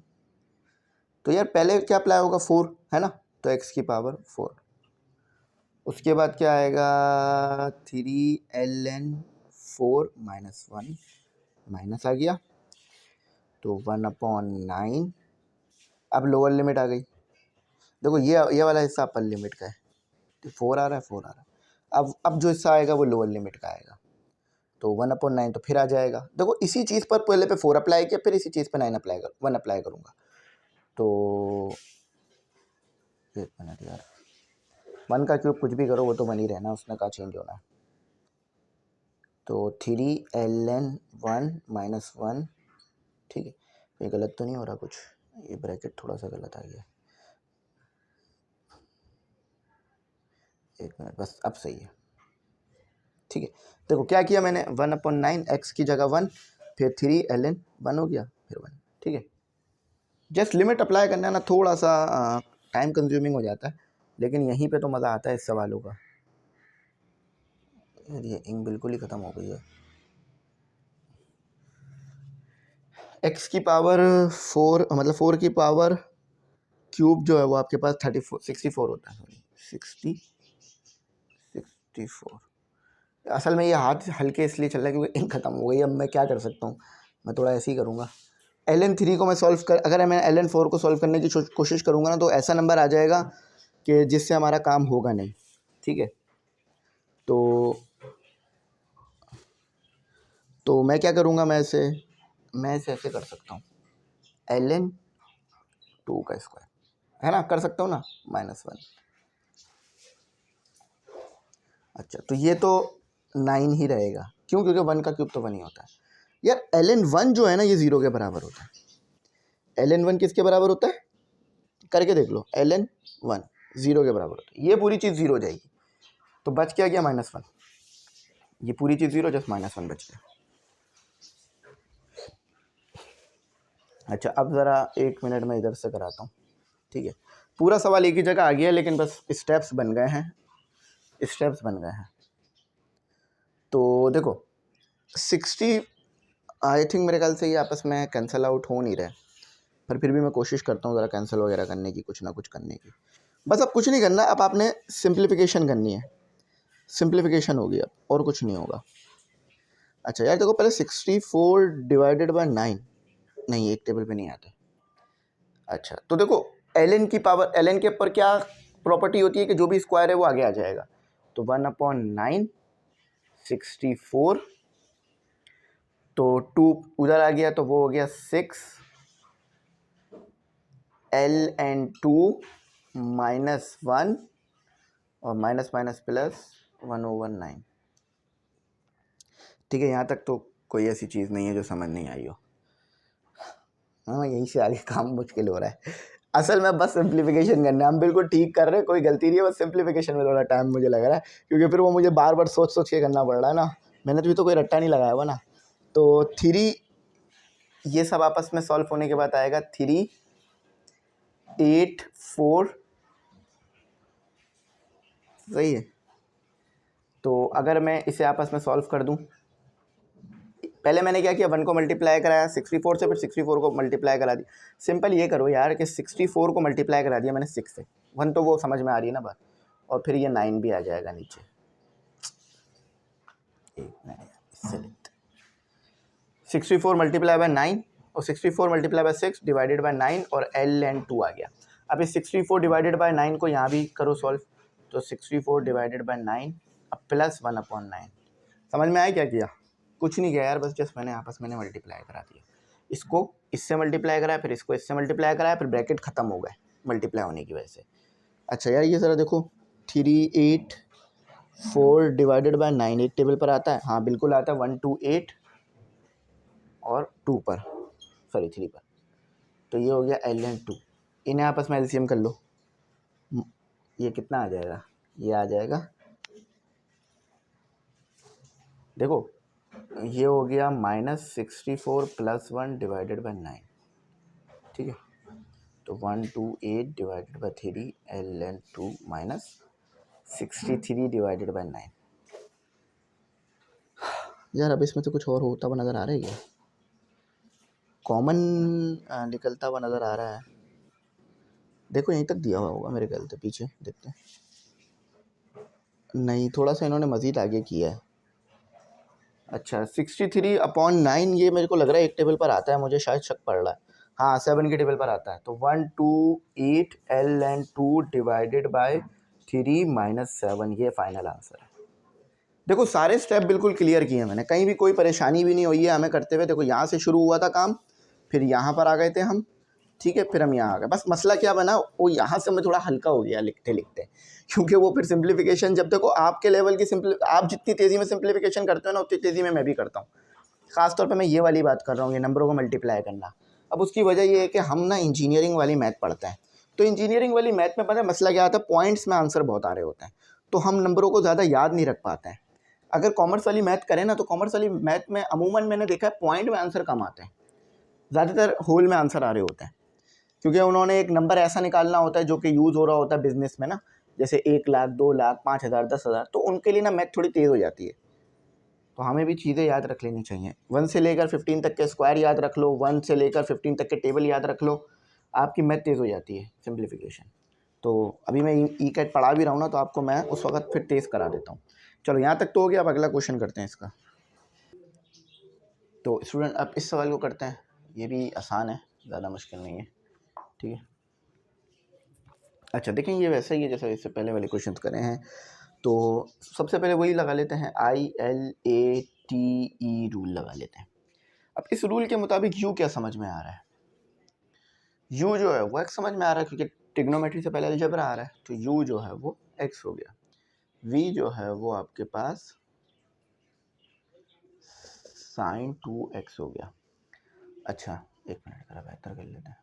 तो यार पहले क्या अप्लाई होगा? 4 है ना, तो x की पावर 4। उसके बाद क्या आएगा? 3 ln 4 -1 माइनस आ गया, तो 1/9। अब लोअर लिमिट आ गई। देखो ये वाला हिस्सा अपर लिमिट का है, तो 4 आ रहा है, 4 आ रहा है। अब जो हिस्सा आएगा वो लोअर लिमिट का आएगा, तो 1/9 तो फिर आ जाएगा। देखो इसी चीज़ पर पहले पे 4 अप्लाई किया, फिर इसी चीज़ पर 1 अप्लाई करूँगा। तो एक मिनट यार, 1 का क्यूब कुछ भी करो वो तो 1 ही रहना, उसमें का चेंज होना है। तो 3 ln 1 -1, ठीक है। ये गलत तो नहीं हो रहा कुछ? ये ब्रैकेट थोड़ा सा गलत आ गया, एक मिनट बस, अब सही है, ठीक है। देखो क्या किया मैंने, 1/9 x की जगह 1, फिर 3 ln 1 हो गया, फिर 1, ठीक है। जस्ट लिमिट अप्लाई करना है ना, थोड़ा सा टाइम कंज्यूमिंग हो जाता है, लेकिन यहीं पे तो मज़ा आता है इस सवालों का। यार ये इंक बिल्कुल ही ख़त्म हो गई है। x की पावर 4, मतलब 4 की पावर क्यूब जो है वो आपके पास 64 होता है, सॉरी 64। असल में ये हाथ हल्के इसलिए चल रहा है क्योंकि इंक ख़त्म हो गई। अब मैं क्या कर सकता हूँ, मैं थोड़ा ऐसे ही करूँगा। ln 3 को मैं अगर मैं ln 4 को सॉल्व करने की कोशिश करूँगा ना, तो ऐसा नंबर आ जाएगा कि जिससे हमारा काम होगा नहीं, ठीक है। तो मैं क्या करूँगा, मैं इसे ऐसे कर सकता हूँ, ln 2 का स्क्वायर, है ना, कर सकता हूँ ना, -1। अच्छा, तो ये तो 9 ही रहेगा, क्यों? क्योंकि 1 का क्यूब तो 1 ही होता है। यार ln 1 जो है ना, ये 0 के बराबर होता है। ln 1 किसके बराबर होता है? करके देख लो, ln 1 0 के बराबर होता है। ये पूरी चीज़ 0 हो जाएगी, तो बच क्या गया? -1। ये पूरी चीज़ 0, जस्ट -1 बच गया। अच्छा, अब ज़रा 1 मिनट में इधर से कराता हूँ, ठीक है। पूरा सवाल एक ही जगह आ गया, लेकिन बस स्टेप्स बन गए हैं, तो देखो 60, आई थिंक मेरे ख्याल से ये आपस में कैंसिल आउट हो नहीं रहे, पर फिर भी मैं कोशिश करता हूँ ज़रा कैंसिल वगैरह करने की, कुछ ना कुछ करने की। बस अब कुछ नहीं करना, अब आपने सिंप्लीफिकेशन करनी है। सिंप्लीफिकेशन होगी अब, और कुछ नहीं होगा। अच्छा यार देखो, पहले 64 डिवाइडेड बाय 9, नहीं एक टेबल पे नहीं आता। अच्छा तो देखो ln की पावर, ln के ऊपर क्या प्रॉपर्टी होती है कि जो भी स्क्वायर है वो आगे आ जाएगा। तो 1/9 64, तो 2 उधर आ गया तो वो हो गया 6 ln2 -1 और माइनस माइनस प्लस 1/9। ठीक है, यहाँ तक तो कोई ऐसी चीज़ नहीं है जो समझ नहीं आई हो। हाँ यहीं से आगे काम मुश्किल हो रहा है। असल में बस सिंप्लीफिकेशन करना है, हम बिल्कुल ठीक कर रहे हैं, कोई गलती नहीं है, बस सिंप्लीफिकेशन में थोड़ा टाइम मुझे लग रहा है, क्योंकि फिर वो मुझे बार बार सोच सोच के करना पड़ रहा है ना। मैंने भी तो कोई रट्टा नहीं लगाया हुआ ना। तो 3, ये सब आपस में सॉल्व होने के बाद आएगा 3 8 4, सही है। तो अगर मैं इसे आपस में सॉल्व कर दूं, पहले मैंने क्या किया, 1 को मल्टीप्लाई कराया 64 से, फिर 64 को मल्टीप्लाई करा दी। सिंपल ये करो यार कि 64 को मल्टीप्लाई करा दिया मैंने 6 से, 1 तो वो समझ में आ रही है ना बात, और फिर ये 9 भी आ जाएगा नीचे। एक मिनट इससे लिखते, 64 मल्टीप्लाई बाय 9 और 64 मल्टीप्लाई बाय 6 डिवाइडेड बाय 9 और ln2 आ गया। अब इस 64 डिवाइडेड बाय 9 को यहाँ भी करो सॉल्व, तो 64 डिवाइडेड बाय 9 अब प्लस 1/9। समझ में आया क्या किया? कुछ नहीं किया यार, बस जस्ट मैंने आपस में मल्टीप्लाई करा दिया। इसको इससे मल्टीप्लाई कराया, फिर इसको इससे मल्टीप्लाई कराया, फिर ब्रैकेट खत्म हो गए मल्टीप्लाई होने की वजह से। अच्छा यार ये ज़रा देखो, 3 8 4 डिवाइडेड बाय 9 एक टेबल पर आता है, हाँ बिल्कुल आता है, 1 2 8 और 2 पर, सॉरी 3 पर। तो ये हो गया ln2, इन्हें आपस में एलसीएम कर लो, ये कितना आ जाएगा, ये आ जाएगा, देखो ये हो गया -64 + 1 डिवाइडेड बाय 9, ठीक है। तो 128 divided by 3 ln2 -63 divided by 9। यार अब इसमें तो कुछ और होता हुआ नज़र आ रहा है क्या? कॉमन निकलता हुआ नज़र आ रहा है। देखो यहीं तक दिया हुआ होगा मेरे ख्याल से, पीछे देखते हैं। नहीं, थोड़ा सा इन्होंने मज़ीद आगे किया है। अच्छा 63/9 ये मेरे को लग रहा है एक टेबल पर आता है, मुझे शायद शक पड़ रहा है। हाँ 7 के टेबल पर आता है। तो 128 ln2 डिवाइडेड बाय 3 - 7, ये फाइनल आंसर है। देखो सारे स्टेप बिल्कुल क्लियर किए मैंने, कहीं भी कोई परेशानी भी नहीं हुई है हमें करते हुए। देखो यहाँ से शुरू हुआ था काम, फिर यहाँ पर आ गए थे हम, ठीक है, फिर हम यहाँ आ गए। बस मसला क्या बना, वो यहाँ से मैं थोड़ा हल्का हो गया लिखते लिखते, क्योंकि वो फिर सिंप्लीफिकेशन, जब देखो आपके लेवल की आप जितनी तेज़ी में सिंप्लीफिकेशन करते हो ना, उतनी तेज़ी में मैं भी करता हूँ। ख़ासतौर पे मैं ये वाली बात कर रहा हूँ, ये नंबरों को मल्टीप्लाई करना। अब उसकी वजह ये है कि हम ना इंजीनियरिंग वाली मैथ पढ़ते हैं, तो इंजीनियरिंग वाली मैथ में पता है मसला क्या आता है, पॉइंट्स में आंसर बहुत आ रहे होते हैं, तो हम नंबरों को ज़्यादा याद नहीं रख पाते हैं। अगर कॉमर्स वाली मैथ करें ना, तो कॉमर्स वाली मैथ में अमूमन मैंने देखा है पॉइंट में आंसर कम आते हैं, ज़्यादातर होल में आंसर आ रहे होते हैं, क्योंकि उन्होंने एक नंबर ऐसा निकालना होता है जो कि यूज़ हो रहा होता है बिजनेस में ना, जैसे 1 लाख 2 लाख 5,000 10,000, तो उनके लिए ना मैथ थोड़ी तेज़ हो जाती है। तो हमें भी चीज़ें याद रख लेनी चाहिए। 1 से लेकर 15 तक के स्क्वायर याद रख लो, 1 से लेकर 15 तक के टेबल याद रख लो, आपकी मैथ तेज़ हो जाती है सिंप्लीफिकेशन। तो अभी मैं ई कैट पढ़ा भी रहा हूँ ना, तो आपको मैं उस वक्त फिर तेज़ करा देता हूँ। चलो यहाँ तक तो हो गया, अब अगला क्वेश्चन करते हैं इसका। तो स्टूडेंट अब इस सवाल को करते हैं, ये भी आसान है, ज़्यादा मुश्किल नहीं है, ठीक है। अच्छा देखें, ये वैसे ही है जैसे इससे पहले वाले क्वेश्चन करे हैं। तो सबसे पहले वही लगा लेते हैं, ILATE रूल लगा लेते हैं। अब इस रूल के मुताबिक यू क्या समझ में आ रहा है, यू जो है वो एक्स समझ में आ रहा है, क्योंकि ट्रिग्नोमेट्री से पहले अलजेब्रा आ रहा है, तो यू जो है वो एक्स हो गया, वी जो है वो आपके पास sin 2x हो गया। अच्छा एक मिनट ज़रा बेहतर कर लेते हैं,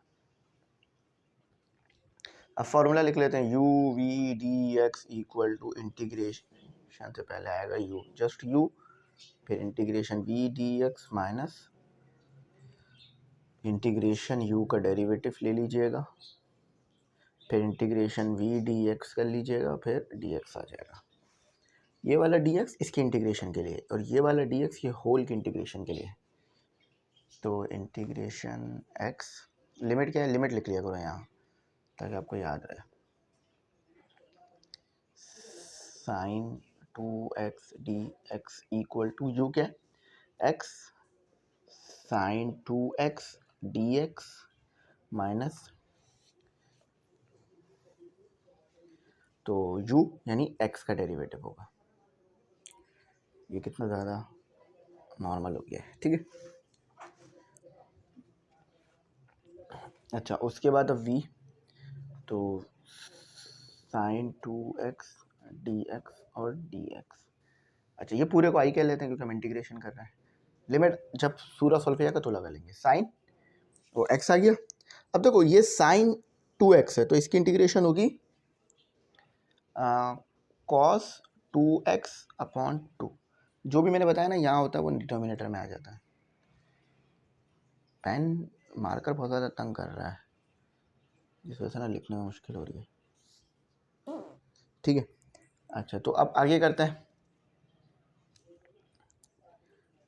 अब फॉर्मूला लिख लेते हैं, u v d x equal to integration से पहले आएगा यू, जस्ट यू, फिर integration v d x minus integration u का डेरिवेटिव ले लीजिएगा, फिर इंटीग्रेशन वी डी एक्स कर लीजिएगा, फिर डी एक्स आ जाएगा। ये वाला डी एक्स इसके इंटीग्रेशन के लिए, और ये वाला डी एक्स ये होल के इंटीग्रेशन के लिए। तो इंटीग्रेशन एक्स लिमिट क्या है, लिमिट लिख लिया करो यहाँ ताकि आपको याद रहे। Sine 2x dx equal to u क्या है, x sine 2x dx minus, तो u यानी x का डेरिवेटिव होगा। ये कितना ज़्यादा नॉर्मल हो गया है, ठीक है। अच्छा, उसके बाद अब v, तो साइन 2x dx और dx। अच्छा, ये पूरे को आई कह लेते हैं क्योंकि हम इंटीग्रेशन कर रहे हैं। लिमिट जब पूरा सॉल्व किया तो लगा लेंगे, साइन तो x आ गया। अब देखो ये साइन 2x है तो इसकी इंटीग्रेशन होगी कॉस 2x अपॉन 2। जो भी मैंने बताया ना यहाँ होता है वो डिनोमिनेटर में आ जाता है। पेन मार्कर बहुत ज़्यादा तंग कर रहा है जिस वजह से ना लिखने में मुश्किल हो रही है, ठीक है। अच्छा, तो अब आगे करते हैं।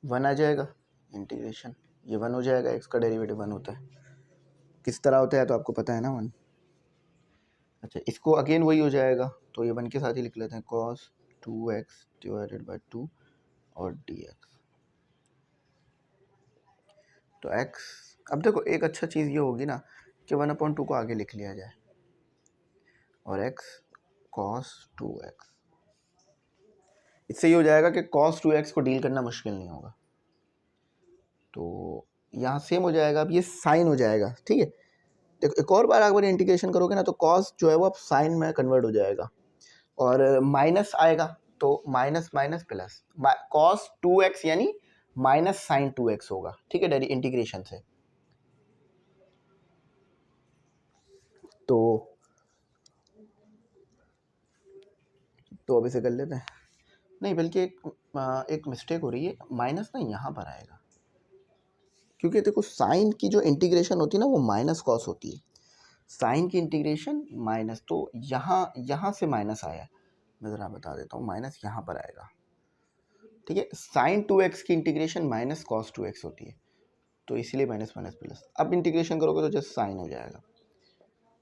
1 आ जाएगा इंटीग्रेशन, ये 1 हो जाएगा, x का डेरिवेटिव 1 होता है। किस तरह होता है तो आपको पता है ना 1। अच्छा, इसको अगेन वही हो जाएगा तो ये 1 के साथ ही लिख लेते हैं, cos 2x डिवाइडेड बाई 2 और dx। तो x, अब देखो एक अच्छा चीज़ ये होगी ना कि 1/2 को आगे लिख लिया जाए और x cos 2x, इससे ये हो जाएगा कि cos 2x को डील करना मुश्किल नहीं होगा। तो यहाँ सेम हो जाएगा, अब ये साइन हो जाएगा, ठीक है। देखो एक और बार अगर इंटीग्रेशन करोगे ना तो cos जो है वो अब साइन में कन्वर्ट हो जाएगा और माइनस आएगा तो minus minus plus, cos 2x यानी माइनस साइन 2x होगा, ठीक है, डेरी इंटीग्रेशन से। तो अब इसे कर लेते हैं। नहीं, बल्कि एक मिस्टेक हो रही है, माइनस ना यहाँ पर आएगा क्योंकि देखो साइन की जो इंटीग्रेशन होती है ना वो माइनस कॉस होती है। साइन की इंटीग्रेशन माइनस, तो यहाँ से माइनस आया है, मैं ज़रा बता देता हूँ, माइनस यहाँ पर आएगा, ठीक है। साइन 2x की इंटीग्रेशन माइनस कॉस 2x होती है तो इसलिए माइनस माइनस प्लस। अब इंटीग्रेशन करोगे तो जस्ट साइन हो जाएगा।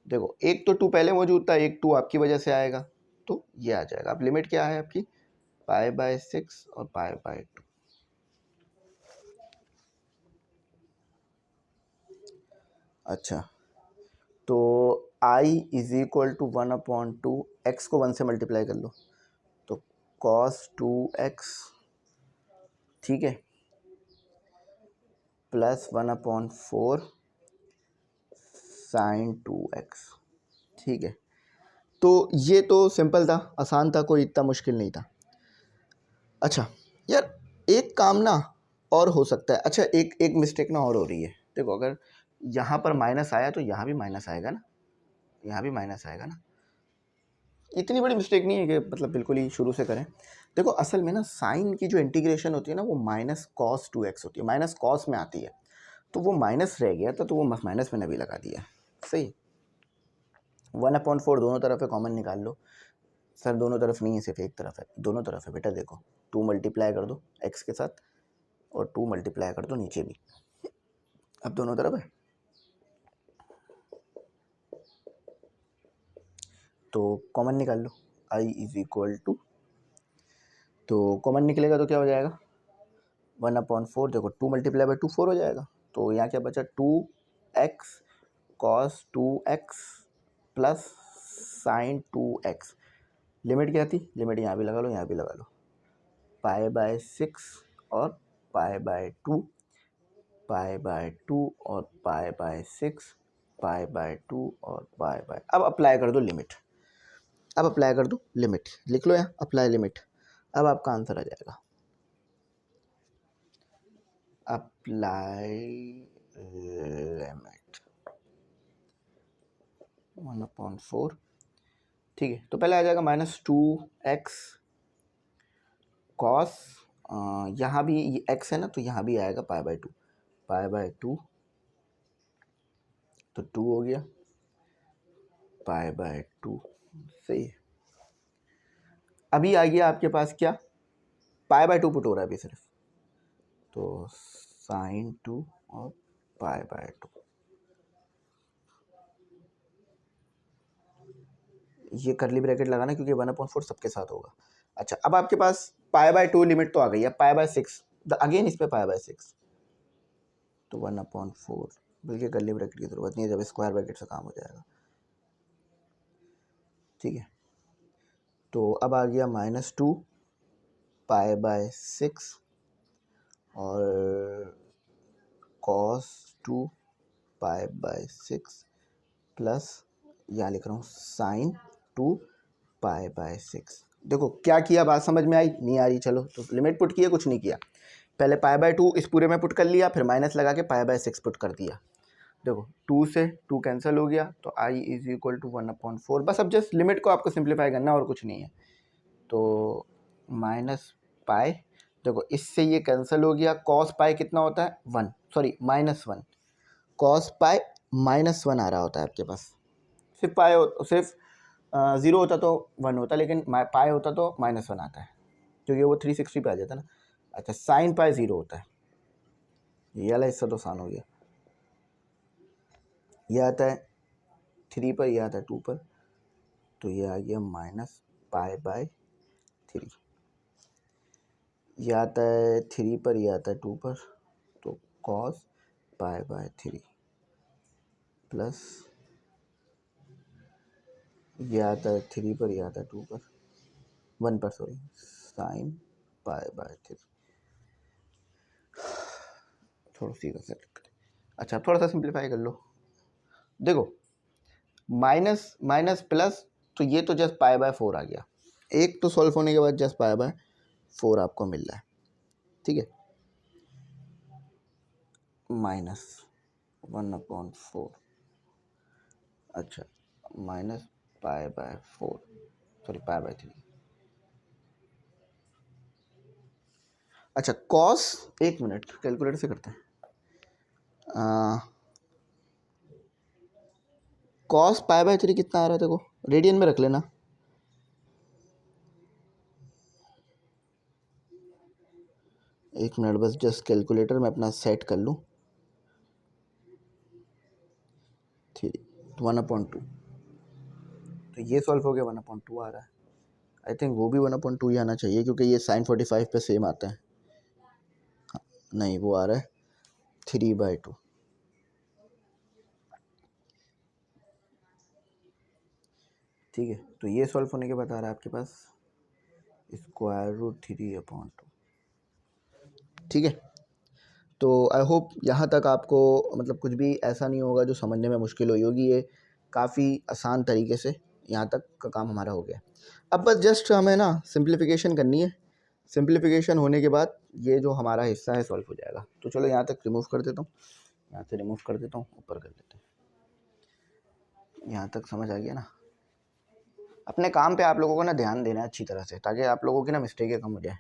देखो एक तो 2 पहले मौजूद था, एक 2 आपकी वजह से आएगा तो ये आ जाएगा। अब लिमिट क्या है आपकी, π/6 और π/2। अच्छा, तो i is equal to 1/2, x को 1 से मल्टीप्लाई कर लो तो cos 2x, ठीक है, प्लस 1/4 साइन 2x, ठीक है। तो ये तो सिंपल था, आसान था, कोई इतना मुश्किल नहीं था। अच्छा यार, एक काम ना और हो सकता है। अच्छा, एक मिस्टेक ना और हो रही है। देखो अगर यहाँ पर माइनस आया तो यहाँ भी माइनस आएगा ना, यहाँ भी माइनस आएगा ना। इतनी बड़ी मिस्टेक नहीं है कि मतलब बिल्कुल ही शुरू से करें। देखो असल में ना साइन की जो इंटीग्रेशन होती है ना वो माइनस कॉस 2x होती है, माइनस कॉस में आती है, तो वो माइनस रह गया था तो वो माइनस मैंने भी लगा दिया, सही। 1/4 दोनों तरफ है, कॉमन निकाल लो। सर दोनों तरफ नहीं है, सिर्फ एक तरफ है, दोनों तरफ है बेटा। देखो 2 मल्टीप्लाई कर दो x के साथ और 2 मल्टीप्लाई कर दो नीचे भी, अब दोनों तरफ है। तो कॉमन निकाल लो, i इज इक्वल टू, तो कॉमन निकलेगा तो क्या हो जाएगा 1/4। देखो 2 मल्टीप्लाई बाई 2 4 हो जाएगा, तो यहाँ क्या बचा 2x cos 2x plus sign 2x। Limit क्या थी, लिमिट यहाँ भी लगा लो, यहाँ भी लगा लो, π/6 और π/2, π/2 और π/6, π/2 और π/, अब अप्लाई कर दो लिमिट, अब अप्लाई कर दो लिमिट, लिख लो यहाँ अप्लाई लिमिट। अब आपका आंसर आ जाएगा अप्लाई लिमिट 1/4, ठीक है। तो पहले आ जाएगा -2x कॉस, यहाँ भी x है ना तो यहाँ भी आएगा π/2, π/2 तो 2 हो गया, π/2, सही है। अभी आ गया आपके पास क्या, π/2 पुट हो रहा है अभी सिर्फ, तो साइन 2 और π/2, ये करली ब्रैकेट लगाना क्योंकि 1/4 सबके साथ होगा। अच्छा, अब आपके पास π/2 लिमिट तो आ गई है, π/6 अगेन इस पे π/6 तो 1/4, बल्कि करली ब्रैकेट की ज़रूरत नहीं है, जब स्क्वायर ब्रैकेट से काम हो जाएगा। ठीक है, तो अब आ गया -2 π/6 और cos 2 π/6 प्लस यहाँ लिख रहा हूँ sin 2 π/6। देखो क्या किया, बात समझ में आई? नहीं आ रही? चलो, तो लिमिट पुट किया, कुछ नहीं किया, पहले π/2 इस पूरे में पुट कर लिया, फिर माइनस लगा के π/6 पुट कर दिया। देखो 2 से 2 कैंसिल हो गया, तो i = 1/4। बस अब जस्ट लिमिट को आपको सिंप्लीफाई करना और कुछ नहीं है। तो -π, देखो इससे ये कैंसिल हो गया, cos π कितना होता है? 1, सॉरी -1, cos π -1 आ रहा होता है आपके पास। सिर्फ सिर्फ 0 होता तो 1 होता, लेकिन पाई होता तो -1 आता है, क्योंकि वो 360 पे आ जाता है ना। अच्छा, sin π 0 होता है, ये वाला हिस्सा तो आसान हो गया। ये आता है 3 पर, ये आता है 2 पर, तो ये आ गया -π/3। ये आता है 3 पर, ये आता है 2 पर, तो cos π/3 प्लस ये आता है 3 पर, ये आता है 2 पर, 1 पर, सॉरी, sin π/3। थोड़ा सीधा से, अच्छा थोड़ा सा सिंप्लीफाई कर लो। देखो माइनस माइनस प्लस, तो ये तो जस्ट π/4 आ गया, एक तो सॉल्व होने के बाद जस्ट π/4 आपको मिल रहा है। ठीक है, -1/4, अच्छा -π/4, सॉरी π/3। अच्छा कॉस, एक मिनट कैलकुलेटर से करते हैं। कॉस π/3 कितना आ रहा है? देखो रेडियन में रख लेना। एक मिनट बस, जस्ट कैलकुलेटर में अपना सेट कर लूँ। 1/2, तो ये सॉल्व हो गया, 1/2 आ रहा है। आई थिंक वो भी 1/2 ही आना चाहिए, क्योंकि ये sin 45 पे सेम आता है। हाँ, नहीं वो आ रहा है 3/2। ठीक है, तो ये सॉल्व होने के बाद आ रहा है आपके पास √3/2। ठीक है, तो आई होप यहाँ तक आपको मतलब कुछ भी ऐसा नहीं होगा जो समझने में मुश्किल हुई होगी। ये काफ़ी आसान तरीके से यहाँ तक का काम हमारा हो गया। अब बस जस्ट हमें ना सिंप्लीफिकेशन करनी है, सिंप्लीफिकेशन होने के बाद ये जो हमारा हिस्सा है सॉल्व हो जाएगा। तो चलो यहाँ तक रिमूव कर देता हूँ, यहाँ से रिमूव कर देता हूँ, ऊपर कर देते हैं। यहाँ तक समझ आ गया ना? अपने काम पे आप लोगों को ना ध्यान देना है अच्छी तरह से, ताकि आप लोगों की ना मिस्टेकें कम हो जाए।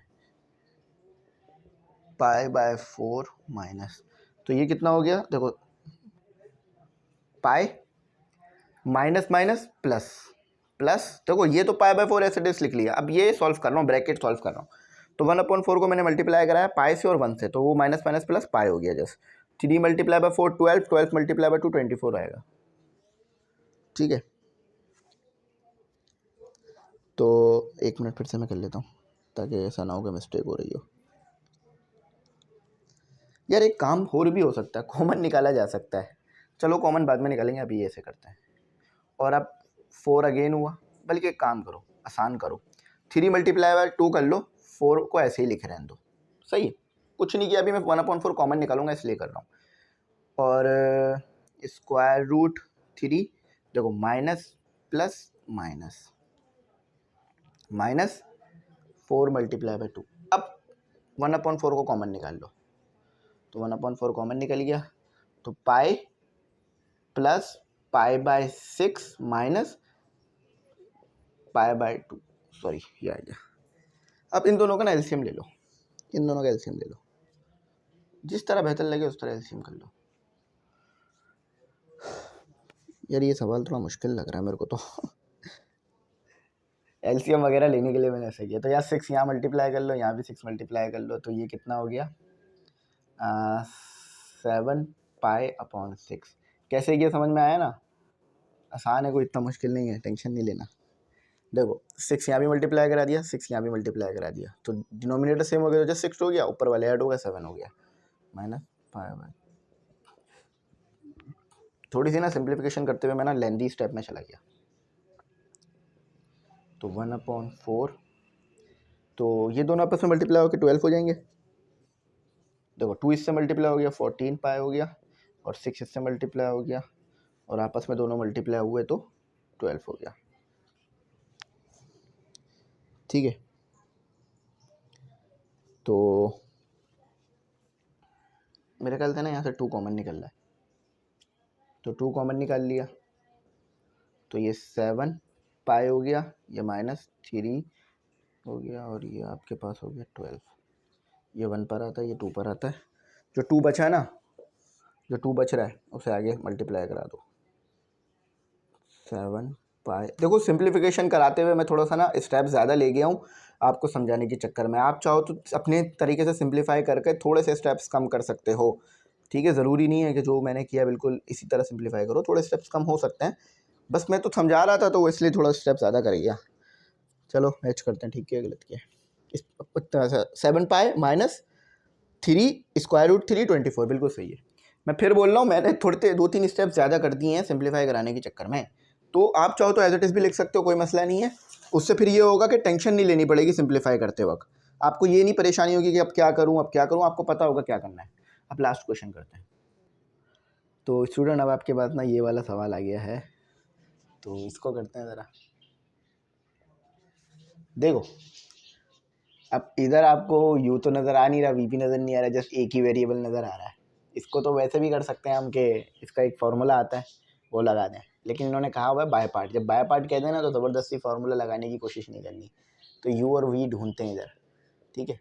π/4 माइनस, तो ये कितना हो गया? देखो pi minus minus plus plus, देखो ये तो π/4 ऐसे डिस लिख लिया। अब ये सॉल्व कर रहा हूँ, ब्रैकेट सॉल्व कर रहा हूँ, तो 1/4 को मैंने मल्टीप्लाई कराया पाई से और 1 से, तो वो माइनस माइनस प्लस पाई हो गया। जस्ट 3 × 4 12, 12 × 2 24 आएगा। ठीक है, तो एक मिनट फिर से मैं कर लेता हूँ, ताकि ऐसा ना हो कि मिस्टेक हो रही हो। यार एक काम और भी हो सकता है, कॉमन निकाला जा सकता है। चलो कॉमन बाद में निकालेंगे, अभी ऐसे करते हैं। और अब 4 अगेन हुआ, बल्कि एक काम करो, आसान करो, 3 × 2 कर लो, 4 को ऐसे ही लिख रहने दो। सही है, कुछ नहीं किया, अभी मैं 1/4 कॉमन निकालूंगा इसलिए कर रहा हूँ। और √3, देखो माइनस प्लस माइनस, -4 × 2। अब 1/4 को कॉमन निकाल लो, तो 1/4 कॉमन निकल गया, तो पाई प्लस π/6 माइनस π/2, सॉरी ये आ गया। अब इन दोनों का ना एलसीएम ले लो, इन दोनों का एलसीएम ले लो, जिस तरह बेहतर लगे उस तरह एलसीएम कर लो। यार ये सवाल थोड़ा मुश्किल लग रहा है मेरे को तो एलसीएम वगैरह लेने के लिए मैंने ऐसा किया। तो यार 6 यहाँ मल्टीप्लाई कर लो, यहाँ भी 6 मल्टीप्लाई कर लो, तो ये कितना हो गया? 7π/6। कैसे किया समझ में आया ना? आसान है, कोई इतना मुश्किल नहीं है, टेंशन नहीं लेना। देखो 6 यहाँ भी मल्टीप्लाई करा दिया, 6 यहाँ भी मल्टीप्लाई करा दिया, तो डिनोमिनेटर सेम हो गया, तो जस्ट 6 हो गया, ऊपर वाले ऐड हो गया, 7 हो गया, माइनस 5। थोड़ी सी ना सिंप्लीफिकेशन करते हुए मैं ना लेंदी स्टेप में चला गया। तो 1/4, तो ये दोनों आपस में मल्टीप्लाई होकर 12 हो जाएंगे। देखो 2 इससे मल्टीप्लाई हो गया, 14 पाई हो गया, और 6 इससे मल्टीप्लाई हो गया, और आपस में दोनों मल्टीप्लाई हुए तो 12 हो गया। ठीक है, तो मेरे ख्याल से ना यहाँ से 2 कॉमन निकल रहा है, तो 2 कॉमन निकाल लिया, तो ये 7 पाई हो गया, ये -3 हो गया, और ये आपके पास हो गया 12। ये 1 पर आता है, ये 2 पर आता है, जो 2 बचा है ना, जो 2 बच रहा है उसे आगे मल्टीप्लाई करा दो, 7 पाई। देखो सिंप्लीफिकेशन कराते हुए मैं थोड़ा सा ना स्टेप ज़्यादा ले गया हूँ आपको समझाने के चक्कर में। आप चाहो तो अपने तरीके से सिंप्लीफाई करके थोड़े से स्टेप्स कम कर सकते हो। ठीक है, ज़रूरी नहीं है कि जो मैंने किया बिल्कुल इसी तरह सिंप्लीफाई करो, थोड़े स्टेप्स कम हो सकते हैं। बस मैं तो समझा रहा था तो इसलिए थोड़ा स्टेप ज़्यादा कर गया। चलो मैच करते हैं, ठीक किया गलत किया। इस 7 पाई -3 स्क्वायर रूट 3 24 बिल्कुल सही है। मैं फिर बोल रहा हूँ, मैंने थोड़े 2-3 स्टेप ज़्यादा कर दिए हैं सिंप्लीफाई कराने के चक्कर में। तो आप चाहो तो एज इट इज़ भी लिख सकते हो, कोई मसला नहीं है। उससे फिर ये होगा कि टेंशन नहीं लेनी पड़ेगी सिंप्लीफाई करते वक्त, आपको ये नहीं परेशानी होगी कि अब क्या करूँ, अब क्या करूँ, आपको पता होगा क्या करना है। अब लास्ट क्वेश्चन करते हैं। तो स्टूडेंट अब आपके पास ना ये वाला सवाल आ गया है, तो इसको करते हैं ज़रा। देखो अब इधर आपको यू तो नज़र आ नहीं रहा, वी भी नज़र नहीं आ रहा, जस्ट एक ही वेरिएबल नज़र आ रहा है। इसको तो वैसे भी कर सकते हैं हम कि इसका एक फार्मूला आता है वो लगा दें, लेकिन इन्होंने कहा हुआ है बाय पार्ट। जब बाय पार्ट कहते हैं ना तो ज़बरदस्ती फार्मूला लगाने की कोशिश नहीं करनी। तो यू और वी ढूंढते हैं इधर, ठीक है।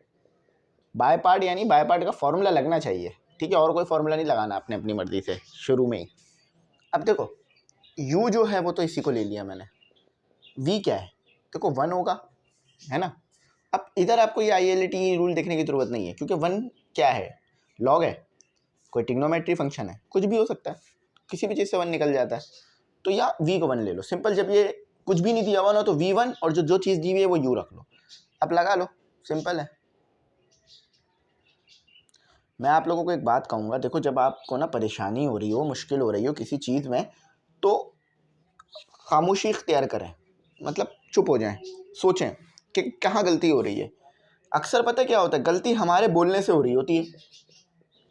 बाय पार्ट यानी बाय पार्ट का फार्मूला लगना चाहिए, ठीक है, और कोई फार्मूला नहीं लगाना आपने अपनी मर्ज़ी से शुरू में ही। अब देखो यू जो है वो तो इसी को ले लिया मैंने, वी क्या है, देखो 1 होगा, है ना। अब इधर आपको ये ILT रूल देखने की ज़रूरत नहीं है, क्योंकि 1 क्या है, लॉग है, कोई ट्रिग्नोमेट्री फंक्शन है, कुछ भी हो सकता है, किसी भी चीज़ से 1 निकल जाता है। तो या v को 1 ले लो, सिंपल। जब ये कुछ भी नहीं दिया हुआ ना तो v1, और जो चीज़ दी हुई है वो u रख लो, अब लगा लो, सिंपल है। मैं आप लोगों को एक बात कहूँगा, देखो जब आपको ना परेशानी हो रही हो, मुश्किल हो रही हो किसी चीज़ में, तो खामोशी इख्तियार करें, मतलब चुप हो जाएं, सोचें कि कहाँ गलती हो रही है। अक्सर पता क्या होता है, गलती हमारे बोलने से हो रही होती है।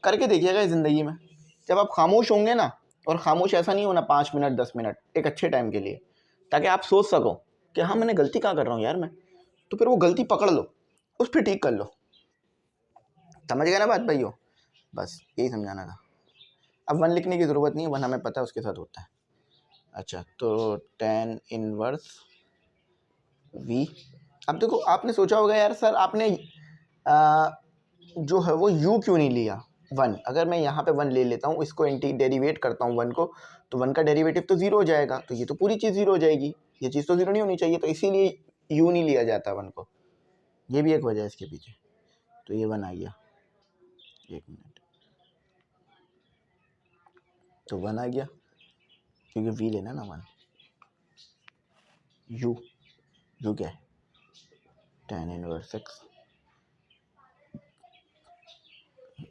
करके देखिएगा ज़िंदगी में, जब आप खामोश होंगे ना, और खामोश ऐसा नहीं होना 5 मिनट 10 मिनट, एक अच्छे टाइम के लिए, ताकि आप सोच सको कि हाँ मैंने गलती कहाँ कर रहा हूँ यार मैं, तो फिर वो गलती पकड़ लो, उस पर ठीक कर लो। समझ गए ना बात भाइयों, बस यही समझाना था। अब 1 लिखने की ज़रूरत नहीं है, 1 हमें पता है उसके साथ होता है। अच्छा, तो tan इनवर्स v। अब देखो आपने सोचा होगा यार सर आपने जो है वो u क्यों नहीं लिया 1। अगर मैं यहाँ पे 1 ले लेता हूँ, इसको डेरिवेट करता हूँ 1 को, तो 1 का डेरिवेटिव तो 0 हो जाएगा, तो ये तो पूरी चीज़ 0 हो जाएगी, ये चीज़ तो 0 नहीं होनी चाहिए, तो इसीलिए u नहीं लिया जाता 1 को। ये भी एक वजह है इसके पीछे। तो ये 1 आ गया, 1 मिनट, तो 1 आ गया क्योंकि v लेना ना 1। u क्या है, tan इनवर्स x,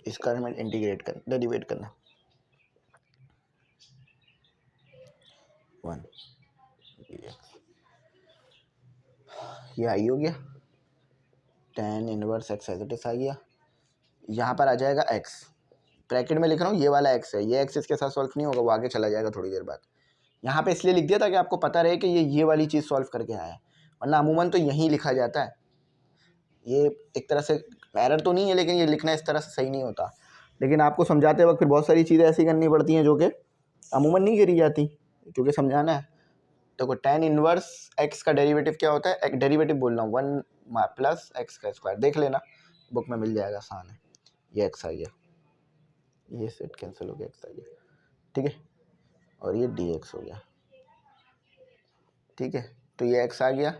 इसका हमें इंटीग्रेट कर डेरिवेट करना 1 dx, ये आई हो गया, tan inverse x as it is आ गया। यहाँ पर आ जाएगा x, ब्रैकेट में लिख रहा हूँ, ये वाला x है, ये x इसके साथ सॉल्व नहीं होगा, वो आगे चला जाएगा थोड़ी देर बाद। यहाँ पे इसलिए लिख दिया ताकि आपको पता रहे कि ये वाली चीज़ सॉल्व करके आया है, वरना अमूमन तो यहीं लिखा जाता है। ये एक तरह से एरर तो नहीं है, लेकिन ये लिखना इस तरह से सही नहीं होता। लेकिन आपको समझाते वक्त फिर बहुत सारी चीज़ें ऐसी करनी पड़ती हैं जो कि अमूमन नहीं करी जाती, क्योंकि समझाना है। देखो tan इनवर्स x का डेरिवेटिव क्या होता है, एक डेरिवेटिव बोल रहा हूँ 1 प्लस x का स्क्वायर, देख लेना बुक में मिल जाएगा, आसान है। ये x आ गया, ये सेट कैंसिल हो गया, x आ गया, ठीक है, और ये dx हो गया, ठीक है। तो ये x आ गया,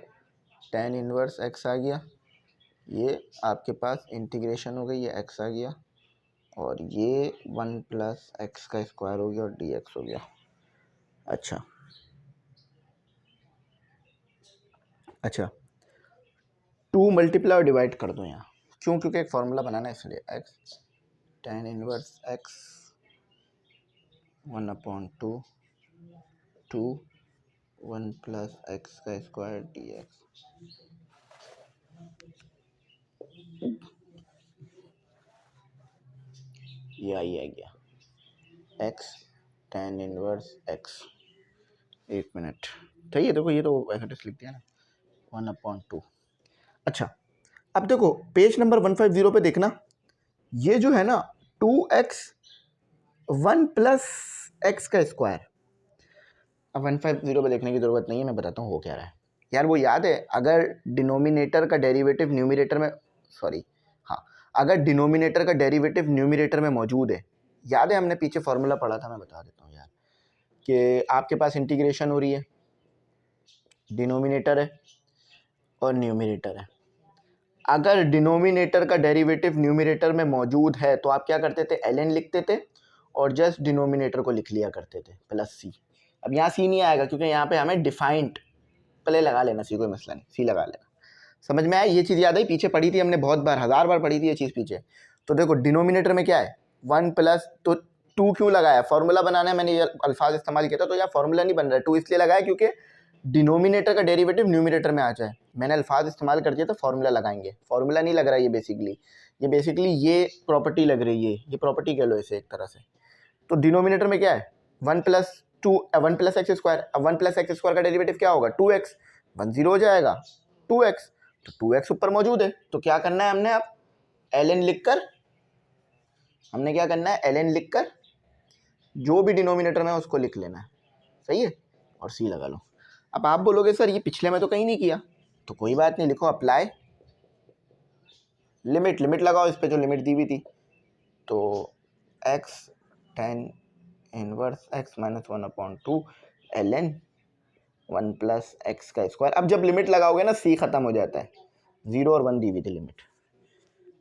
tan इनवर्स x आ गया, ये आपके पास इंटीग्रेशन हो गई, ये x आ गया, और ये 1 प्लस x का स्क्वायर हो गया और dx हो गया। अच्छा, अच्छा 2 मल्टीप्लाई और डिवाइड कर दो यहाँ, क्यों? क्योंकि एक फॉर्मूला बनाना है इसलिए। X tan inverse x 1/2 2 1 plus x का स्क्वायर डी एक्स। ये आई आ गया एक्स tan इनवर्स एक्स। एक मिनट, सही है। देखो ये तो एस लिख दिया ना 1/2। अच्छा अब देखो पेज नंबर 150 पे देखना, ये जो है ना 2x 1 प्लस एक्स का स्क्वायर। अब 150 पे देखने की ज़रूरत नहीं है, मैं बताता हूँ हो क्या रहा है। यार वो याद है, अगर डिनोमिनेटर का डेरिवेटिव न्यूमरेटर में, सॉरी हाँ, अगर डिनोमिनेटर का डेरिवेटिव न्यूमरेटर में मौजूद है, याद है हमने पीछे फॉर्मूला पढ़ा था, मैं बता देता हूँ यार, कि आपके पास इंटीग्रेशन हो रही है, डिनोमिनेटर है और न्यूमरेटर है। अगर डिनोमिनेटर का डेरिवेटिव न्यूमरेटर में मौजूद है तो आप क्या करते थे, ln लिखते थे और जस्ट डिनोमिनेटर को लिख लिया करते थे प्लस सी। अब यहाँ सी नहीं आएगा क्योंकि यहाँ पे हमें डिफाइंड, पहले लगा लेना सी, कोई मसला नहीं, सी लगा लेना। समझ में आया? ये चीज़ याद आई, पीछे पढ़ी थी हमने बहुत बार, 1000 बार पढ़ी थी ये चीज़ पीछे। तो देखो डिनोमिनेटर में क्या है 1 प्लस, तो 2 क्यों लगाया, फॉर्मूला बनाना है, मैंने ये अल्फाज इस्तेमाल किया था, तो यहाँ फॉर्मूला नहीं बन रहा है, 2 इसलिए लगाया क्योंकि डिनोमिनेटर का डेरिवेटिव न्यूमरेटर में आ जाए। मैंने अल्फाज इस्तेमाल कर दिया तो फॉर्मूला लगाएंगे, फॉर्मूला नहीं लग रहा है ये बेसिकली ये प्रॉपर्टी लग रही है, ये प्रॉपर्टी कह लो इसे एक तरह से। तो डिनोमिनेटर में क्या है 1 प्लस एक्स स्क्वायर। अब 1 प्लस एक्स स्क्वायर का डेरिवेटिव क्या होगा 2x, 1 0 हो जाएगा 2x, तो 2x ऊपर मौजूद है, तो क्या करना है हमने, अब ln लिखकर, हमने क्या करना है ln लिखकर जो भी डिनोमिनेटर में उसको लिख लेना है, सही है, और सी लगा लो। अब आप बोलोगे सर ये पिछले में तो कहीं नहीं किया, तो कोई बात नहीं, लिखो अप्लाई लिमिट, लिमिट लगाओ इस पे जो लिमिट दी हुई थी, तो x tan inverse x minus 1/2 ln 1 plus x का स्क्वायर। अब जब लिमिट लगाओगे ना सी खत्म हो जाता है, 0 और 1 दी हुई थी लिमिट।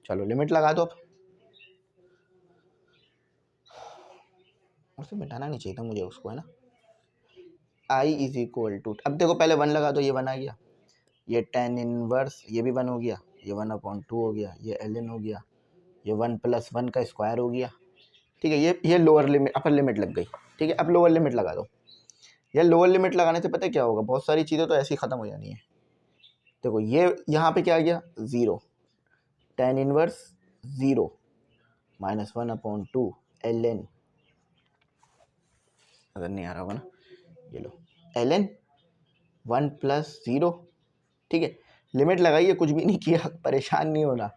चलो लिमिट लगा दो, अब उसे मिटाना नहीं चाहिए था मुझे उसको, है ना। i इज इक्वल टू, अब देखो पहले 1 लगा दो, ये 1 आ गया, ये tan इनवर्स ये भी 1 हो गया, ये 1/2 हो गया, ये ln हो गया, ये 1 प्लस 1 का स्क्वायर हो गया, ठीक है। ये लोअर लिमिट, अपर लिमिट लग गई, ठीक है। अब लोअर लिमिट लगा दो। ये लोअर लिमिट लगाने से पता है क्या होगा, बहुत सारी चीज़ें तो ऐसे ही ख़त्म हो जानी है। देखो ये यहाँ पे क्या आ गया 0, tan इनवर्स 0 माइनस 1/2 ln, अगर नहीं आ रहा होगा ना, ये लो ln 1 प्लस 0, ठीक है। लिमिट लगाइए, कुछ भी नहीं किया, परेशान नहीं होना,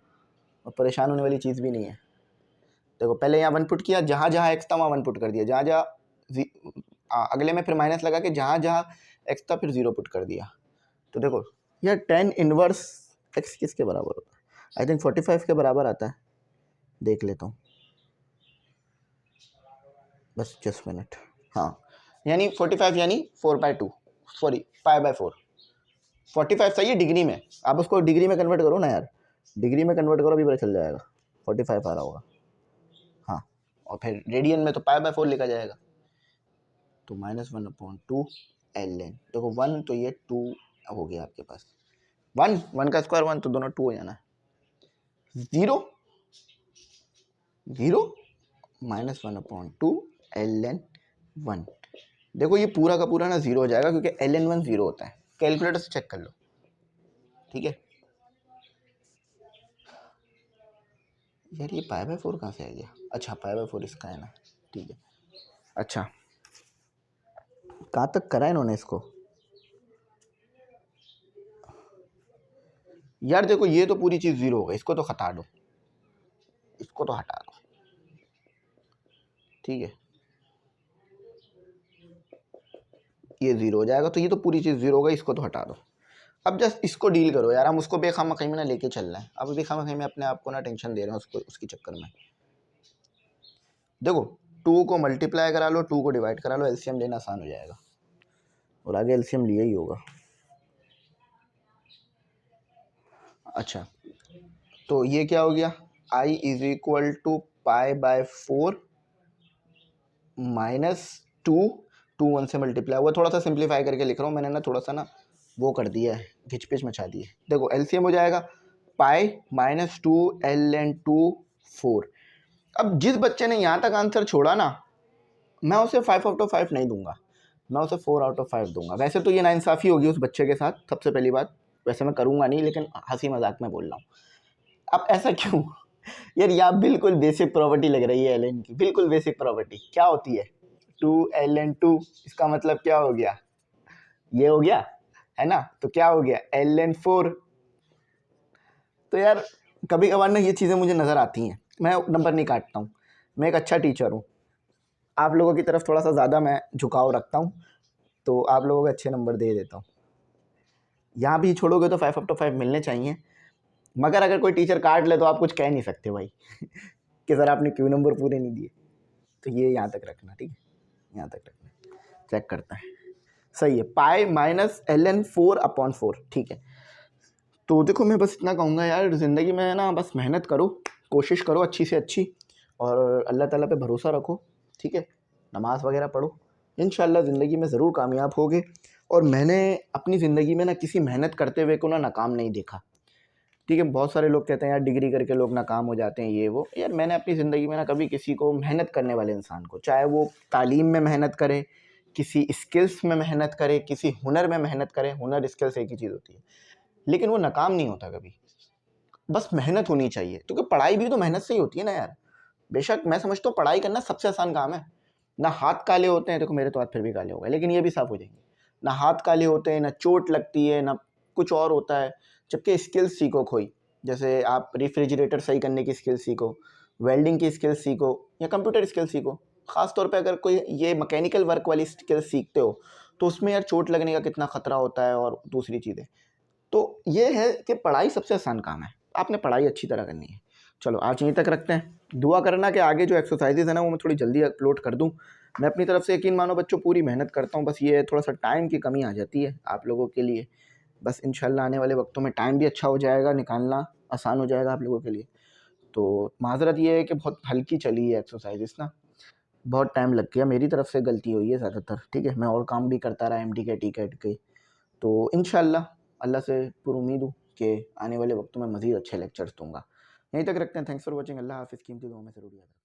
और परेशान होने वाली चीज़ भी नहीं है। देखो पहले यहाँ 1 पुट किया, जहाँ जहाँ एक्स था वहाँ 1 पुट कर दिया, जहाँ जहाँ अगले में फिर माइनस लगा के जहाँ जहाँ एक्स था फिर 0 पुट कर दिया। तो देखो यह tan इनवर्स एक्स किसके बराबर होता है, आई थिंक 45 के बराबर आता है, देख लेता हूँ बस जस्ट मिनट। हाँ यानी 45 यानी 4/2, सॉरी π/4, 45 सही है डिग्री में, आप उसको डिग्री में कन्वर्ट करो ना यार, डिग्री में कन्वर्ट करो, अभी पता चल जाएगा 45 आ रहा होगा। हाँ और फिर रेडियन में तो π/4 लिखा जाएगा, तो -1/2 ln, देखो 1 तो ये 2 हो गया आपके पास, 1 का स्क्वायर 1 तो दोनों 2 हो जाना है, 0 0 -1/2 ln 1। देखो ये पूरा का पूरा ना 0 हो जाएगा क्योंकि ln 1 0 होता है, कैलकुलेटर से चेक कर लो, ठीक है। यार ये π/4 कहाँ से आ गया, अच्छा π/4 इसका है ना, ठीक है। अच्छा कहाँ तक करा है इन्होंने इसको, यार देखो ये तो पूरी चीज़ 0 हो गई, इसको तो हटा दो, इसको तो हटा दो, ठीक है, ये 0 हो जाएगा, तो ये तो पूरी चीज़ 0 हो गई, इसको तो हटा दो। अब जस्ट इसको डील करो यार, हम उसको बेखामा कहीं में ना लेके चल रहे हैं, अब बेखामा कहीं में अपने आप को ना टेंशन दे रहे हैं उसको, उसकी चक्कर में। देखो 2 को मल्टीप्लाई करा लो, 2 को डिवाइड करा लो, एलसीएम लेना आसान हो जाएगा, और आगे एलसीएम लिया ही होगा। अच्छा तो ये क्या हो गया, i इज इक्वल टू π/4 -2, 2 1 से मल्टीप्लाई हुआ, थोड़ा सा सिंप्लीफाई करके लिख रहा हूँ मैंने ना, थोड़ा सा ना वो कर दिया है, घिचपिच मचा दी है। देखो एलसीएम हो जाएगा पाई -2 ln2 4। अब जिस बच्चे ने यहाँ तक आंसर छोड़ा ना, मैं उसे 5/5 नहीं दूंगा, मैं उसे 4/5 दूंगा। वैसे तो ये नाइंसाफ़ी होगी उस बच्चे के साथ, सबसे पहली बात। वैसे मैं करूँगा नहीं, लेकिन हंसी मजाक में बोल रहा हूँ। अब ऐसा क्यों यार, ये आप बिल्कुल बेसिक प्रॉपर्टी लग रही है ln की, बिल्कुल बेसिक प्रॉपर्टी। क्या होती है 2 ln2, इसका मतलब क्या हो गया, ये हो गया है ना। तो क्या हो गया ln4। तो यार कभी कभार ना ये चीज़ें मुझे नज़र आती हैं, मैं नंबर नहीं काटता हूँ, मैं एक अच्छा टीचर हूँ। आप लोगों की तरफ थोड़ा सा ज़्यादा मैं झुकाव रखता हूँ, तो आप लोगों को अच्छे नंबर दे देता हूँ। यहाँ भी छोड़ोगे तो 5/5 मिलने चाहिए, मगर अगर कोई टीचर काट ले तो आप कुछ कह नहीं सकते भाई कि सर आपने क्यों नंबर पूरे नहीं दिए। तो ये यहाँ तक रखना, ठीक है, यहाँ तक रखना। चेक करता है, सही है, पाई -ln4/4, ठीक है। तो देखो मैं बस इतना कहूँगा यार, ज़िंदगी में ना बस मेहनत करो, कोशिश करो अच्छी से अच्छी, और अल्लाह ताला पे भरोसा रखो, ठीक है। नमाज़ वगैरह पढ़ो, इंशाल्लाह ज़िंदगी में ज़रूर कामयाब होगे। और मैंने अपनी ज़िंदगी में ना किसी मेहनत करते हुए को ना नाकाम नहीं देखा, ठीक है। बहुत सारे लोग कहते हैं यार डिग्री करके लोग नाकाम हो जाते हैं, ये वो। यार मैंने अपनी ज़िंदगी में ना कभी किसी को, मेहनत करने वाले इंसान को, चाहे वो तालीम में मेहनत करे, किसी स्किल्स में मेहनत करे, किसी हुनर में मेहनत करे, हुनर स्किल्स एक ही चीज़ होती है, लेकिन वो नाकाम नहीं होता कभी। बस मेहनत होनी चाहिए, क्योंकि पढ़ाई भी तो मेहनत से ही होती है ना यार। बेशक मैं समझता हूँ पढ़ाई करना सबसे आसान काम है। ना हाथ काले होते हैं, देखो मेरे तो हाथ फिर भी काले हो गए, लेकिन ये भी साफ़ हो जाएंगे। ना हाथ काले होते हैं, ना चोट लगती है, ना कुछ और होता है। जबकि स्किल्स सीखो कोई, जैसे आप रेफ्रिजरेटर सही करने की स्किल सीखो, वेल्डिंग की स्किल सीखो, या कंप्यूटर स्किल सीखो। ख़ास तौर पे अगर कोई ये मैकेनिकल वर्क वाली स्किल सीखते हो, तो उसमें यार चोट लगने का कितना ख़तरा होता है, और दूसरी चीज़ें। तो ये है कि पढ़ाई सबसे आसान काम है, आपने पढ़ाई अच्छी तरह करनी है। चलो आज यहीं तक रखते हैं, दुआ करना कि आगे जो एक्सरसाइजेज है ना वो मैं थोड़ी जल्दी अपलोड कर दूं। मैं अपनी तरफ से यकीन मानो बच्चों पूरी मेहनत करता हूं, बस ये थोड़ा सा टाइम की कमी आ जाती है आप लोगों के लिए। बस इंशाल्लाह आने वाले वक्तों में टाइम भी अच्छा हो जाएगा, निकालना आसान हो जाएगा आप लोगों के लिए। तो माजरत ये है कि बहुत हल्की चली है एक्सरसाइजेस ना, बहुत टाइम लग गया, मेरी तरफ से गलती हुई है ज़्यादातर, ठीक है। मैं और काम भी करता रहा एमडी के टीकेट के। तो इंशाल्लाह अल्लाह से पुरुमीद हूँ कि आने वाले वक्तों में मज़ीद अच्छे लेक्चर्स दूंगा। यहीं तक रखते हैं, थैंक्स फॉर वॉचिंग, अल्लाह हाफ़िज़। कीमती दुआ में ज़रूर याद रखना।